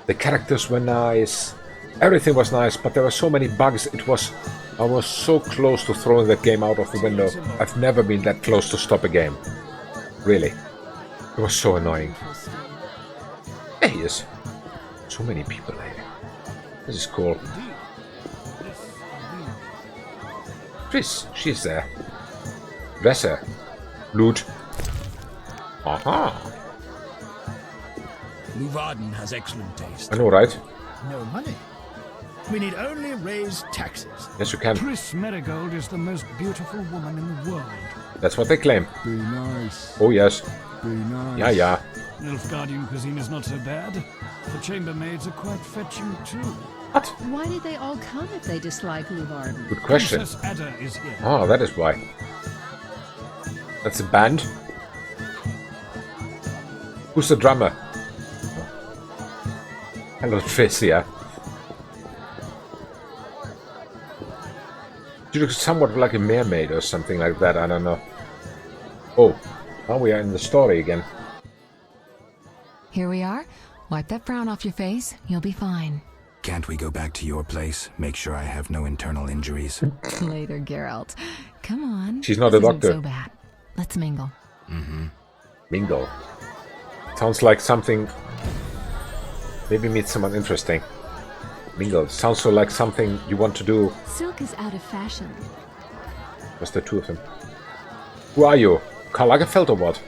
[SPEAKER 1] The characters were nice, everything was nice, but there were so many bugs, I was so close to throwing that game out of the window. I've never been that close to stop a game. Really. It was so annoying. There he is. So many people here. This is cool. Triss, she's there. Wässer. Blut. Aha.
[SPEAKER 12] Luvarden has excellent taste.
[SPEAKER 1] I know, right?
[SPEAKER 6] No money. We need only raise taxes.
[SPEAKER 1] Yes, you can.
[SPEAKER 2] Triss Merigold is the most beautiful woman in the world.
[SPEAKER 1] That's what they claim.
[SPEAKER 4] Be nice.
[SPEAKER 1] Oh, yes.
[SPEAKER 4] Be nice.
[SPEAKER 1] Yeah, yeah.
[SPEAKER 2] Nilfgaardian cuisine is not so bad. The chambermaids are quite fetching too.
[SPEAKER 1] What?
[SPEAKER 10] Why did they all come if they dislike Luvarden?
[SPEAKER 1] Good question.
[SPEAKER 2] Princess Ada is here.
[SPEAKER 1] Oh, that is why. That's a band. Who's the drummer? Hello, Triss, yeah. You look somewhat like a mermaid or something like that, I don't know. Oh, now we are in the story again.
[SPEAKER 11] Here we are. Wipe that frown off your face. You'll be fine.
[SPEAKER 8] Can't we go back to your place? Make sure I have no internal injuries.
[SPEAKER 11] Later, Geralt. Come on.
[SPEAKER 1] She's not
[SPEAKER 11] This
[SPEAKER 1] a doctor.
[SPEAKER 11] Isn't so bad. Let's mingle.
[SPEAKER 8] Mm-hmm.
[SPEAKER 1] Mingle. Sounds like something... Maybe meet someone interesting. Mingle. Sounds so like something you want to do.
[SPEAKER 11] Silk is out of fashion.
[SPEAKER 1] Just the two of them. Who are you? Karl Lagerfeld or what?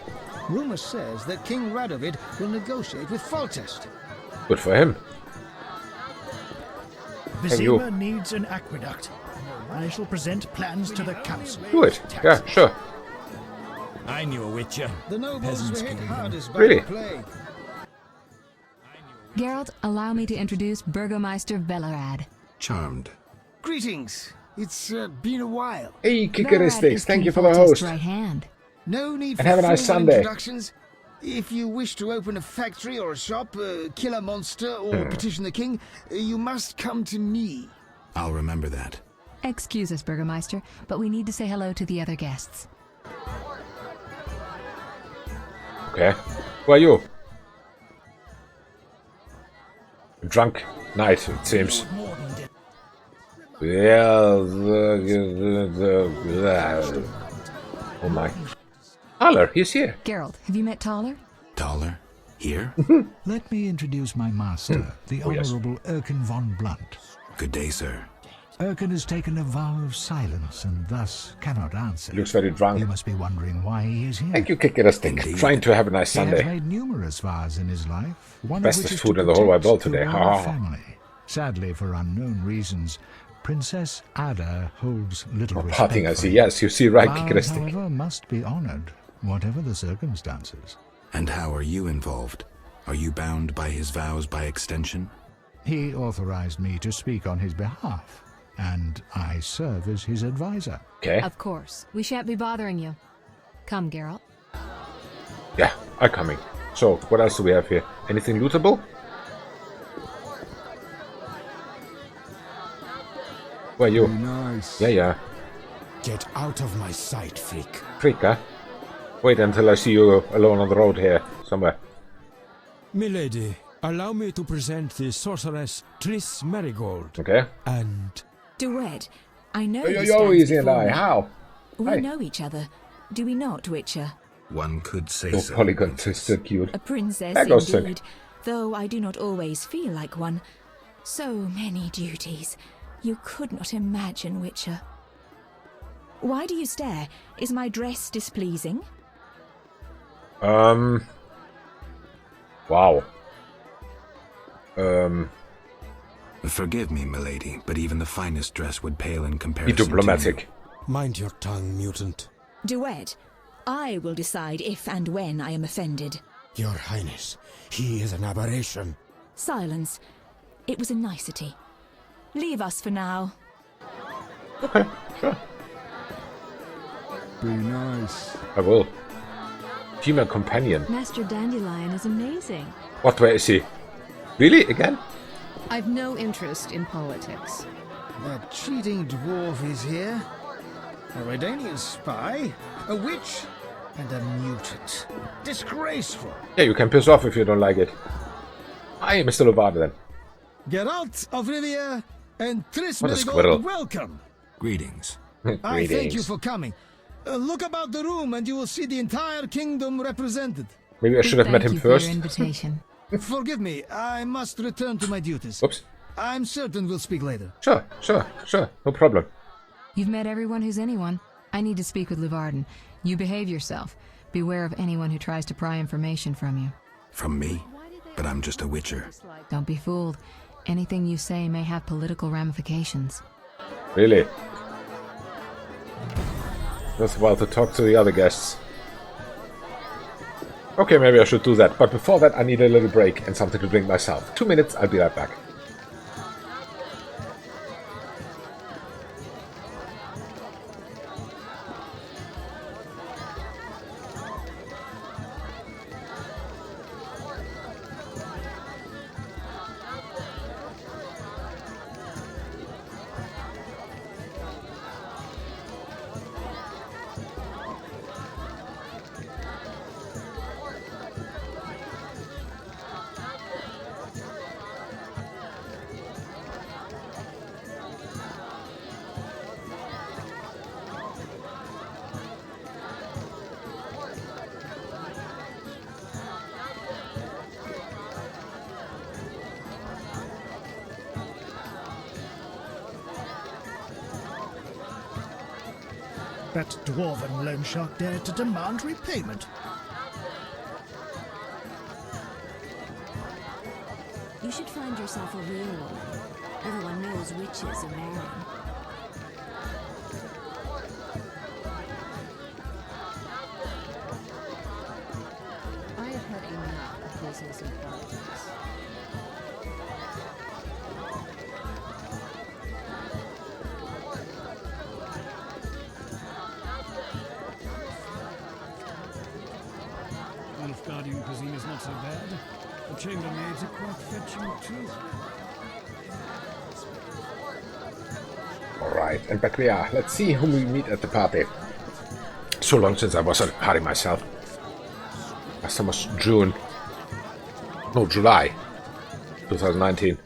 [SPEAKER 12] Rumor says that King Radovid will negotiate with Foltest.
[SPEAKER 1] Good for him.
[SPEAKER 6] Vizima needs an aqueduct. I shall present plans to the council.
[SPEAKER 1] Do it. Yeah, sure.
[SPEAKER 12] I knew a witcher. The nobles were hit hardest by
[SPEAKER 1] Really?
[SPEAKER 12] the plague.
[SPEAKER 11] Geralt, allow me to introduce Burgomeister Velerad.
[SPEAKER 8] Charmed.
[SPEAKER 12] Greetings. It's been a while.
[SPEAKER 1] Hey,
[SPEAKER 11] Velerad
[SPEAKER 1] Kikeristics,
[SPEAKER 11] is
[SPEAKER 1] thank
[SPEAKER 11] King
[SPEAKER 1] you for the
[SPEAKER 11] Foltest's
[SPEAKER 1] host.
[SPEAKER 11] right hand.
[SPEAKER 12] No need
[SPEAKER 1] And
[SPEAKER 12] for
[SPEAKER 1] have a nice
[SPEAKER 12] formal
[SPEAKER 1] Sunday.
[SPEAKER 12] introductions. If you wish to open a factory or a shop, kill a monster, or petition the king, you must come to me.
[SPEAKER 8] I'll remember that.
[SPEAKER 11] Excuse us, Burgomeister, but we need to say hello to the other guests.
[SPEAKER 1] Okay. Who are you? A drunk night, it seems. Well, oh my. Haller, he's here.
[SPEAKER 11] Geralt, have you met Taller?
[SPEAKER 8] Taller? Here?
[SPEAKER 20] Let me introduce my master, the
[SPEAKER 1] Oh, yes.
[SPEAKER 20] Honorable Erkin von Blunt.
[SPEAKER 8] Good day, sir.
[SPEAKER 20] Erkin has taken a vow of silence and thus cannot answer.
[SPEAKER 1] He looks very drunk.
[SPEAKER 20] You must be wondering why he is here.
[SPEAKER 1] Thank you, Kikeristics. Trying to have a nice
[SPEAKER 20] He has
[SPEAKER 1] Sunday.
[SPEAKER 20] made numerous vows in his life. One
[SPEAKER 1] Bestest
[SPEAKER 20] of which is
[SPEAKER 1] food
[SPEAKER 20] to
[SPEAKER 1] in the whole wide
[SPEAKER 20] protect
[SPEAKER 1] world
[SPEAKER 20] the
[SPEAKER 1] today.
[SPEAKER 20] royal
[SPEAKER 1] Ha, ha.
[SPEAKER 20] family. Sadly, for unknown reasons, Princess Ada holds little
[SPEAKER 1] Oh,
[SPEAKER 20] respect
[SPEAKER 1] parting, I
[SPEAKER 20] for
[SPEAKER 1] see.
[SPEAKER 20] him.
[SPEAKER 1] Yes, you see right,
[SPEAKER 20] Vows,
[SPEAKER 1] Kikeristics.
[SPEAKER 20] however, must be honored, whatever the circumstances.
[SPEAKER 8] And how are you involved? Are you bound by his vows by extension?
[SPEAKER 20] He authorized me to speak on his behalf, and I serve as his advisor.
[SPEAKER 1] Okay.
[SPEAKER 11] Of course. We shan't be bothering you. Come, Geralt.
[SPEAKER 1] Yeah, I'm coming. So, what else do we have here? Anything lootable? Who are you?
[SPEAKER 4] Be nice.
[SPEAKER 1] Yeah, yeah.
[SPEAKER 12] Get out of my sight, freak.
[SPEAKER 1] Freak, huh? Wait until I see you alone on the road here, somewhere.
[SPEAKER 23] Milady, allow me to present the sorceress Triss Merigold.
[SPEAKER 1] Okay.
[SPEAKER 23] And...
[SPEAKER 14] Duet, I know
[SPEAKER 1] Yo,
[SPEAKER 14] you
[SPEAKER 1] yo,
[SPEAKER 14] stand
[SPEAKER 1] Easy and
[SPEAKER 14] before
[SPEAKER 1] I.
[SPEAKER 14] me.
[SPEAKER 1] How?
[SPEAKER 14] We
[SPEAKER 1] Hi.
[SPEAKER 14] know each other, do we not, Witcher?
[SPEAKER 8] One could say
[SPEAKER 1] Oh,
[SPEAKER 8] so.
[SPEAKER 1] Polygon Twister, cute.
[SPEAKER 14] A princess
[SPEAKER 1] That goes
[SPEAKER 14] indeed, though I do not always feel like one. So many duties. You could not imagine, Witcher. Why do you stare? Is my dress displeasing?
[SPEAKER 1] Wow.
[SPEAKER 8] Forgive me, milady, but even the finest dress would pale in
[SPEAKER 1] Be
[SPEAKER 8] comparison to
[SPEAKER 1] diplomatic.
[SPEAKER 23] Mind your tongue, mutant.
[SPEAKER 14] Duet, I will decide if and when I am offended.
[SPEAKER 12] Your Highness, he is an aberration.
[SPEAKER 14] Silence. It was a nicety. Leave us for now.
[SPEAKER 1] Okay, sure.
[SPEAKER 4] Be nice.
[SPEAKER 1] I will. Female companion.
[SPEAKER 10] Master Dandelion is amazing.
[SPEAKER 1] What, where is he? Really? Again?
[SPEAKER 10] I've no interest in politics.
[SPEAKER 12] That cheating dwarf is here. A Redanian spy, a witch, and a mutant. Disgraceful.
[SPEAKER 1] Yeah, you can piss off if you don't like it. I am Mr. Lovardo then.
[SPEAKER 12] Geralt of Rivia and Triss
[SPEAKER 1] What a squirrel.
[SPEAKER 12] Merigold, welcome.
[SPEAKER 8] Greetings.
[SPEAKER 12] I thank you for coming. Look about the room and you will see the entire kingdom represented.
[SPEAKER 1] Maybe I should have met
[SPEAKER 11] Thank
[SPEAKER 1] him
[SPEAKER 11] you for
[SPEAKER 1] first.
[SPEAKER 11] your invitation.
[SPEAKER 12] Forgive me, I must return to my duties.
[SPEAKER 1] Oops.
[SPEAKER 12] I'm certain we'll speak later.
[SPEAKER 1] Sure. No problem.
[SPEAKER 11] You've met everyone who's anyone. I need to speak with Luvarden. You behave yourself. Beware of anyone who tries to pry information from you.
[SPEAKER 8] From me? But I'm just a witcher.
[SPEAKER 11] Don't be fooled. Anything you say may have political ramifications.
[SPEAKER 1] Really? Just about to talk to the other guests. Okay, maybe I should do that. But before that, I need a little break and something to drink myself. 2 minutes, I'll be right back.
[SPEAKER 6] That dwarven loan shark dared to demand repayment.
[SPEAKER 5] You should find yourself a real woman. Everyone knows witches are marrying.
[SPEAKER 10] I have had enough of business and politics.
[SPEAKER 23] Guardian cuisine is not so bad. The chambermaids are quite fetching too.
[SPEAKER 1] Alright, and back we are. Let's see whom we meet at the party. So long since I was at a party myself. Last time was June. No, July 2019.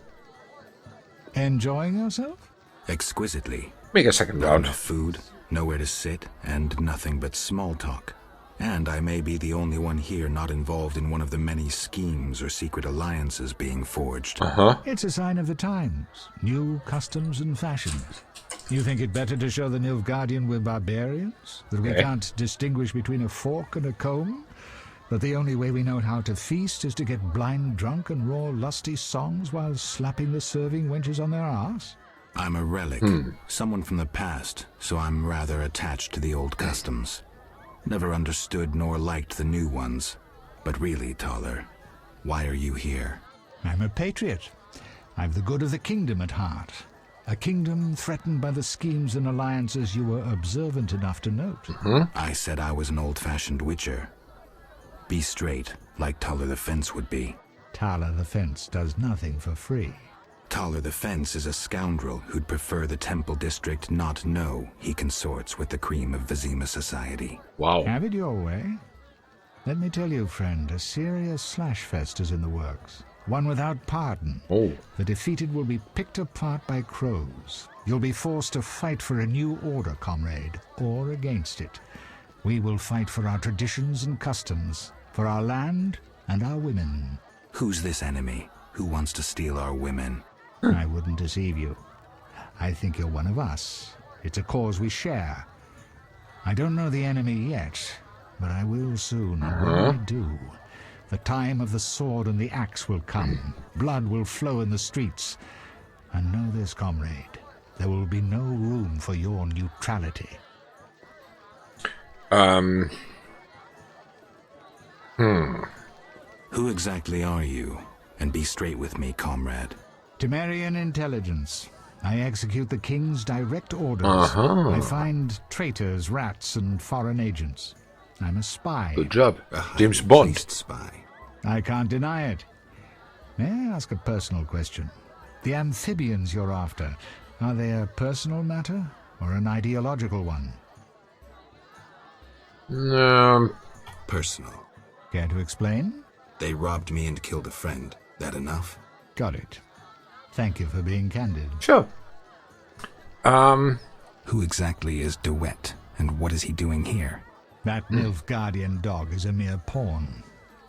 [SPEAKER 20] Enjoying yourself?
[SPEAKER 8] Exquisitely.
[SPEAKER 1] Make a second
[SPEAKER 8] Not
[SPEAKER 1] round.
[SPEAKER 8] enough food, nowhere to sit, and nothing but small talk. And I may be the only one here not involved in one of the many schemes or secret alliances being forged.
[SPEAKER 20] It's a sign of the times. New customs and fashions. You think it better to show the Nilfgaardian we're barbarians? That we can't distinguish between a fork and a comb? That the only way we know how to feast is to get blind drunk and roar lusty songs while slapping the serving wenches on their arse?
[SPEAKER 8] I'm a relic, someone from the past, so I'm rather attached to the old customs. Never understood nor liked the new ones. But really, Taller, why are you here?
[SPEAKER 20] I'm a patriot. I've the good of the kingdom at heart. A kingdom threatened by the schemes and alliances you were observant enough to note.
[SPEAKER 8] I said I was an old-fashioned witcher. Be straight, like Taller the Fence would be.
[SPEAKER 20] Taller the Fence does nothing for free.
[SPEAKER 8] Taller the Fence is a scoundrel who'd prefer the Temple District not know he consorts with the cream of Vizima society.
[SPEAKER 1] Wow.
[SPEAKER 20] Have it your way. Let me tell you, friend, a serious slashfest is in the works. One without pardon.
[SPEAKER 1] Oh.
[SPEAKER 20] The defeated will be picked apart by crows. You'll be forced to fight for a new order, comrade, or against it. We will fight for our traditions and customs, for our land and our women.
[SPEAKER 8] Who's this enemy? Who wants to steal our women?
[SPEAKER 20] I wouldn't deceive you. I think you're one of us. It's a cause we share. I don't know the enemy yet, but I will soon, and when I do, the time of the sword and the axe will come. Blood will flow in the streets. And know this, comrade, there will be no room for your neutrality.
[SPEAKER 8] Who exactly are you? And be straight with me, comrade.
[SPEAKER 20] Temerian intelligence. I execute the king's direct orders. I find traitors, rats, and foreign agents. I'm a spy.
[SPEAKER 1] Good job. James Bond.
[SPEAKER 8] Spy.
[SPEAKER 20] I can't deny it. May I ask a personal question? The amphibians you're after, are they a personal matter or an ideological one?
[SPEAKER 8] Personal.
[SPEAKER 20] Care to explain?
[SPEAKER 8] They robbed me and killed a friend. That enough?
[SPEAKER 20] Got it. Thank you for being candid.
[SPEAKER 1] Sure.
[SPEAKER 8] Who exactly is DeWitt, and what is he doing here?
[SPEAKER 20] That Nilfgaardian dog is a mere pawn.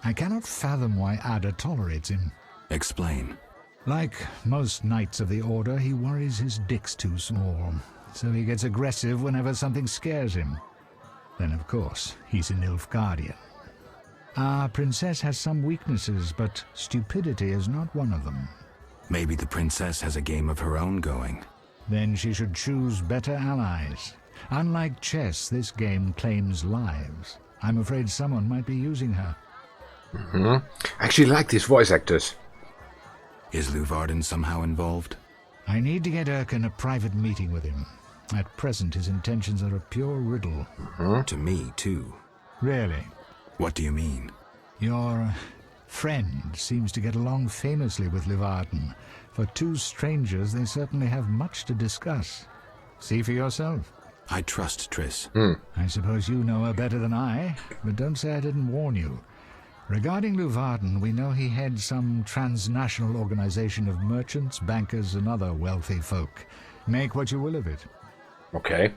[SPEAKER 20] I cannot fathom why Ada tolerates him.
[SPEAKER 8] Explain.
[SPEAKER 20] Like most knights of the Order, he worries his dick's too small. so he gets aggressive whenever something scares him. Then, of course, he's an Nilfgaardian. Our princess has some weaknesses, but stupidity is not one of them.
[SPEAKER 8] Maybe the princess has a game of her own going.
[SPEAKER 20] Then she should choose better allies. Unlike chess, this game claims lives. I'm afraid someone might be using her.
[SPEAKER 1] I actually like these voice actors.
[SPEAKER 8] Is Luvarden somehow involved?
[SPEAKER 20] I need to get Erkin a private meeting with him. At present, his intentions are a pure riddle.
[SPEAKER 8] To me, too.
[SPEAKER 20] Really?
[SPEAKER 8] What do you mean?
[SPEAKER 20] Your friend seems to get along famously with Luvarden. For two strangers, they certainly have much to discuss. See for yourself.
[SPEAKER 8] I trust Triss.
[SPEAKER 20] I suppose you know her better than I, but don't say I didn't warn you. Regarding Luvarden, we know he heads some transnational organization of merchants, bankers, and other wealthy folk. Make what you will of it.
[SPEAKER 1] Okay.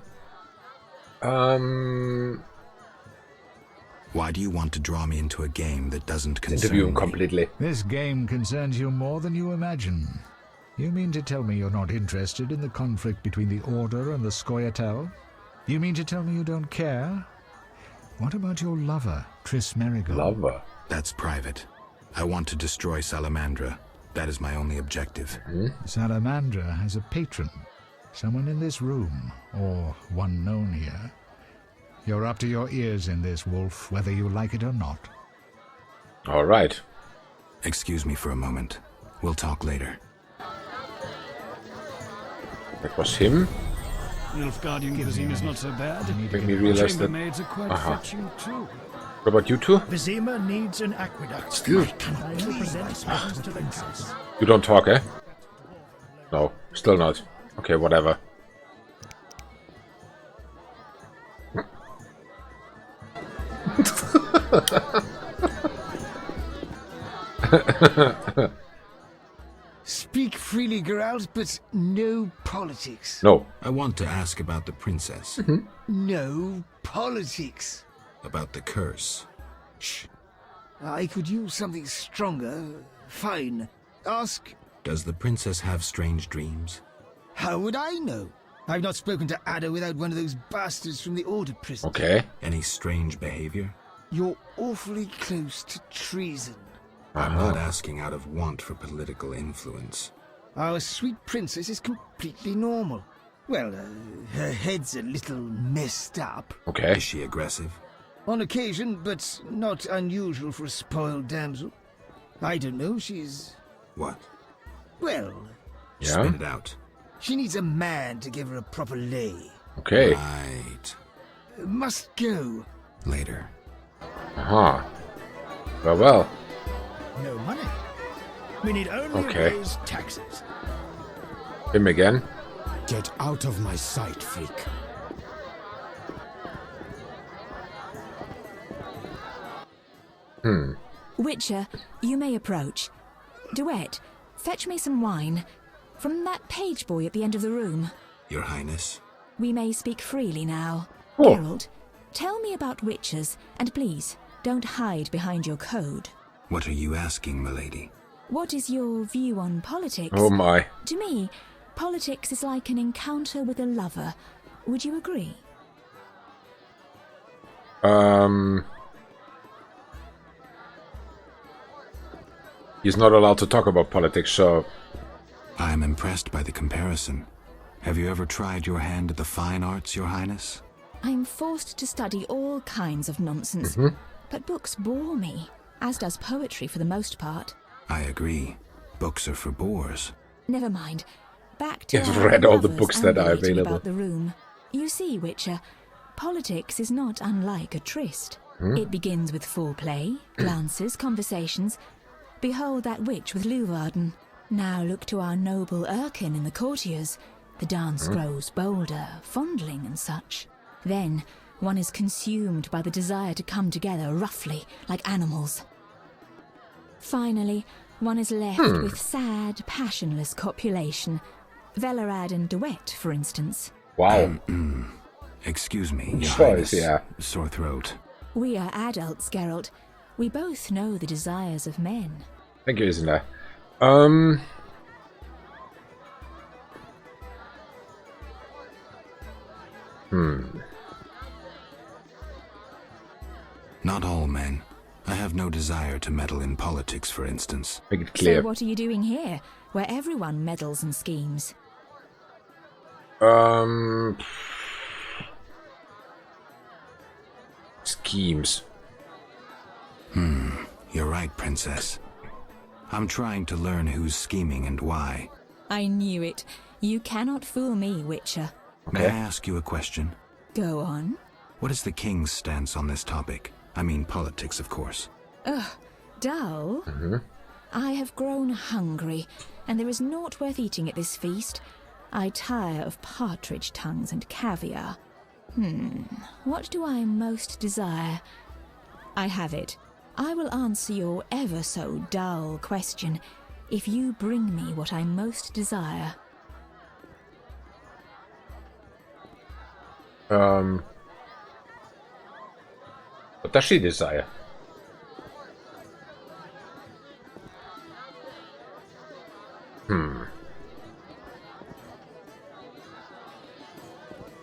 [SPEAKER 8] Why do you want to draw me into a game that doesn't concern
[SPEAKER 1] Interview him
[SPEAKER 8] me?
[SPEAKER 1] completely.
[SPEAKER 20] This game concerns you more than you imagine. You mean to tell me you're not interested in the conflict between the Order and the Scoia'tael? You mean to tell me you don't care? What about your lover, Triss Merigold?
[SPEAKER 1] Lover?
[SPEAKER 8] That's private. I want to destroy Salamandra. That is my only objective.
[SPEAKER 20] Salamandra has a patron. Someone in this room, or one known here. You're up to your ears in this, Wolf, whether you like it or not.
[SPEAKER 1] All right.
[SPEAKER 8] Excuse me for a moment. We'll talk later.
[SPEAKER 1] That was him.
[SPEAKER 2] Nilfgaardian cuisine is not so bad.
[SPEAKER 1] Made me realize that.
[SPEAKER 2] Chambermaids are quite fetching too.
[SPEAKER 1] What about you two?
[SPEAKER 6] Vizima needs an aqueduct.
[SPEAKER 1] Still.
[SPEAKER 6] I will present matters to the council.
[SPEAKER 1] You don't talk, eh? No, still not. Okay, whatever.
[SPEAKER 12] Speak freely, Geralt, but no politics.
[SPEAKER 1] No.
[SPEAKER 8] I want to ask about the princess.
[SPEAKER 12] No politics.
[SPEAKER 8] About the curse.
[SPEAKER 12] Shh. I could use something stronger. Fine. Ask...
[SPEAKER 8] Does the princess have strange dreams?
[SPEAKER 12] How would I know? I've not spoken to Ada without one of those bastards from the Order prison.
[SPEAKER 1] Okay.
[SPEAKER 8] Any strange behavior?
[SPEAKER 12] You're awfully close to treason.
[SPEAKER 8] I'm not asking out of want for political influence.
[SPEAKER 12] Our sweet princess is completely normal. Well, her head's a little messed up.
[SPEAKER 1] Okay.
[SPEAKER 8] Is she aggressive?
[SPEAKER 12] On occasion, but not unusual for a spoiled damsel. I don't know, she's...
[SPEAKER 8] What?
[SPEAKER 12] Well...
[SPEAKER 1] Yeah?
[SPEAKER 8] Spit it out.
[SPEAKER 12] She needs a man to give her a proper lay.
[SPEAKER 1] Okay.
[SPEAKER 8] Right.
[SPEAKER 12] Must go.
[SPEAKER 8] Later.
[SPEAKER 1] Aha. Well, well.
[SPEAKER 6] No money. We need only raise taxes.
[SPEAKER 1] Him again.
[SPEAKER 23] Get out of my sight, freak.
[SPEAKER 14] Witcher, you may approach. Duet, fetch me some wine. From that page boy at the end of the room.
[SPEAKER 8] Your Highness.
[SPEAKER 14] We may speak freely now.
[SPEAKER 1] Oh.
[SPEAKER 14] Geralt, tell me about witchers, and please, don't hide behind your code.
[SPEAKER 8] What are you asking, milady?
[SPEAKER 14] What is your view on politics?
[SPEAKER 1] Oh my.
[SPEAKER 14] To me, politics is like an encounter with a lover. Would you agree?
[SPEAKER 1] He's not allowed to talk about politics, so...
[SPEAKER 8] I am impressed by the comparison. Have you ever tried your hand at the fine arts, Your Highness?
[SPEAKER 14] I'm forced to study all kinds of nonsense, but books bore me, as does poetry for the most part.
[SPEAKER 8] I agree. Books are for bores.
[SPEAKER 14] Never mind. Back to
[SPEAKER 1] You've
[SPEAKER 14] our
[SPEAKER 1] read all the
[SPEAKER 14] lovers
[SPEAKER 1] books that are
[SPEAKER 14] ambulating
[SPEAKER 1] available.
[SPEAKER 14] About the room. You see, Witcher, politics is not unlike a tryst. It begins with foreplay, glances, conversations. Behold that witch with Luvarden. Now look to our noble Erkin and the courtiers. The dance grows bolder, fondling and such. Then one is consumed by the desire to come together roughly, like animals. Finally, one is left with sad, passionless copulation. Velerad and Duet, for instance.
[SPEAKER 1] Wow.
[SPEAKER 8] Excuse me, Your
[SPEAKER 1] Choice,
[SPEAKER 8] Highness.
[SPEAKER 1] yeah.
[SPEAKER 8] Sore throat.
[SPEAKER 14] We are adults, Geralt. We both know the desires of men.
[SPEAKER 1] Thank you, isn't there?
[SPEAKER 8] gentleman. I have no desire to meddle in politics, for instance.
[SPEAKER 1] Make it clear.
[SPEAKER 14] So what are you doing here, where everyone meddles and schemes?
[SPEAKER 1] Schemes.
[SPEAKER 8] You're right, Princess. I'm trying to learn who's scheming and why.
[SPEAKER 14] I knew it. You cannot fool me, Witcher.
[SPEAKER 8] May I ask you a question?
[SPEAKER 14] Go on.
[SPEAKER 8] What is the king's stance on this topic? I mean politics, of course.
[SPEAKER 14] Ugh, dull? I have grown hungry, and there is naught worth eating at this feast. I tire of partridge tongues and caviar. What do I most desire? I have it. I will answer your ever so dull question if you bring me what I most desire.
[SPEAKER 1] What does she desire?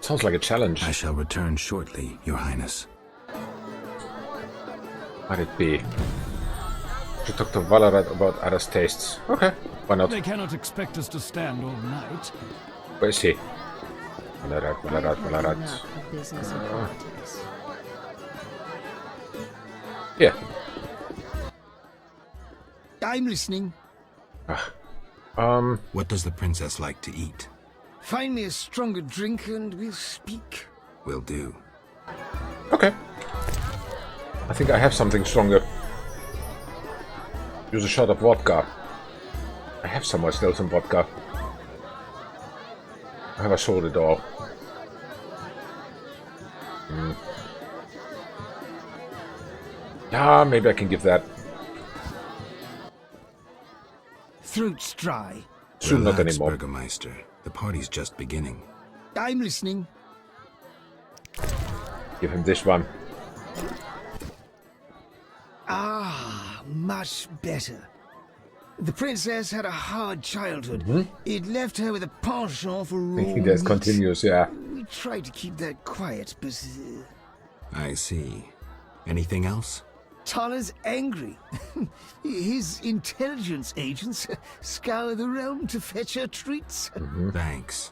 [SPEAKER 1] Sounds like a challenge.
[SPEAKER 8] I shall return shortly, Your Highness.
[SPEAKER 1] Might it be? She talked to Valorant about Ada's tastes. Okay, why not?
[SPEAKER 23] They cannot expect us to stand all night.
[SPEAKER 1] Where is he? Valorant.
[SPEAKER 10] Business and politics.
[SPEAKER 1] Yeah.
[SPEAKER 12] I'm listening.
[SPEAKER 8] What does the princess like to eat?
[SPEAKER 12] Find me a stronger drink and we'll speak.
[SPEAKER 8] Will do.
[SPEAKER 1] Okay. I think I have something stronger. Use a shot of vodka. I have somewhere still some vodka. Have I sold it all? Yeah, maybe I can give that.
[SPEAKER 12] Throat's dry.
[SPEAKER 1] Soon not
[SPEAKER 8] Relax,
[SPEAKER 1] anymore.
[SPEAKER 8] Burgermeister. The party's just beginning.
[SPEAKER 12] I'm listening.
[SPEAKER 1] Give him this one.
[SPEAKER 12] Ah, much better. The princess had a hard childhood. It left her with a penchant for raw
[SPEAKER 1] Thinking that's
[SPEAKER 12] meat.
[SPEAKER 1] continuous, yeah.
[SPEAKER 12] We tried to keep that quiet, but
[SPEAKER 8] I see. Anything else?
[SPEAKER 12] Tala's angry. His intelligence agents scour the realm to fetch her treats.
[SPEAKER 8] Thanks.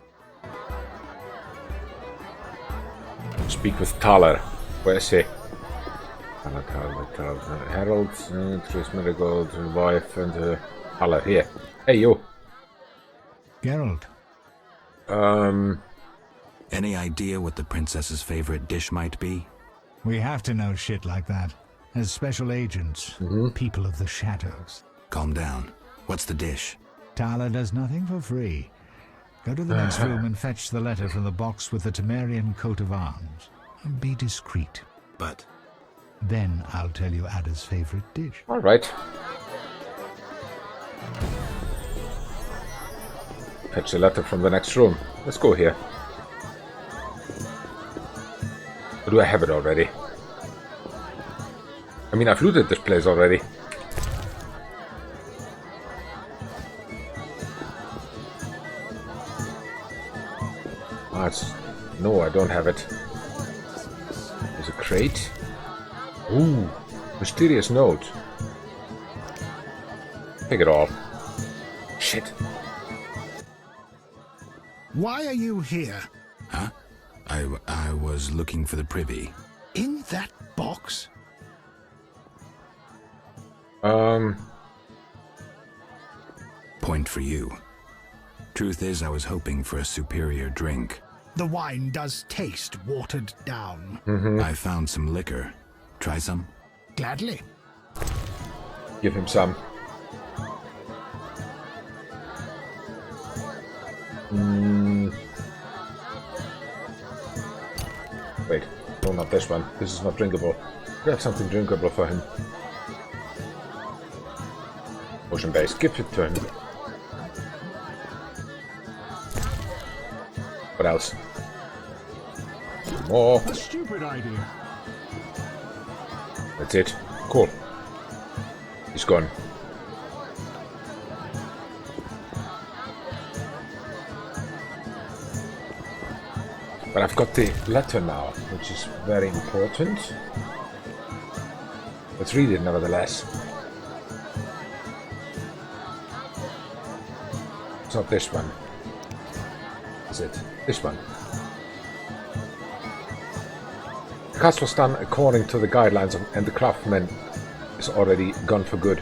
[SPEAKER 1] Speak with Thaler. Where is he? Harold, Tris Marigold, wife, and Thaler. Here. Hey, you.
[SPEAKER 20] Geralt.
[SPEAKER 8] Any idea what the princess's favorite dish might be?
[SPEAKER 20] We have to know shit like that. As special agents, people of the shadows.
[SPEAKER 8] Calm down. What's the dish?
[SPEAKER 20] Thaler does nothing for free. Go to the next room and fetch the letter from the box with the Temerian coat of arms. And be discreet.
[SPEAKER 8] But...
[SPEAKER 20] Then I'll tell you Ada's favorite dish.
[SPEAKER 1] Alright. Fetch the letter from the next room. Let's go here. Or do I have it already? I mean, I've looted this place already. No, I don't have it. There's a crate. Ooh, mysterious note. Pick it off. Shit.
[SPEAKER 6] Why are you here?
[SPEAKER 8] Huh? I was looking for the privy.
[SPEAKER 6] In that box?
[SPEAKER 8] Point for you. Truth is, I was hoping for a superior drink.
[SPEAKER 6] The wine does taste watered down.
[SPEAKER 8] I found some liquor. Try some?
[SPEAKER 6] Gladly.
[SPEAKER 1] Give him some. Wait, no, not this one. This is not drinkable. Grab something drinkable for him. Ocean base, give it to him. What else? More.
[SPEAKER 4] A stupid idea.
[SPEAKER 1] That's it. Cool. He's gone. But I've got the letter now, which is very important. Let's read it nevertheless. It's not this one. Is it? This one. The cast was done according to the guidelines and the craftsman is already gone for good.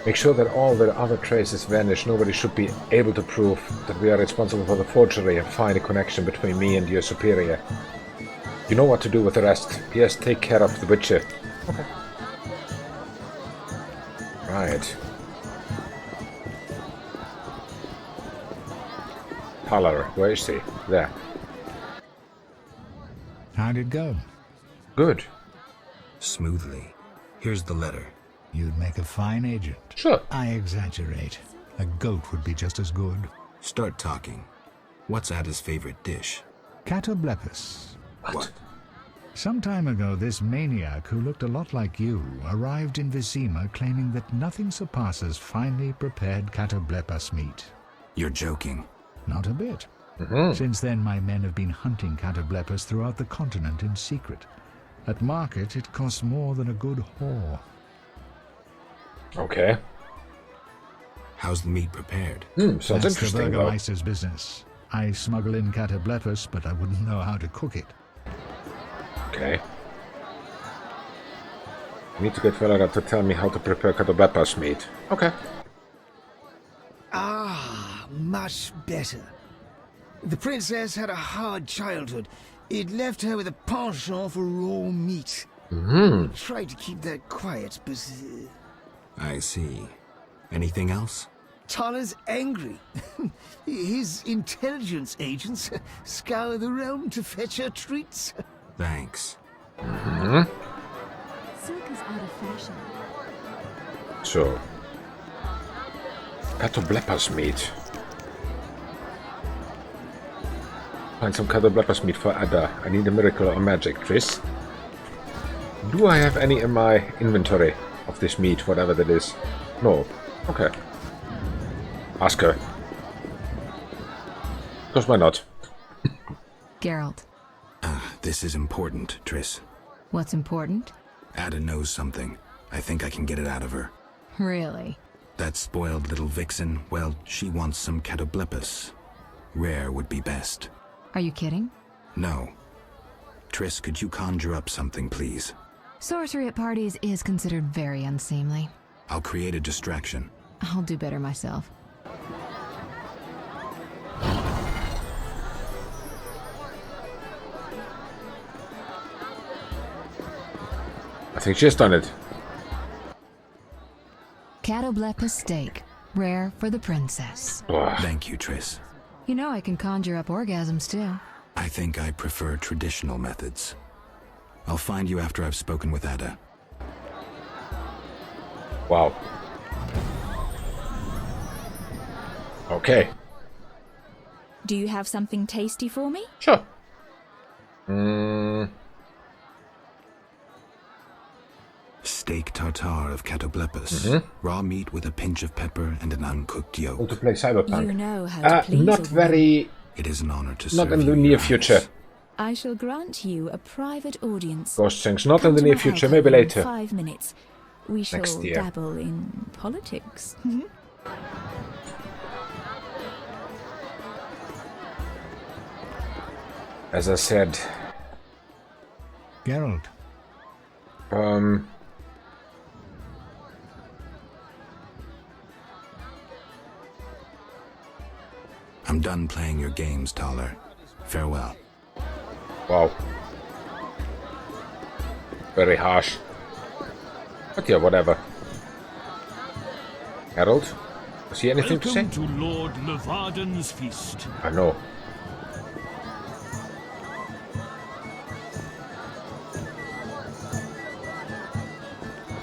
[SPEAKER 1] Make sure that all the other traces vanish. Nobody should be able to prove that we are responsible for the forgery and find a connection between me and your superior. You know what to do with the rest. Yes, take care of the Witcher. Okay. Right. Haller, where is he? There.
[SPEAKER 20] How'd it go?
[SPEAKER 1] Good.
[SPEAKER 8] Smoothly. Here's the letter.
[SPEAKER 20] You'd make a fine agent.
[SPEAKER 1] Sure.
[SPEAKER 20] I exaggerate. A goat would be just as good.
[SPEAKER 8] Start talking. What's Ada's favorite dish?
[SPEAKER 20] Catoblepis.
[SPEAKER 8] What?
[SPEAKER 20] Some time ago, this maniac who looked a lot like you arrived in Vizima claiming that nothing surpasses finely prepared catoblepas meat.
[SPEAKER 8] You're joking.
[SPEAKER 20] Not a bit.
[SPEAKER 1] Mm-hmm.
[SPEAKER 20] Since then, my men have been hunting catoblepas throughout the continent in secret. At market, it costs more than a good whore.
[SPEAKER 1] Okay.
[SPEAKER 8] How's the meat prepared?
[SPEAKER 1] Sounds
[SPEAKER 20] That's
[SPEAKER 1] interesting,
[SPEAKER 20] the
[SPEAKER 1] though.
[SPEAKER 20] Burgermeister's business. I smuggle in catoblepas, but I wouldn't know how to cook it.
[SPEAKER 1] Okay. I need to get Valera to tell me how to prepare catoblepas meat. Okay.
[SPEAKER 12] Ah, much better. The princess had a hard childhood. It left her with a penchant for raw meat.
[SPEAKER 1] Mm-hmm.
[SPEAKER 12] I tried to keep that quiet, but...
[SPEAKER 8] I see. Anything else?
[SPEAKER 12] Tala's angry. His intelligence agents scour the realm to fetch her treats.
[SPEAKER 8] Thanks.
[SPEAKER 1] Mm-hmm.
[SPEAKER 5] Silk is out of fashion.
[SPEAKER 1] So. Catoblepas meat. Find some catoblepas meat for Ada. I need a miracle or magic, Tris. Do I have any in my inventory of this meat, whatever that is? No. Okay. Ask her. Because why not?
[SPEAKER 11] Geralt.
[SPEAKER 8] This is important, Triss.
[SPEAKER 11] What's important?
[SPEAKER 8] Ada knows something. I think I can get it out of her.
[SPEAKER 11] Really?
[SPEAKER 8] That spoiled little vixen, well, she wants some catoblepas. Rare would be best.
[SPEAKER 11] Are you kidding?
[SPEAKER 8] No. Triss, could you conjure up something, please?
[SPEAKER 11] Sorcery at parties is considered very unseemly.
[SPEAKER 8] I'll create a distraction.
[SPEAKER 11] I'll do better myself.
[SPEAKER 1] I think she's done it.
[SPEAKER 11] Catoblepas steak. Rare for the princess.
[SPEAKER 8] Thank you, Triss.
[SPEAKER 11] You know I can conjure up orgasms too.
[SPEAKER 8] I think I prefer traditional methods. I'll find you after I've spoken with Ada.
[SPEAKER 1] Wow. Okay.
[SPEAKER 14] Do you have something tasty for me?
[SPEAKER 1] Sure.
[SPEAKER 8] Steak tartare of catoblepas.
[SPEAKER 1] Mm-hmm.
[SPEAKER 8] Raw meat with a pinch of pepper and an uncooked yolk.
[SPEAKER 1] How to play Cyberpunk.
[SPEAKER 14] You know how to please
[SPEAKER 1] not
[SPEAKER 14] a woman.
[SPEAKER 1] very...
[SPEAKER 8] It is an honor to
[SPEAKER 1] Not
[SPEAKER 8] serve
[SPEAKER 1] in the
[SPEAKER 8] you,
[SPEAKER 1] near
[SPEAKER 8] Your
[SPEAKER 1] future.
[SPEAKER 8] Highness.
[SPEAKER 14] I shall grant you a private audience.
[SPEAKER 1] Ghost things, not
[SPEAKER 14] Come
[SPEAKER 1] in the
[SPEAKER 14] to
[SPEAKER 1] near
[SPEAKER 14] my
[SPEAKER 1] future,
[SPEAKER 14] alcove
[SPEAKER 1] maybe
[SPEAKER 14] in
[SPEAKER 1] later.
[SPEAKER 14] 5 minutes. We shall
[SPEAKER 1] Next year.
[SPEAKER 14] dabble in politics.
[SPEAKER 1] As I said...
[SPEAKER 20] Geralt.
[SPEAKER 8] I'm done playing your games, Taller. Farewell.
[SPEAKER 1] Wow. Very harsh. But yeah, whatever. Harold? Does he anything to say?
[SPEAKER 2] Welcome to Lord Levarden's feast.
[SPEAKER 1] I know.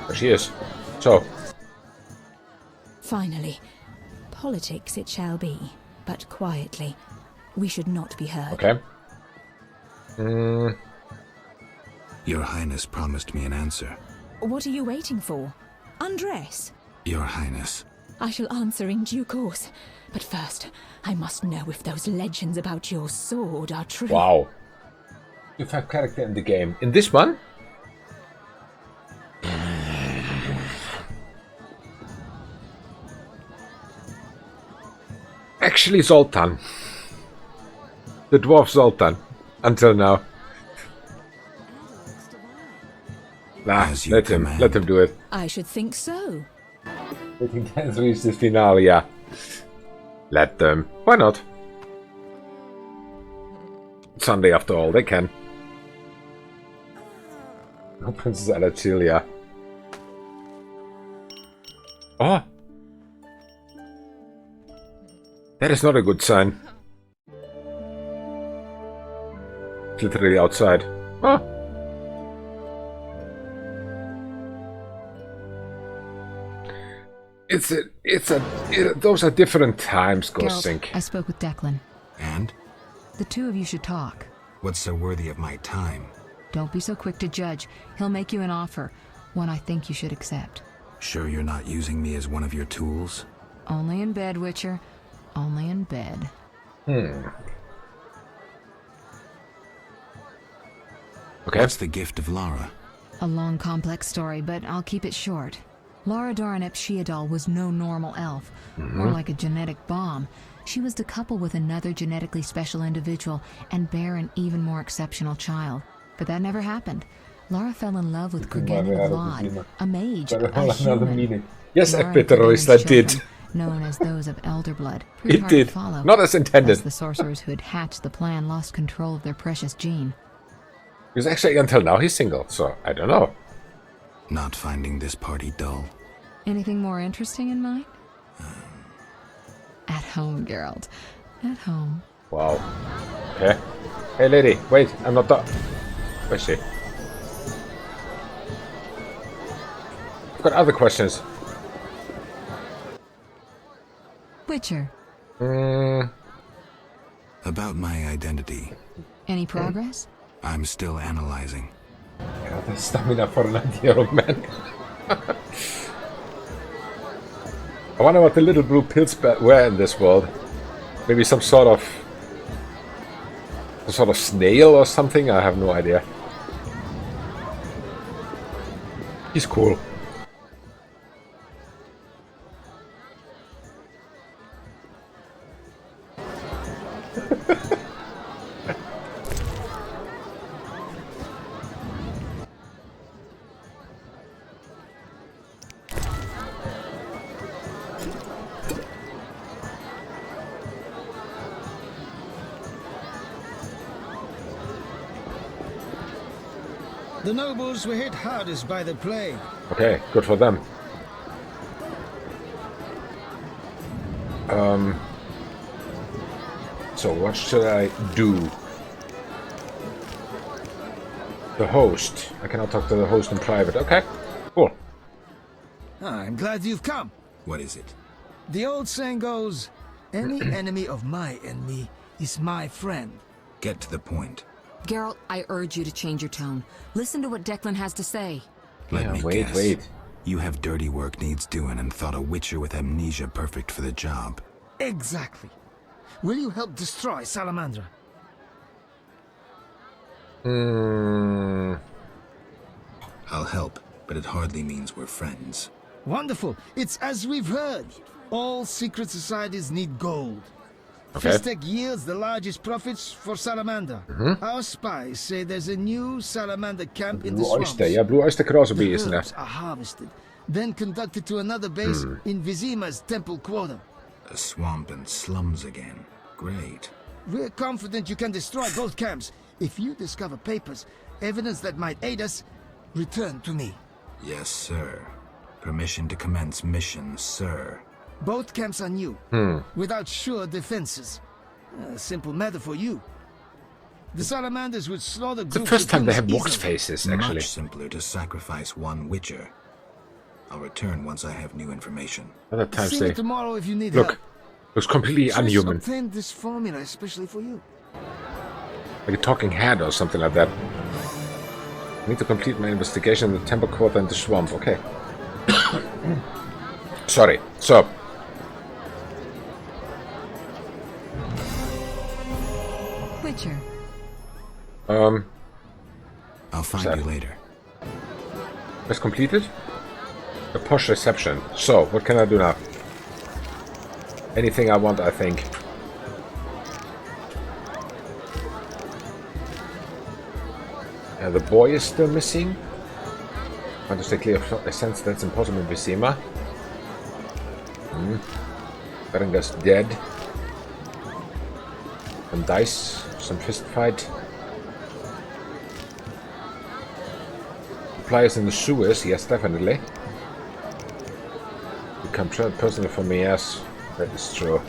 [SPEAKER 1] There she is. So.
[SPEAKER 14] Finally. Politics it shall be, but quietly. We should not be heard.
[SPEAKER 1] Okay.
[SPEAKER 8] Your Highness promised me an answer.
[SPEAKER 14] What are you waiting for? Undress.
[SPEAKER 8] Your Highness.
[SPEAKER 14] I shall answer in due course. But first, I must know if those legends about your sword are true.
[SPEAKER 1] Wow. You have character in the game. In this one? actually Zoltan. The dwarf Zoltan. Until now. Nah, let him do it.
[SPEAKER 14] I should think so.
[SPEAKER 1] Let him dance reach the finale, yeah. Let them. Why not? Sunday after all, they can. No Princess Alachilia. Oh! That is not a good sign. It's literally outside. Oh! Those are different times, Ghost Sync.
[SPEAKER 11] I spoke with Declan.
[SPEAKER 8] And?
[SPEAKER 11] The two of you should talk.
[SPEAKER 8] What's so worthy of my time?
[SPEAKER 11] Don't be so quick to judge. He'll make you an offer, one I think you should accept.
[SPEAKER 8] Sure you're not using me as one of your tools?
[SPEAKER 11] Only in bed, Witcher. Only in bed.
[SPEAKER 1] Okay.
[SPEAKER 8] What's the gift of Lara?
[SPEAKER 11] A long, complex story, but I'll keep it short. Lara Doranep Sheadal was no normal elf, more like a genetic bomb. She was to couple with another genetically special individual and bear an even more exceptional child. But that never happened. Lara fell in love with Kurganin of Lod, a mage, a human.
[SPEAKER 1] Yes,
[SPEAKER 11] Lara
[SPEAKER 1] Peterois,
[SPEAKER 11] Kurganin's
[SPEAKER 1] that did.
[SPEAKER 11] children, known as those of Elder Blood.
[SPEAKER 1] It did. Not as intended.
[SPEAKER 11] Thus the sorcerers who had hatched the plan lost control of their precious gene.
[SPEAKER 1] Because actually, until now, he's single, so I don't know.
[SPEAKER 8] Not finding this party dull.
[SPEAKER 11] Anything more interesting in mind? At home, Geralt. At home.
[SPEAKER 1] Wow. Okay. Hey, lady, wait, I'm not done. Where's she? I've got other questions.
[SPEAKER 11] Witcher.
[SPEAKER 8] About my identity.
[SPEAKER 11] Any progress?
[SPEAKER 8] I'm still analyzing.
[SPEAKER 1] God, the stamina for a 90-year-old man. I wonder what the little blue pills were in this world. Maybe some sort of snail or something? I have no idea. He's cool.
[SPEAKER 12] The nobles were hit hardest by the plague.
[SPEAKER 1] Okay, good for them. So what should I do? The host. I cannot talk to the host in private. Okay, cool.
[SPEAKER 21] I'm glad you've come.
[SPEAKER 8] What is it?
[SPEAKER 21] The old saying goes, any enemy of my enemy is my friend.
[SPEAKER 8] Get to the point.
[SPEAKER 11] Geralt, I urge you to change your tone. Listen to what Declan has to say.
[SPEAKER 8] Let me
[SPEAKER 1] wait,
[SPEAKER 8] guess.
[SPEAKER 1] wait.
[SPEAKER 8] You have dirty work needs doing and thought a witcher with amnesia perfect for the job.
[SPEAKER 21] Exactly. Will you help destroy Salamandra?
[SPEAKER 8] I'll help, but it hardly means we're friends.
[SPEAKER 21] Wonderful. It's as we've heard. All secret societies need gold.
[SPEAKER 1] Okay.
[SPEAKER 21] Fistek yields the largest profits for Salamander. Our spies say there's a new Salamander camp in the
[SPEAKER 1] Blue
[SPEAKER 21] swamps.
[SPEAKER 1] oyster, yeah, blue oyster could also be,
[SPEAKER 21] The
[SPEAKER 1] isn't
[SPEAKER 21] herbs
[SPEAKER 1] it?
[SPEAKER 21] are harvested, then conducted to another base in Vizima's temple quarter.
[SPEAKER 8] A swamp and slums again. Great.
[SPEAKER 21] We're confident you can destroy both camps. If you discover papers, evidence that might aid us, return to me.
[SPEAKER 8] Yes, sir. Permission to commence mission, sir.
[SPEAKER 21] Both camps are new, without sure defenses. A simple matter for you. The Salamanders would slaughter
[SPEAKER 1] It's the
[SPEAKER 21] groups
[SPEAKER 1] first
[SPEAKER 21] of
[SPEAKER 1] time they
[SPEAKER 21] humans
[SPEAKER 1] have box
[SPEAKER 21] easily.
[SPEAKER 1] faces, actually.
[SPEAKER 8] Much simpler to sacrifice one witcher. I'll return once I have new information.
[SPEAKER 1] Other times
[SPEAKER 21] See
[SPEAKER 1] they
[SPEAKER 21] me tomorrow if you need
[SPEAKER 1] look
[SPEAKER 21] help.
[SPEAKER 1] looks completely
[SPEAKER 21] Just
[SPEAKER 1] unhuman,
[SPEAKER 21] obtained this formula especially for you.
[SPEAKER 1] like a talking head or something like that. I need to complete my investigation in the temple quarter and the swamp. Okay. Sorry. So.
[SPEAKER 11] Witcher.
[SPEAKER 8] I'll find you later.
[SPEAKER 1] That's completed? A posh reception. So, what can I do now? Anything I want, I think. The boy is still missing. Want to stay clear of a sense that's impossible in Vizima. Berengar's dead. Some dice, some fist fight. Supplies in the sewers, yes, definitely. Become personal for me, yes, that is true.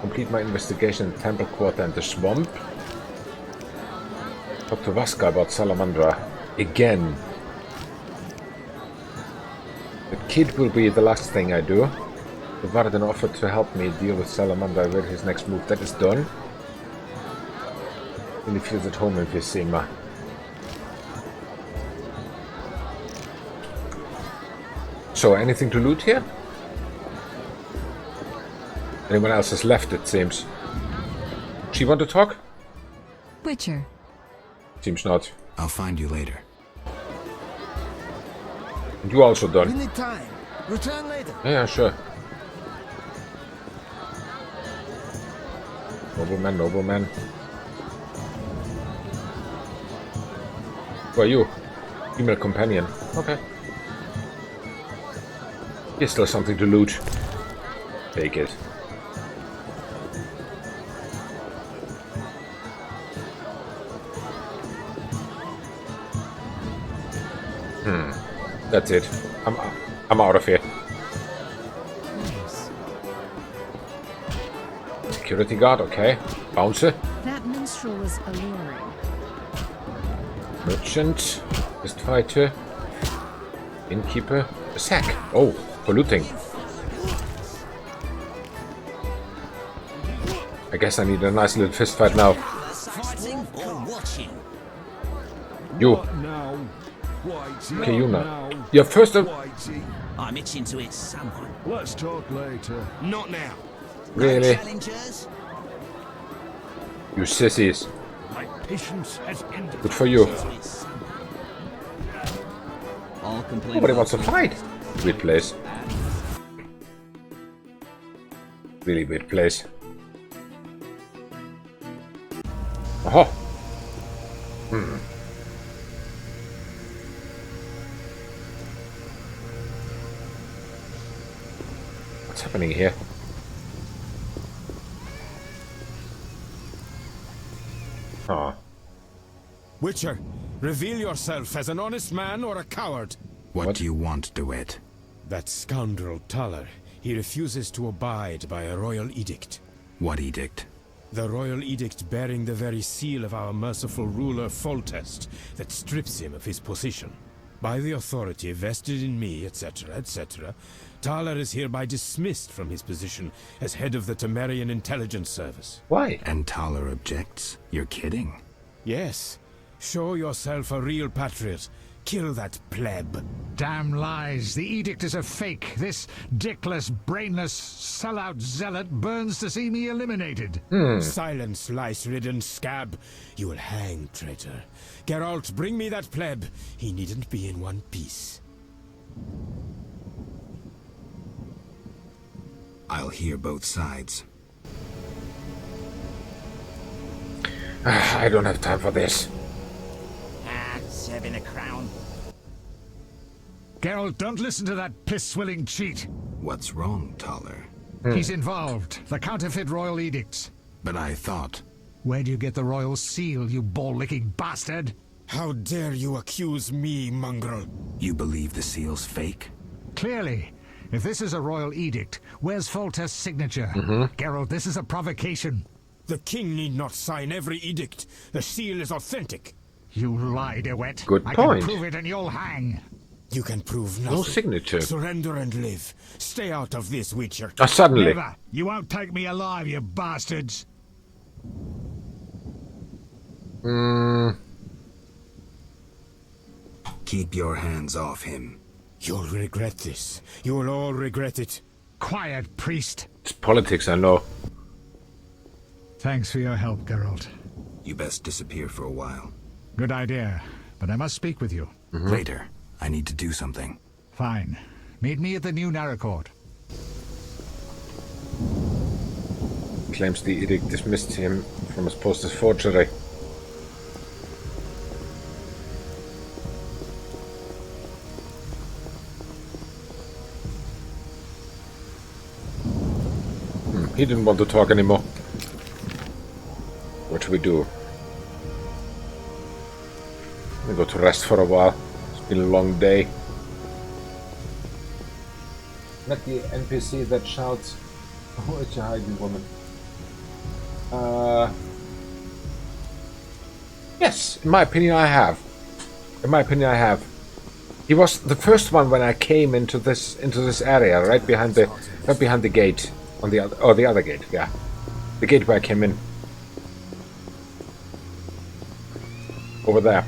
[SPEAKER 1] Complete my investigation in the Temple Quarter and the swamp. Talk to Vaska about Salamandra. Again. The kid will be the last thing I do. The Varden offered to help me deal with Salamandra with his next move. That is done. Really feels at home in Vizima. So, anything to loot here? Anyone else has left, it seems. She want to talk?
[SPEAKER 11] Witcher.
[SPEAKER 1] Seems not.
[SPEAKER 8] I'll find you later.
[SPEAKER 1] And you also done.
[SPEAKER 21] We need time. Return later.
[SPEAKER 1] Yeah, sure. Nobleman, nobleman. Who are you? Female companion. Okay. Here's still something to loot. Take it. That's it. I'm out of here. Security guard, okay. Bouncer.
[SPEAKER 10] That minstrel was alluring.
[SPEAKER 1] Merchant. Fist fighter. Innkeeper. A sack. Oh, for looting. I guess I need a nice little fist fight now. You. Okay, you now. You're first of...
[SPEAKER 16] I'm itching to hit someone.
[SPEAKER 4] Let's talk later.
[SPEAKER 16] Not now.
[SPEAKER 1] Really?
[SPEAKER 16] No challengers?
[SPEAKER 1] You sissies.
[SPEAKER 4] My patience has ended.
[SPEAKER 1] Good for you. Nobody wants to fight. Weird place. Really weird place. Oh. What's happening here? Oh.
[SPEAKER 23] Witcher, reveal yourself as an honest man or a coward.
[SPEAKER 8] What do you want, DeWitt?
[SPEAKER 23] That scoundrel Taller. He refuses to abide by a royal edict.
[SPEAKER 8] What edict?
[SPEAKER 23] The royal edict bearing the very seal of our merciful ruler Foltest that strips him of his position. By the authority vested in me, etc., etc., Taller is hereby dismissed from his position as head of the Temerian Intelligence Service.
[SPEAKER 1] Why?
[SPEAKER 8] And Taller objects? You're kidding.
[SPEAKER 23] Yes. Show yourself a real patriot. Kill that pleb.
[SPEAKER 20] Damn lies. The edict is a fake. This dickless, brainless, sellout zealot burns to see me eliminated.
[SPEAKER 23] Silence, lice-ridden scab. You will hang, traitor. Geralt, bring me that pleb. He needn't be in one piece.
[SPEAKER 8] I'll hear both sides.
[SPEAKER 1] I don't have time for this.
[SPEAKER 9] Serving a crown.
[SPEAKER 20] Geralt, don't listen to that piss-swilling cheat.
[SPEAKER 8] What's wrong, Taller?
[SPEAKER 20] He's involved. The counterfeit royal edicts.
[SPEAKER 8] But I thought...
[SPEAKER 20] Where'd you get the royal seal, you ball-licking bastard?
[SPEAKER 23] How dare you accuse me, mongrel?
[SPEAKER 8] You believe the seal's fake?
[SPEAKER 20] Clearly. If this is a royal edict, where's Foltest's signature? Geralt, this is a provocation.
[SPEAKER 23] The king need not sign every edict. The seal is authentic.
[SPEAKER 20] You lie, DeWitt.
[SPEAKER 1] Good
[SPEAKER 20] I
[SPEAKER 1] point.
[SPEAKER 20] can prove it and you'll hang.
[SPEAKER 23] You can prove nothing.
[SPEAKER 1] No signature.
[SPEAKER 23] Surrender and live. Stay out of this, Witcher.
[SPEAKER 1] Suddenly.
[SPEAKER 20] Never. You won't take me alive, you bastards.
[SPEAKER 8] Keep your hands off him.
[SPEAKER 23] You'll regret this. You will all regret it.
[SPEAKER 20] Quiet, priest.
[SPEAKER 1] It's politics, I know.
[SPEAKER 20] Thanks for your help, Geralt.
[SPEAKER 8] You best disappear for a while.
[SPEAKER 20] Good idea, but I must speak with you.
[SPEAKER 8] Later. I need to do something.
[SPEAKER 20] Fine. Meet me at the new Narracourt.
[SPEAKER 1] Claims the edict dismissed him from his post as forgery. he didn't want to talk anymore. What should we do? We go to rest for a while. It's been a long day. Not the NPC that shouts, "Oh, it's a hiding woman." Yes, in my opinion, I have. In my opinion, I have. He was the first one when I came into this area, right behind the gate on the other gate. Yeah, the gate where I came in. Over there.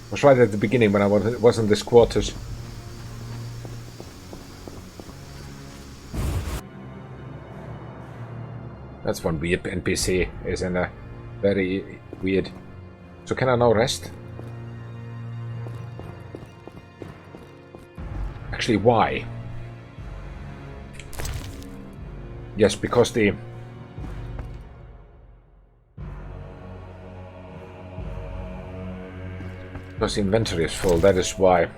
[SPEAKER 1] It was right at the beginning when I was in this quarters. That's one weird NPC, isn't it? Very weird. So can I now rest? Actually, why? Yes, because the inventory is full, that is why.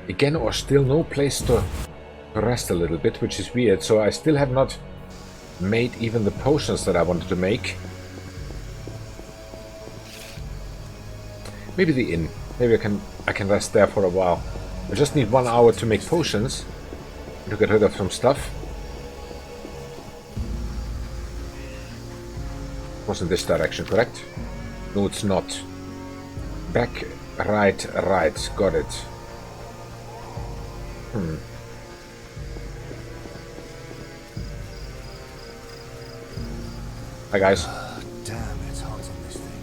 [SPEAKER 1] Again, or still no place to rest a little bit, which is weird, so I still have not made even the potions that I wanted to make. Maybe the inn. Maybe I can rest there for a while. I just need 1 hour to make potions to get rid of some stuff. Was in this direction, correct? No, it's not. Back, right, right. Got it. Hi guys.
[SPEAKER 7] Damn, it's hot on this thing.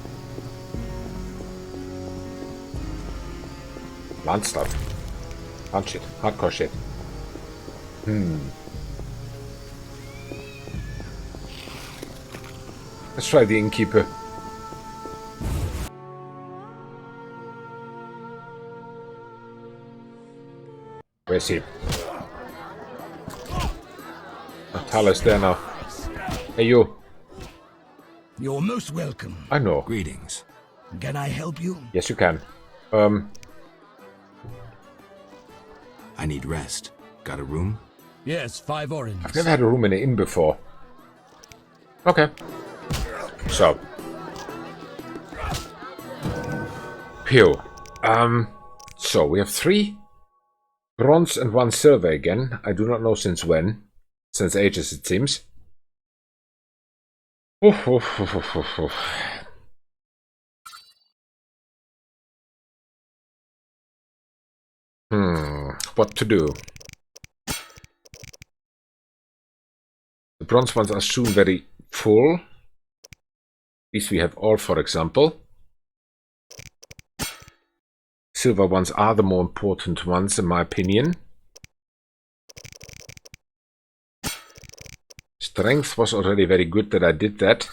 [SPEAKER 1] Land stuff. Hard shit. Hardcore shit. Let's try the innkeeper. Where is he? Oh, Tyler's there now. Hey you.
[SPEAKER 21] You're most welcome.
[SPEAKER 1] I know.
[SPEAKER 8] Greetings.
[SPEAKER 21] Can I help you?
[SPEAKER 1] Yes, you can.
[SPEAKER 8] I need rest. Got a room?
[SPEAKER 21] Yes, 5 orange.
[SPEAKER 1] I've never had a room in an inn before. Okay. So. Pew. So we have 3 bronze and 1 silver again. I do not know since when. Since ages, it seems. Oof, oof, oof, oof, oof, oof. What to do? The bronze ones are soon very full. These we have all, for example. Silver ones are the more important ones, in my opinion. Strength was already very good that I did that.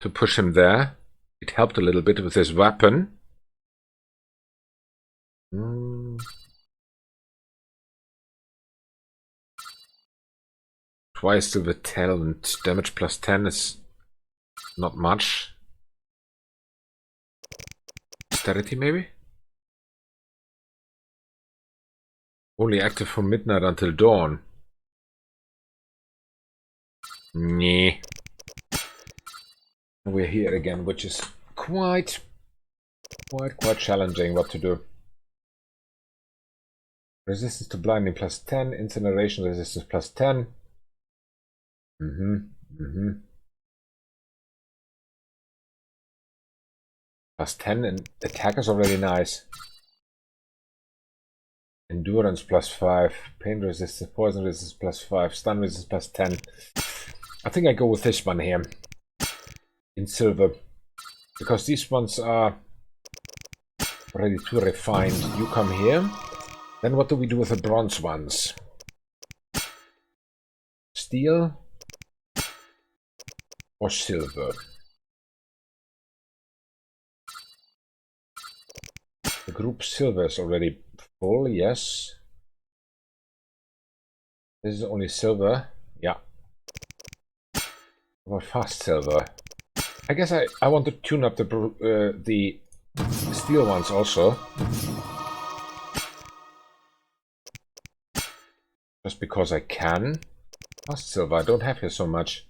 [SPEAKER 1] To push him there. It helped a little bit with his weapon. Twice silver talent. Damage plus 10 is not much. Dexterity maybe? Only active from midnight until dawn. Nah. We're here again, which is quite challenging what to do. Resistance to blinding plus 10, incineration resistance plus 10. Plus 10 and attack is already nice. Endurance plus 5, pain resistance, poison resistance plus 5, stun resistance plus 10. I think I go with this one here. In silver. Because these ones are already too refined. You come here. Then what do we do with the bronze ones? Steel or silver? The group silver is already full, yes. This is only silver, yeah. What fast silver? I guess I want to tune up the steel ones also. Just because I can. Lost silver, I don't have here so much.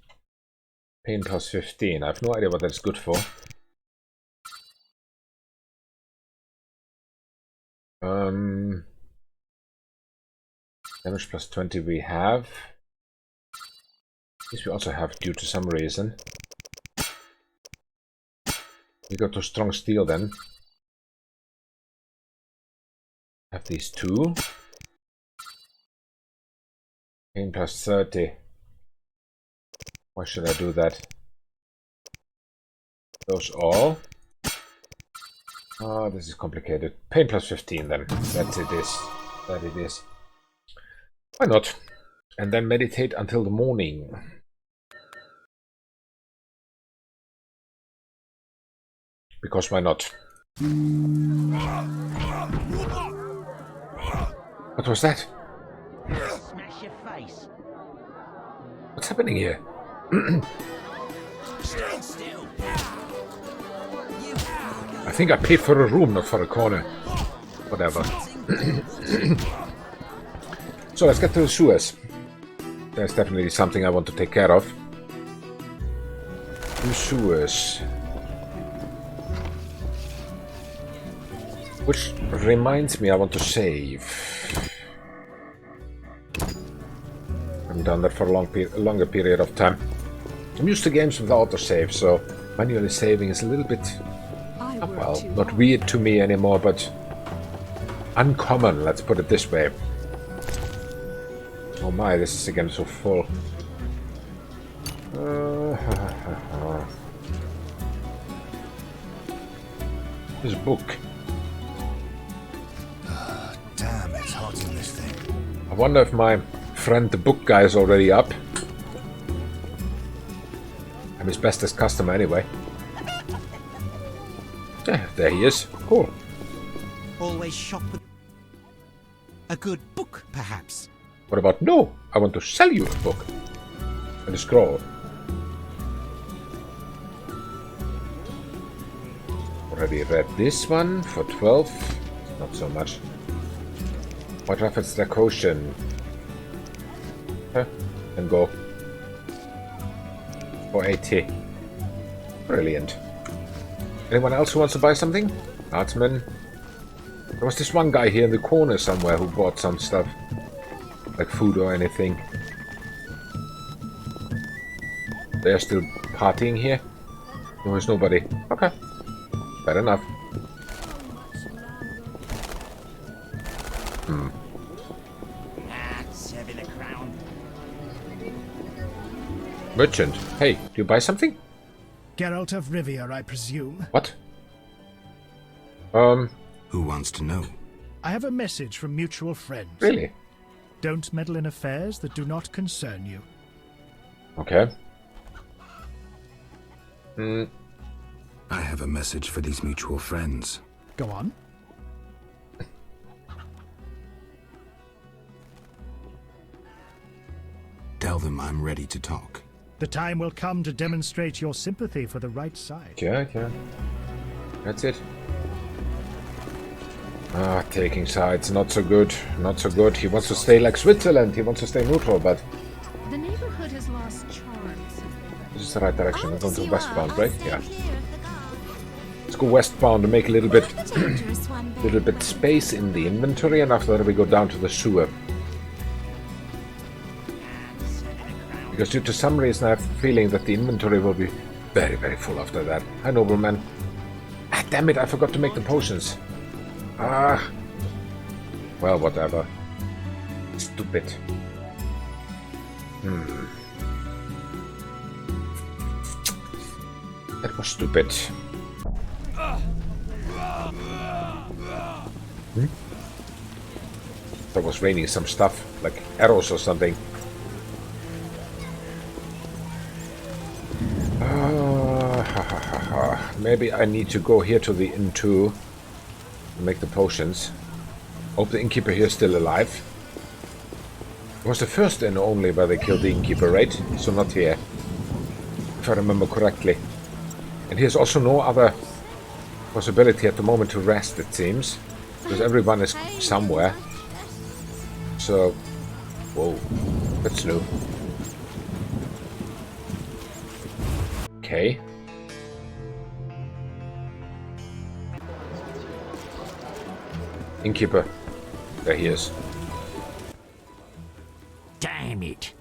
[SPEAKER 1] Pain plus 15. I have no idea what that's good for. Damage plus 20 we have. This we also have due to some reason. We go to strong steel then. Have these two. Pain plus 30. Why should I do that? Those all. Oh, this is complicated. Pain plus 15 then. That's it is. That it is. Why not? And then meditate until the morning. Because why not? What was that?
[SPEAKER 9] Smash your face.
[SPEAKER 1] What's happening here?
[SPEAKER 9] Stand still.
[SPEAKER 1] I think I paid for a room, not for a corner. Whatever. So let's get to the sewers. There's definitely something I want to take care of. The sewers. Which reminds me I want to save. I haven't done that for a longer period of time. I'm used to games with autosave, so manually saving is a little bit, well, not weird to me anymore, but uncommon, let's put it this way. Oh my, this is again so full. This book.
[SPEAKER 7] Damn, it's hot in this thing.
[SPEAKER 1] I wonder if my friend the book guy is already up. I'm his bestest customer anyway. Yeah, there he is. Cool.
[SPEAKER 15] Always shop with a good book, perhaps.
[SPEAKER 1] What about no? I want to sell you a book. And a scroll. Already read this one for 12. Not so much. What reference the quotient? Huh? And go. For 80. Brilliant. Anyone else who wants to buy something? Artsman. There was this one guy here in the corner somewhere who bought some stuff. Like food or anything. They're still partying here? No, there's nobody. Okay. Fair enough. Merchant. Hey, do you buy something?
[SPEAKER 6] Geralt of Rivia, I presume.
[SPEAKER 1] What?
[SPEAKER 8] Who wants to know?
[SPEAKER 6] I have a message from mutual friends.
[SPEAKER 1] Really?
[SPEAKER 6] Don't meddle in affairs that do not concern you.
[SPEAKER 1] Okay.
[SPEAKER 8] I have a message for these mutual friends.
[SPEAKER 6] Go on.
[SPEAKER 8] Tell them I'm ready to talk.
[SPEAKER 6] The time will come to demonstrate your sympathy for the right side.
[SPEAKER 1] Yeah. That's it. Ah, taking sides, not so good. Not so good. He wants to stay like Switzerland. He wants to stay neutral, but...
[SPEAKER 10] The neighborhood has lost charms.
[SPEAKER 1] This is the right direction. I'm going to westbound, right? Yeah. Let's go westbound to make a little bit... little bit space in the inventory, and after that we go down to the sewer. Because due to some reason I have a feeling that the inventory will be very, very full after that. Hi, nobleman. Ah, damn it, I forgot to make the potions. Ah. Well, whatever. Stupid. That was stupid. That was raining some stuff, like arrows or something. Maybe I need to go here to the inn too and make the potions. Hope the innkeeper here is still alive. It was the first inn only where they killed the innkeeper, right? So not here, if I remember correctly. And here's also no other possibility at the moment to rest, it seems, because everyone is somewhere. So Whoa, that's new. Okay. Innkeeper. There he is.
[SPEAKER 13] Damn it.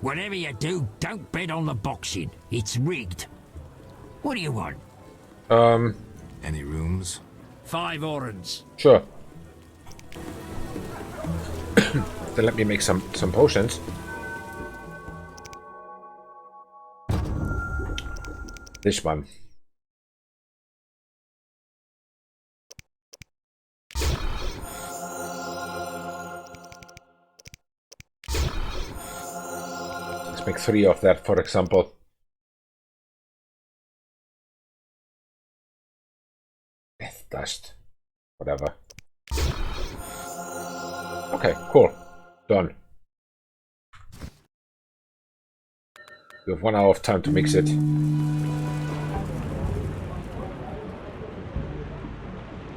[SPEAKER 13] Whatever you do, don't bet on the boxing. It's rigged. What do you want?
[SPEAKER 8] Any rooms?
[SPEAKER 13] 5 orens.
[SPEAKER 1] Sure. Then let me make some potions. This one. Let's make 3 of that, for example. Death dust. Whatever. Okay, cool. Done. You have 1 hour of time to mix it.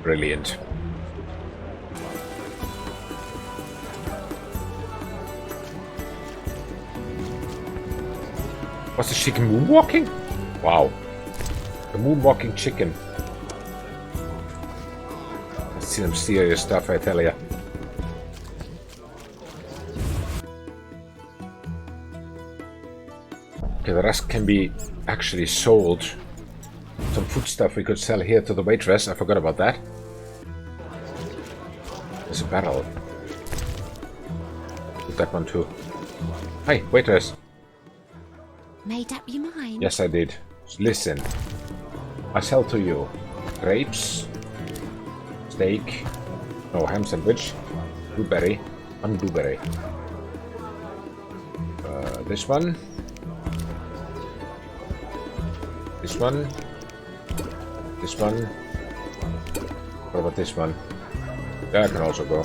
[SPEAKER 1] Brilliant. Was the chicken moonwalking? Wow. The moonwalking chicken. That's some serious stuff, I tell ya. Okay, the rest can be actually sold. Some food stuff we could sell here to the waitress. I forgot about that. There's a barrel. Put that one too. Hi, waitress.
[SPEAKER 5] Made up your mind?
[SPEAKER 1] Yes, I did. Listen. I sell to you grapes, steak, no, ham sandwich, blueberry, and blueberry. This one. This one. This one. What about this one? That can also go.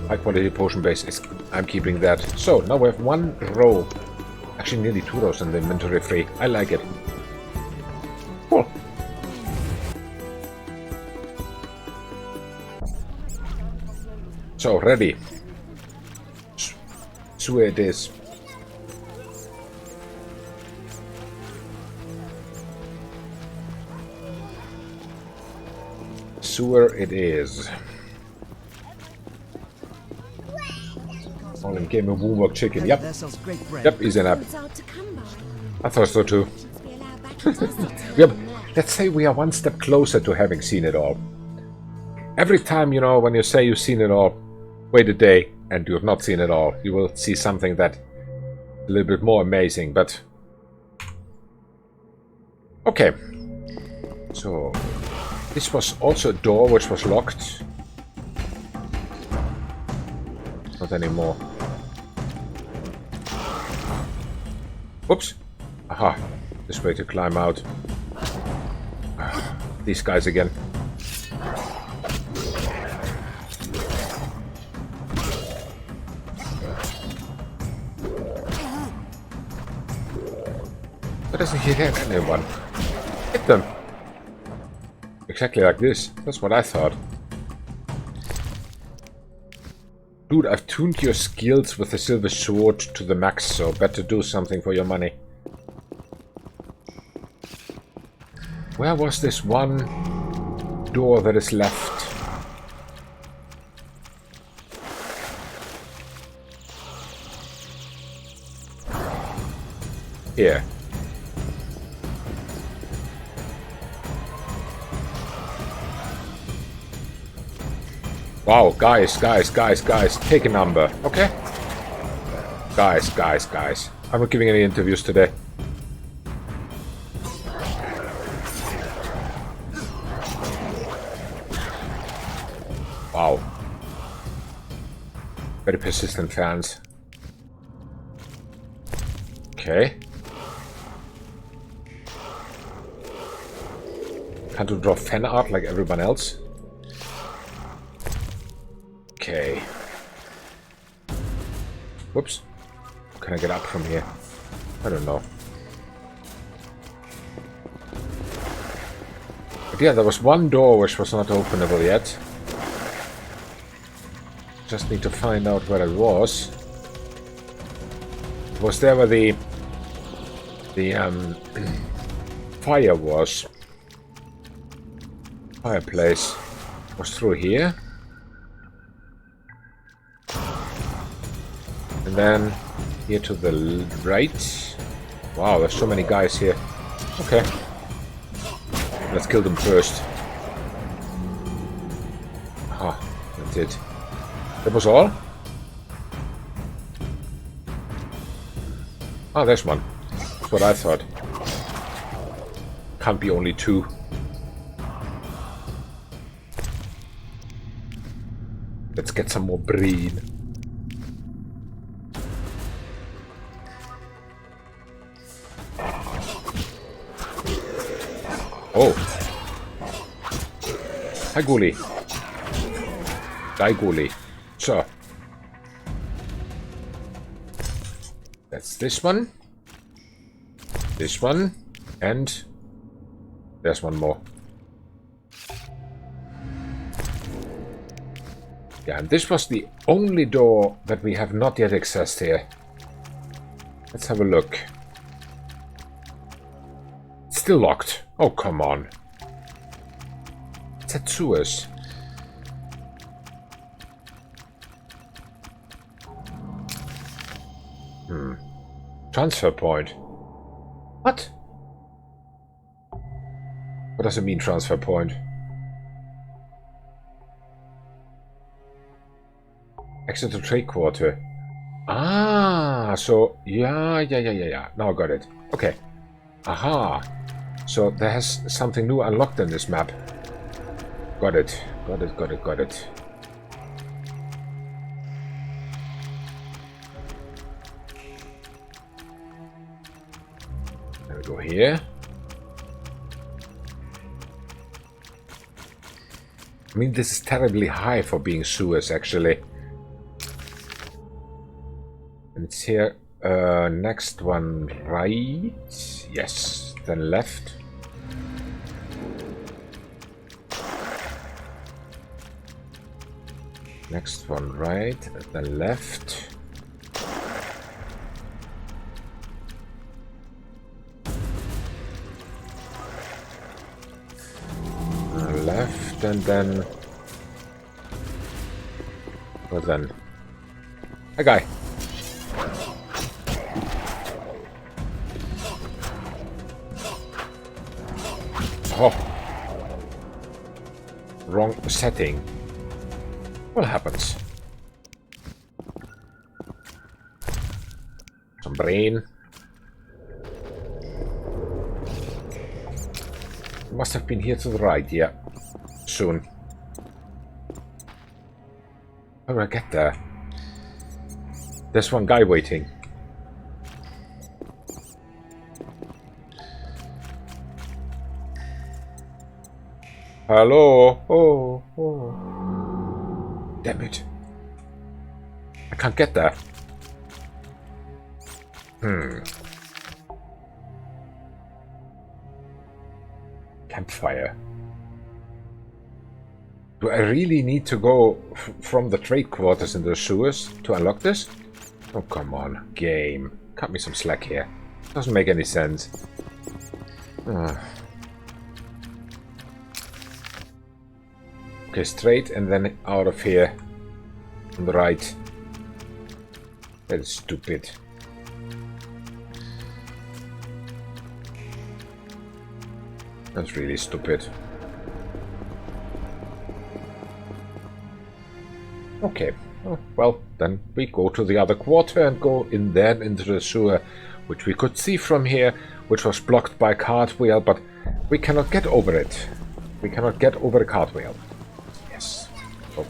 [SPEAKER 1] High quality potion base is... I'm keeping that. So, now we have 1 row. Actually, nearly 2 rows in the inventory free. I like it. Cool. So, ready. Sewer it is. Sewer it is. All in game of moonwalk chicken. Yep. Yep, easy enough. I thought so too. Yep. Let's say we are 1 step closer to having seen it all. Every time, you know, when you say you've seen it all, wait a day and you have not seen it all. You will see something that a little bit more amazing, but... Okay. So... This was also a door which was locked. Not anymore. Whoops. Aha. This way to climb out. These guys again. Why doesn't he hit anyone? Hit them. Exactly like this. That's what I thought. Dude, I've tuned your skills with the silver sword to the max, so better do something for your money. Where was this one door that is left? Here. Wow, guys, take a number, okay? Guys. I'm not giving any interviews today. Wow. Very persistent fans. Okay. Can't you draw fan art like everyone else? Okay. Whoops. Can I get up from here? I don't know. But yeah, there was 1 door which was not openable yet. Just need to find out where it was. It was there where the fire was. Fireplace was through here. And then here to the right. Wow, there's so many guys here. Okay. Let's kill them first. Ah, that's it. That was all? Oh, there's one. That's what I thought. Can't be only two. Let's get some more breed. Oh. Hi, Ghoulie. Die, Ghoulie. So. That's this one. This one. And there's one more. Yeah, and this was the only door that we have not yet accessed here. Let's have a look. It's still locked. Oh, come on. It's at sewers. Transfer point. What? What does it mean, transfer point? Exit to trade quarter. Ah, so yeah. Now I got it. Okay. Aha. So there has something new unlocked in this map. Got it. Got it. There we go here. I mean, this is terribly high for being sewers, actually. And it's here. Next one right. Yes. Then left. Next one right. Then left. Left and then. Well then. A guy. Oh. Wrong setting. What happens? Some brain. Must have been here to the right, yeah. Soon. How do I get there? There's one guy waiting. Hello? Oh. Damn it. I can't get there. Campfire. Do I really need to go from the trade quarters in the sewers to unlock this? Oh, come on. Game. Cut me some slack here. Doesn't make any sense. Okay, straight and then out of here. On the right. That is stupid. That's really stupid. Okay. Oh, well, then we go to the other quarter and go in then into the sewer, which we could see from here, which was blocked by cartwheel, but we cannot get over it. We cannot get over the cartwheel. Yes. Oh.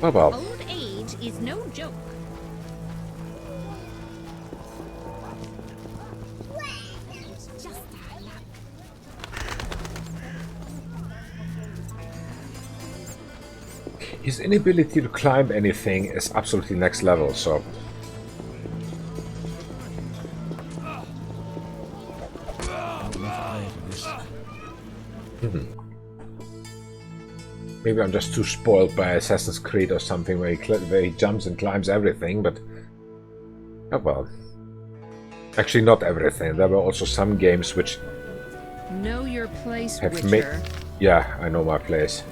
[SPEAKER 1] Well.
[SPEAKER 5] Old age is no joke.
[SPEAKER 1] His inability to climb anything is absolutely next level, so... Maybe I'm just too spoiled by Assassin's Creed or something where he jumps and climbs everything, but... Oh well. Actually, not everything. There were also some games which...
[SPEAKER 10] Know your place,
[SPEAKER 1] have
[SPEAKER 10] Witcher.
[SPEAKER 1] made... Yeah, I know my place.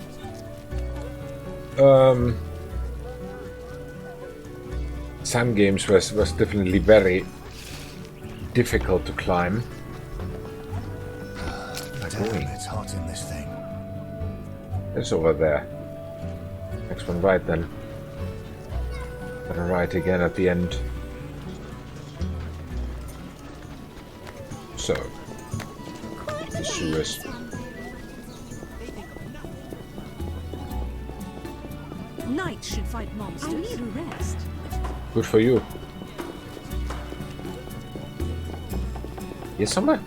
[SPEAKER 1] Some games was definitely very difficult to climb.
[SPEAKER 7] Damn, it's hot in this thing.
[SPEAKER 1] It's over there. Next one right then. And right again at the end. So, the sewers.
[SPEAKER 5] Knights should fight monsters. I need a rest.
[SPEAKER 1] Good for you. Here somewhere?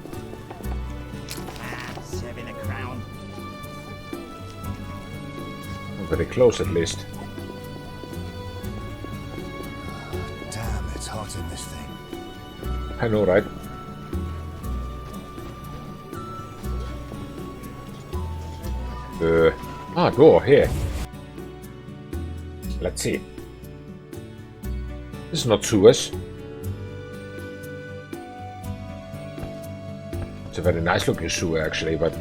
[SPEAKER 9] Serving a crown.
[SPEAKER 1] I'm very close at least.
[SPEAKER 7] Damn, it's hot in this thing.
[SPEAKER 1] I know, right? Door here. Let's see. This is not sewers. It's a very nice looking sewer actually, but...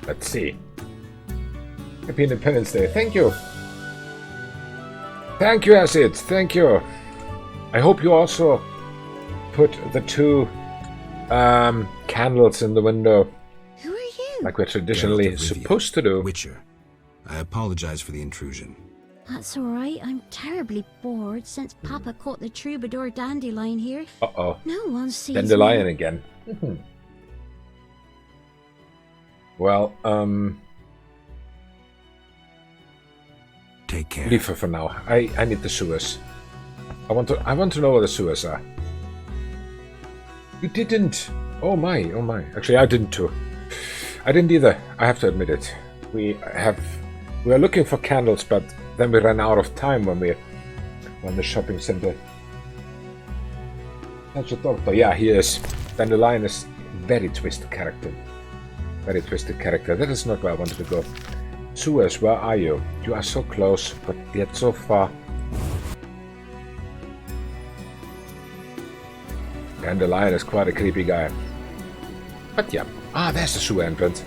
[SPEAKER 1] Let's see. Happy Independence Day. Thank you. Thank you, Acid. Thank you. I hope you also put the 2 candles in the window.
[SPEAKER 17] Who are you?
[SPEAKER 1] Like we're traditionally supposed to do.
[SPEAKER 8] Witcher. I apologize for the intrusion.
[SPEAKER 17] That's alright. I'm terribly bored since Papa caught the troubadour dandelion here.
[SPEAKER 1] Uh-oh.
[SPEAKER 17] No one sees
[SPEAKER 1] Dandelion
[SPEAKER 17] me.
[SPEAKER 1] again. Well,
[SPEAKER 8] take care.
[SPEAKER 1] Leave her for now. I need the sewers. I want to know where the sewers are. You didn't. Oh my. Actually, I didn't too. I didn't either. I have to admit it. We are looking for candles, but then we ran out of time when we were in the shopping center. That's a doctor. Yeah, he is. Dandelion is very twisted character. Very twisted character. That is not where I wanted to go. Sewers, where are you? You are so close, but yet so far. Dandelion is quite a creepy guy. But yeah. Ah, there's the sewer entrance.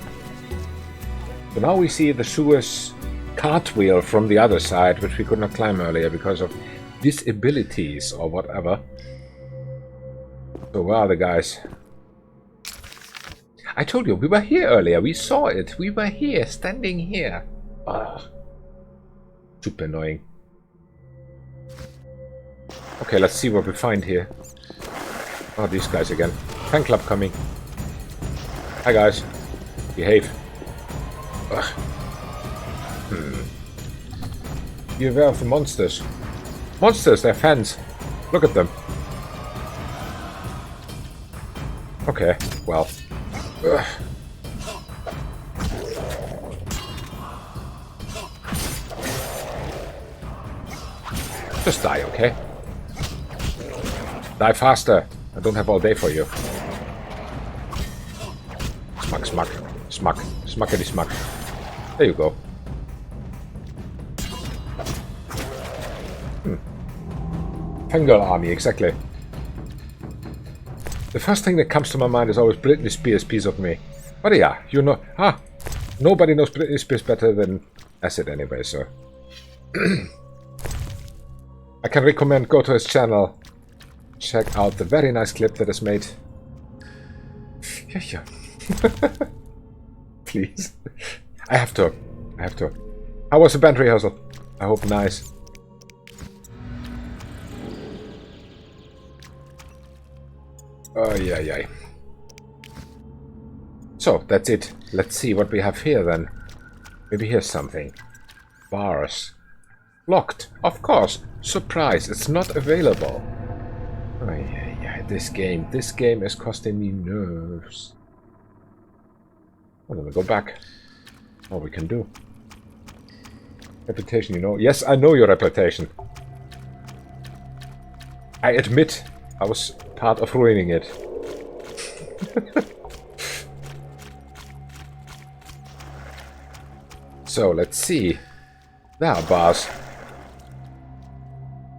[SPEAKER 1] So now we see the sewer's cartwheel from the other side, which we could not climb earlier because of disabilities or whatever. So where are the guys? I told you, we were here earlier. We saw it. We were here, standing here. Ah, super annoying. Okay, let's see what we find here. Oh, these guys again. Fan club coming. Hi guys. Behave. Ugh. Be aware of the monsters. Monsters, they're fans. Look at them. Okay, well. Ugh. Just die, okay? Die faster. I don't have all day for you. Smack, smack, smack, smackety smack. There you go. Fangirl army, exactly. The first thing that comes to my mind is always Britney Spears' piece of me. But yeah, you know... nobody knows Britney Spears better than Acid anyway, so... I can recommend go to his channel. Check out the very nice clip that is made. Yeah. Please. I have to. How was the band rehearsal? I hope nice. Oh, yeah. So, that's it. Let's see what we have here then. Maybe here's something. Bars. Locked. Of course. Surprise, it's not available. Oh, yeah. This game is costing me nerves. Well, let me go back. All we can do. Reputation, you know. Yes, I know your reputation. I admit I was part of ruining it. So, let's see. There are bars.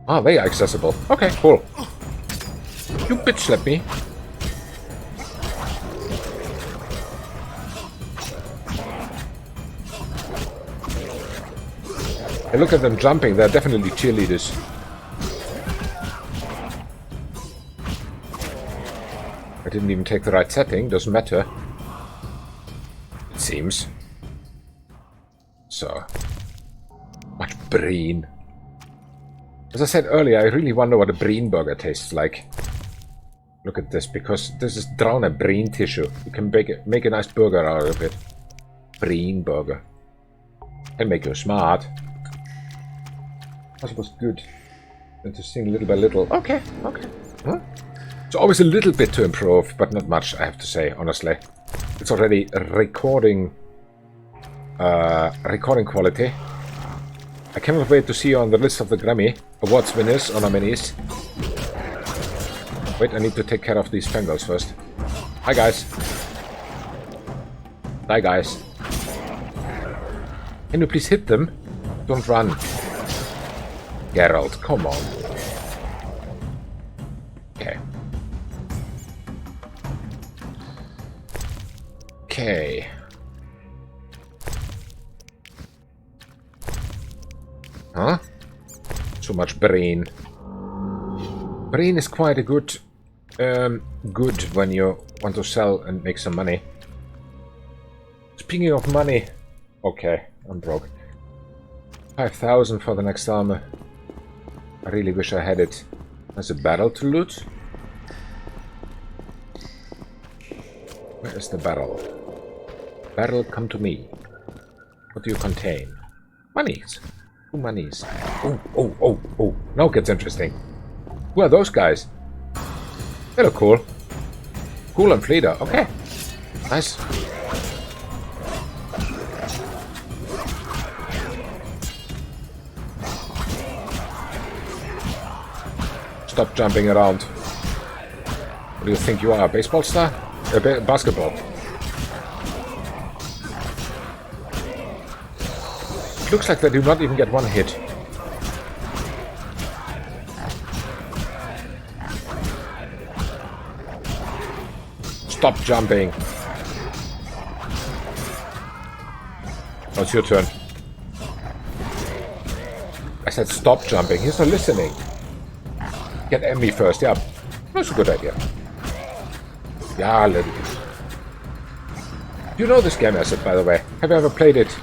[SPEAKER 1] Ah, they are accessible. Okay, cool. You bitch slap me. Hey, look at them jumping. They're definitely cheerleaders. I didn't even take the right setting. Doesn't matter. It seems. So. Much brain. As I said earlier, I really wonder what a brain burger tastes like. Look at this, because this is drown a brain tissue. You can make a nice burger out of it. Brain burger. Can make you smart. That was good. Interesting, little by little. Okay, okay. Huh? It's always a little bit to improve, but not much, I have to say, honestly. It's already recording quality. I cannot wait to see you on the list of the Grammy Awards winners or nominees. Wait, I need to take care of these Fangirls first. Hi, guys. Die, guys. Can you please hit them? Don't run. Geralt, come on. Okay. Okay. Huh? Too much brain. Brain is quite a good when you want to sell and make some money. Speaking of money, okay, I'm broke. 5,000 for the next armor. I really wish I had it. There's a barrel to loot. Where is the barrel? Barrel, come to me. What do you contain? Monies. Two monies. Oh, oh, oh, oh. Now it gets interesting. Who are those guys? They look cool. Cool and Fleeder. Okay. Nice. Stop jumping around. What do you think you are? A baseball star? Basketball. It looks like they do not even get one hit. Stop jumping. Oh, it's your turn. I said stop jumping. He's not listening. Get Emmy first. Yeah, that's a good idea. Yeah, a little bit. You know this game, I said, by the way. Have you ever played it?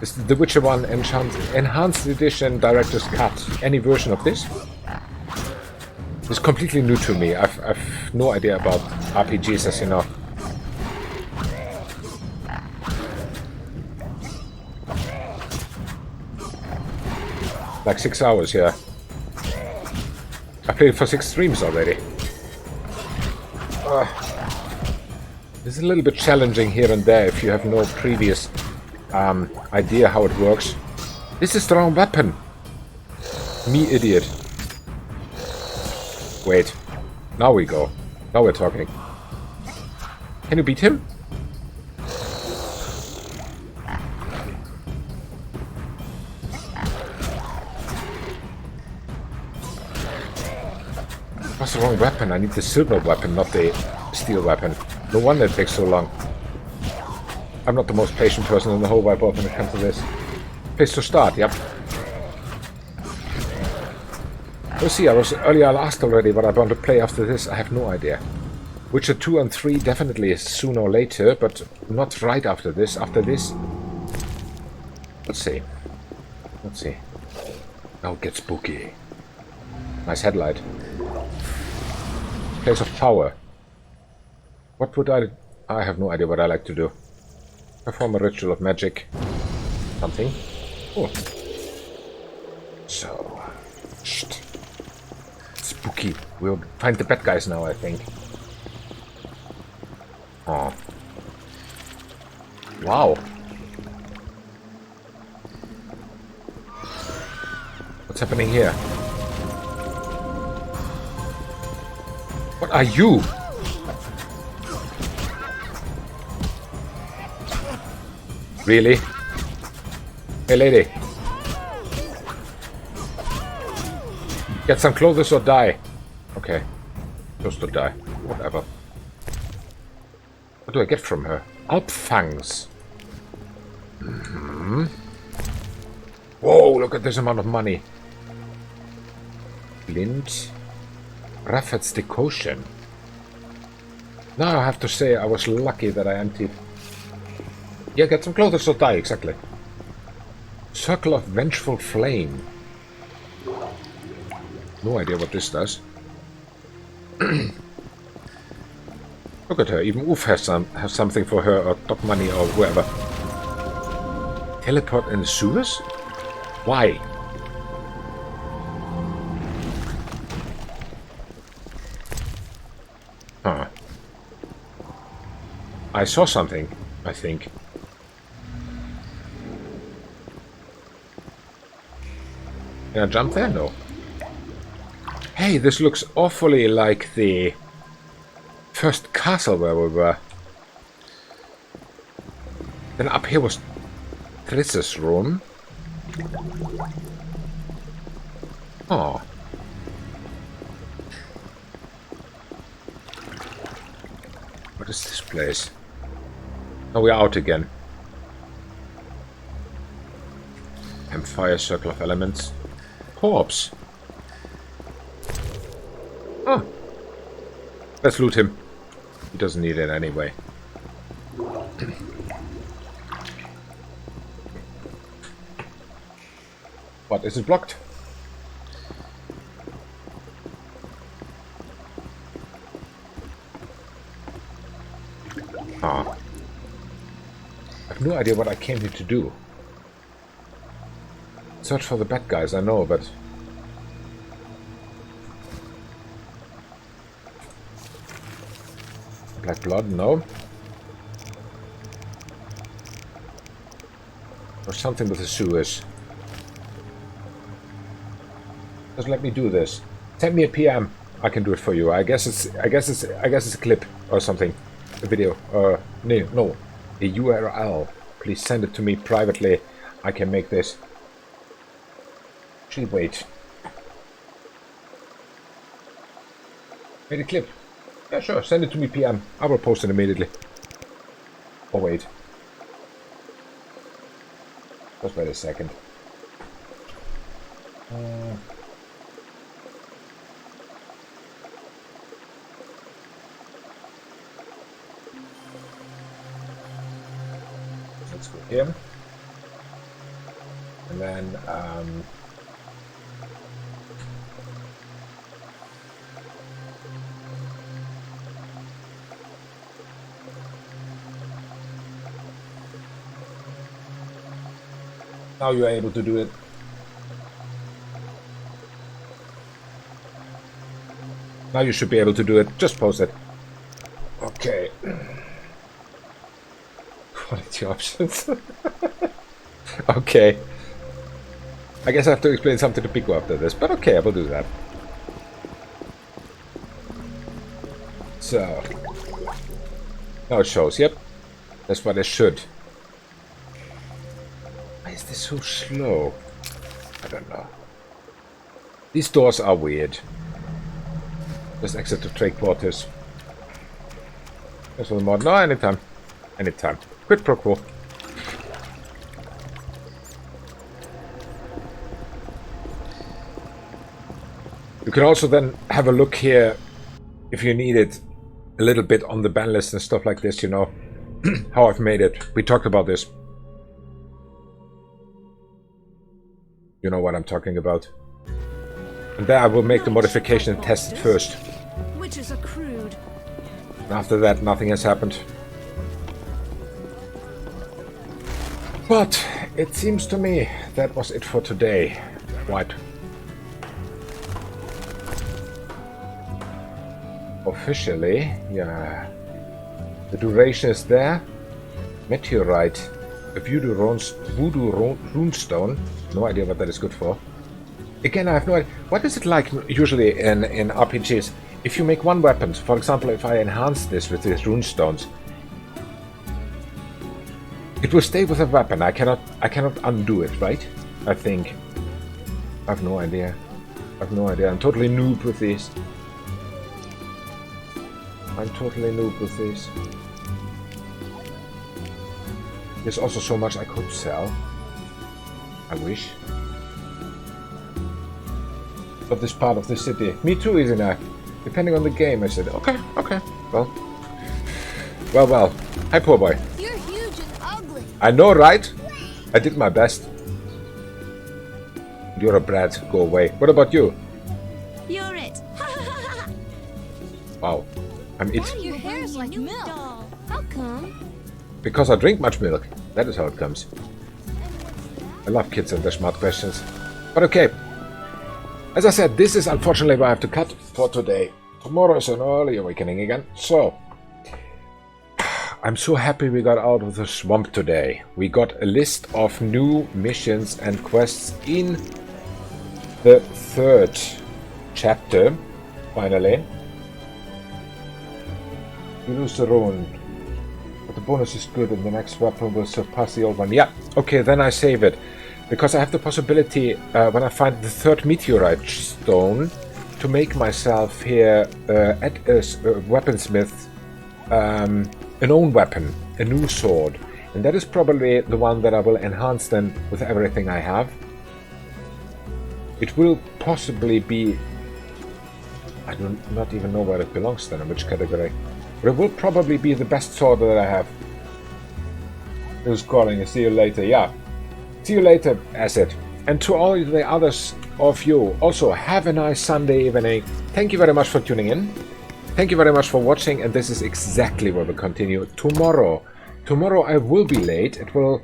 [SPEAKER 1] This is the Witcher 1 Enhanced Edition Director's Cut. Any version of this? It's completely new to me. I've no idea about RPGs, as you know. Like 6 hours, yeah. I played it for 6 streams already. This is a little bit challenging here and there if you have no previous idea how it works. This is the wrong weapon. Me idiot. Wait. Now we go. Now we're talking. Can you beat him? What's the wrong weapon? I need the silver weapon, not the steel weapon. No wonder it takes so long. I'm not the most patient person in the whole wide world when it comes to this. Place to start, yep. We'll see, I asked already what I want to play after this. I have no idea. Witcher 2 and 3 definitely is sooner or later, but not right after this. After this... Let's see. Let's see. Now get spooky. Nice headlight. Place of power. What would I have no idea what I like to do. Perform a ritual of magic. Something. Cool. So... Shh. Spooky. We'll find the bad guys now, I think. Oh. Wow. What's happening here? What are you? Really? Hey, lady. Get some clothes or die. Okay. Just to die. Whatever. What do I get from her? Alpfangs. Whoa, look at this amount of money. Flint. Raffet's decoction. Now I have to say I was lucky that I emptied. Yeah, get some clothes or die, exactly. Circle of Vengeful Flame. No idea what this does. Look at her, even Oof has something for her, or Doc Money, or whoever. Teleport in the sewers? Why? Huh. I saw something, I think. Can I jump there? No. Hey, this looks awfully like the first castle where we were. Then up here was Triss's room. Oh. What is this place? Oh, we're out again. Campfire, Circle of Elements. Corpse. Oh. Let's loot him. He doesn't need it anyway. What, is it blocked? Ah. I have no idea what I came here to do. Search for the bad guys, I know, but... Black blood, no. Or something with the sewers. Just let me do this. Send me a PM. I can do it for you. I guess it's a clip or something. A video. No. A URL. Please send it to me privately. I can make this. Actually, wait. Made a clip. Yeah, sure. Send it to me PM. I will post it immediately. Oh, wait. Just wait a second. Let's go here. And then, now you are able to do it. Now you should be able to do it. Just post it. Okay. Quality options. Okay. I guess I have to explain something to Pico after this, but okay, I will do that. So. Now it shows, yep. That's what it should. Why is this so slow? I don't know. These doors are weird. Just exit to trade quarters. There's one more. No, anytime. Anytime. Quid pro quo. You can also then have a look here, if you need it, a little bit on the ban list and stuff like this, you know, how I've made it. We talked about this. You know what I'm talking about. And there I will make the modification and test it first.
[SPEAKER 5] Witches are crude.
[SPEAKER 1] And after that, nothing has happened. But it seems to me that was it for today. Right. Officially, yeah. The duration is there. Meteorite. A voodoo runestone. No idea what that is good for. Again, I have no idea. What is it like usually in RPGs? If you make one weapon, for example, if I enhance this with these runestones, It will stay with a weapon. I cannot undo it, right? I think. I have no idea. I have no idea. I'm totally noob with this. I'm totally noob with this. There's also so much I could sell. I wish. Of this part of the city. Me too, isn't it? Depending on the game, I said, okay, okay. Well. Hi, poor boy.
[SPEAKER 5] You're huge and ugly.
[SPEAKER 1] I know, right? I did my best. You're a brat. Go away. What about you?
[SPEAKER 5] You're it.
[SPEAKER 1] Wow. I'm it.
[SPEAKER 5] Your hair's like milk. How come?
[SPEAKER 1] Because I drink much milk. That is how it comes. I love kids and their smart questions. But okay. As I said, this is unfortunately where I have to cut for today. Tomorrow is an early awakening again. So, I'm so happy we got out of the swamp today. We got a list of new missions and quests in the 3rd chapter, finally. You lose the rune, but the bonus is good and the next weapon will surpass the old one. Yeah, okay, then I save it. Because I have the possibility, when I find the 3rd meteorite stone, to make myself here at a weaponsmith an own weapon, a new sword. And that is probably the one that I will enhance then with everything I have. It will possibly be... I do not even know where it belongs then, in which category. But it will probably be the best sword that I have. Who's calling? See you later. Yeah. See you later, Acid. And to all the others of you, also have a nice Sunday evening. Thank you very much for tuning in. Thank you very much for watching, and this is exactly where we continue tomorrow. Tomorrow I will be late. It will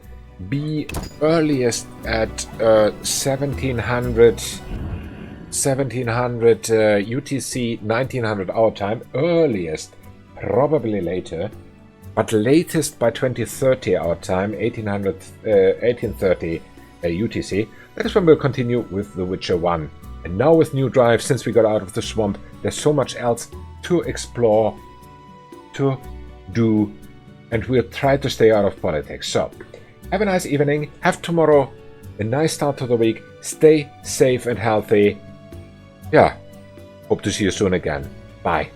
[SPEAKER 1] be earliest at 1700 UTC, 1900 our time. Earliest, probably later. But latest by 2030 our time, 1830 UTC. That is when we'll continue with The Witcher 1. And now with new drive, since we got out of the swamp, there's so much else to explore, to do, and we'll try to stay out of politics. So, have a nice evening, have tomorrow a nice start to the week, stay safe and healthy. Yeah, hope to see you soon again. Bye.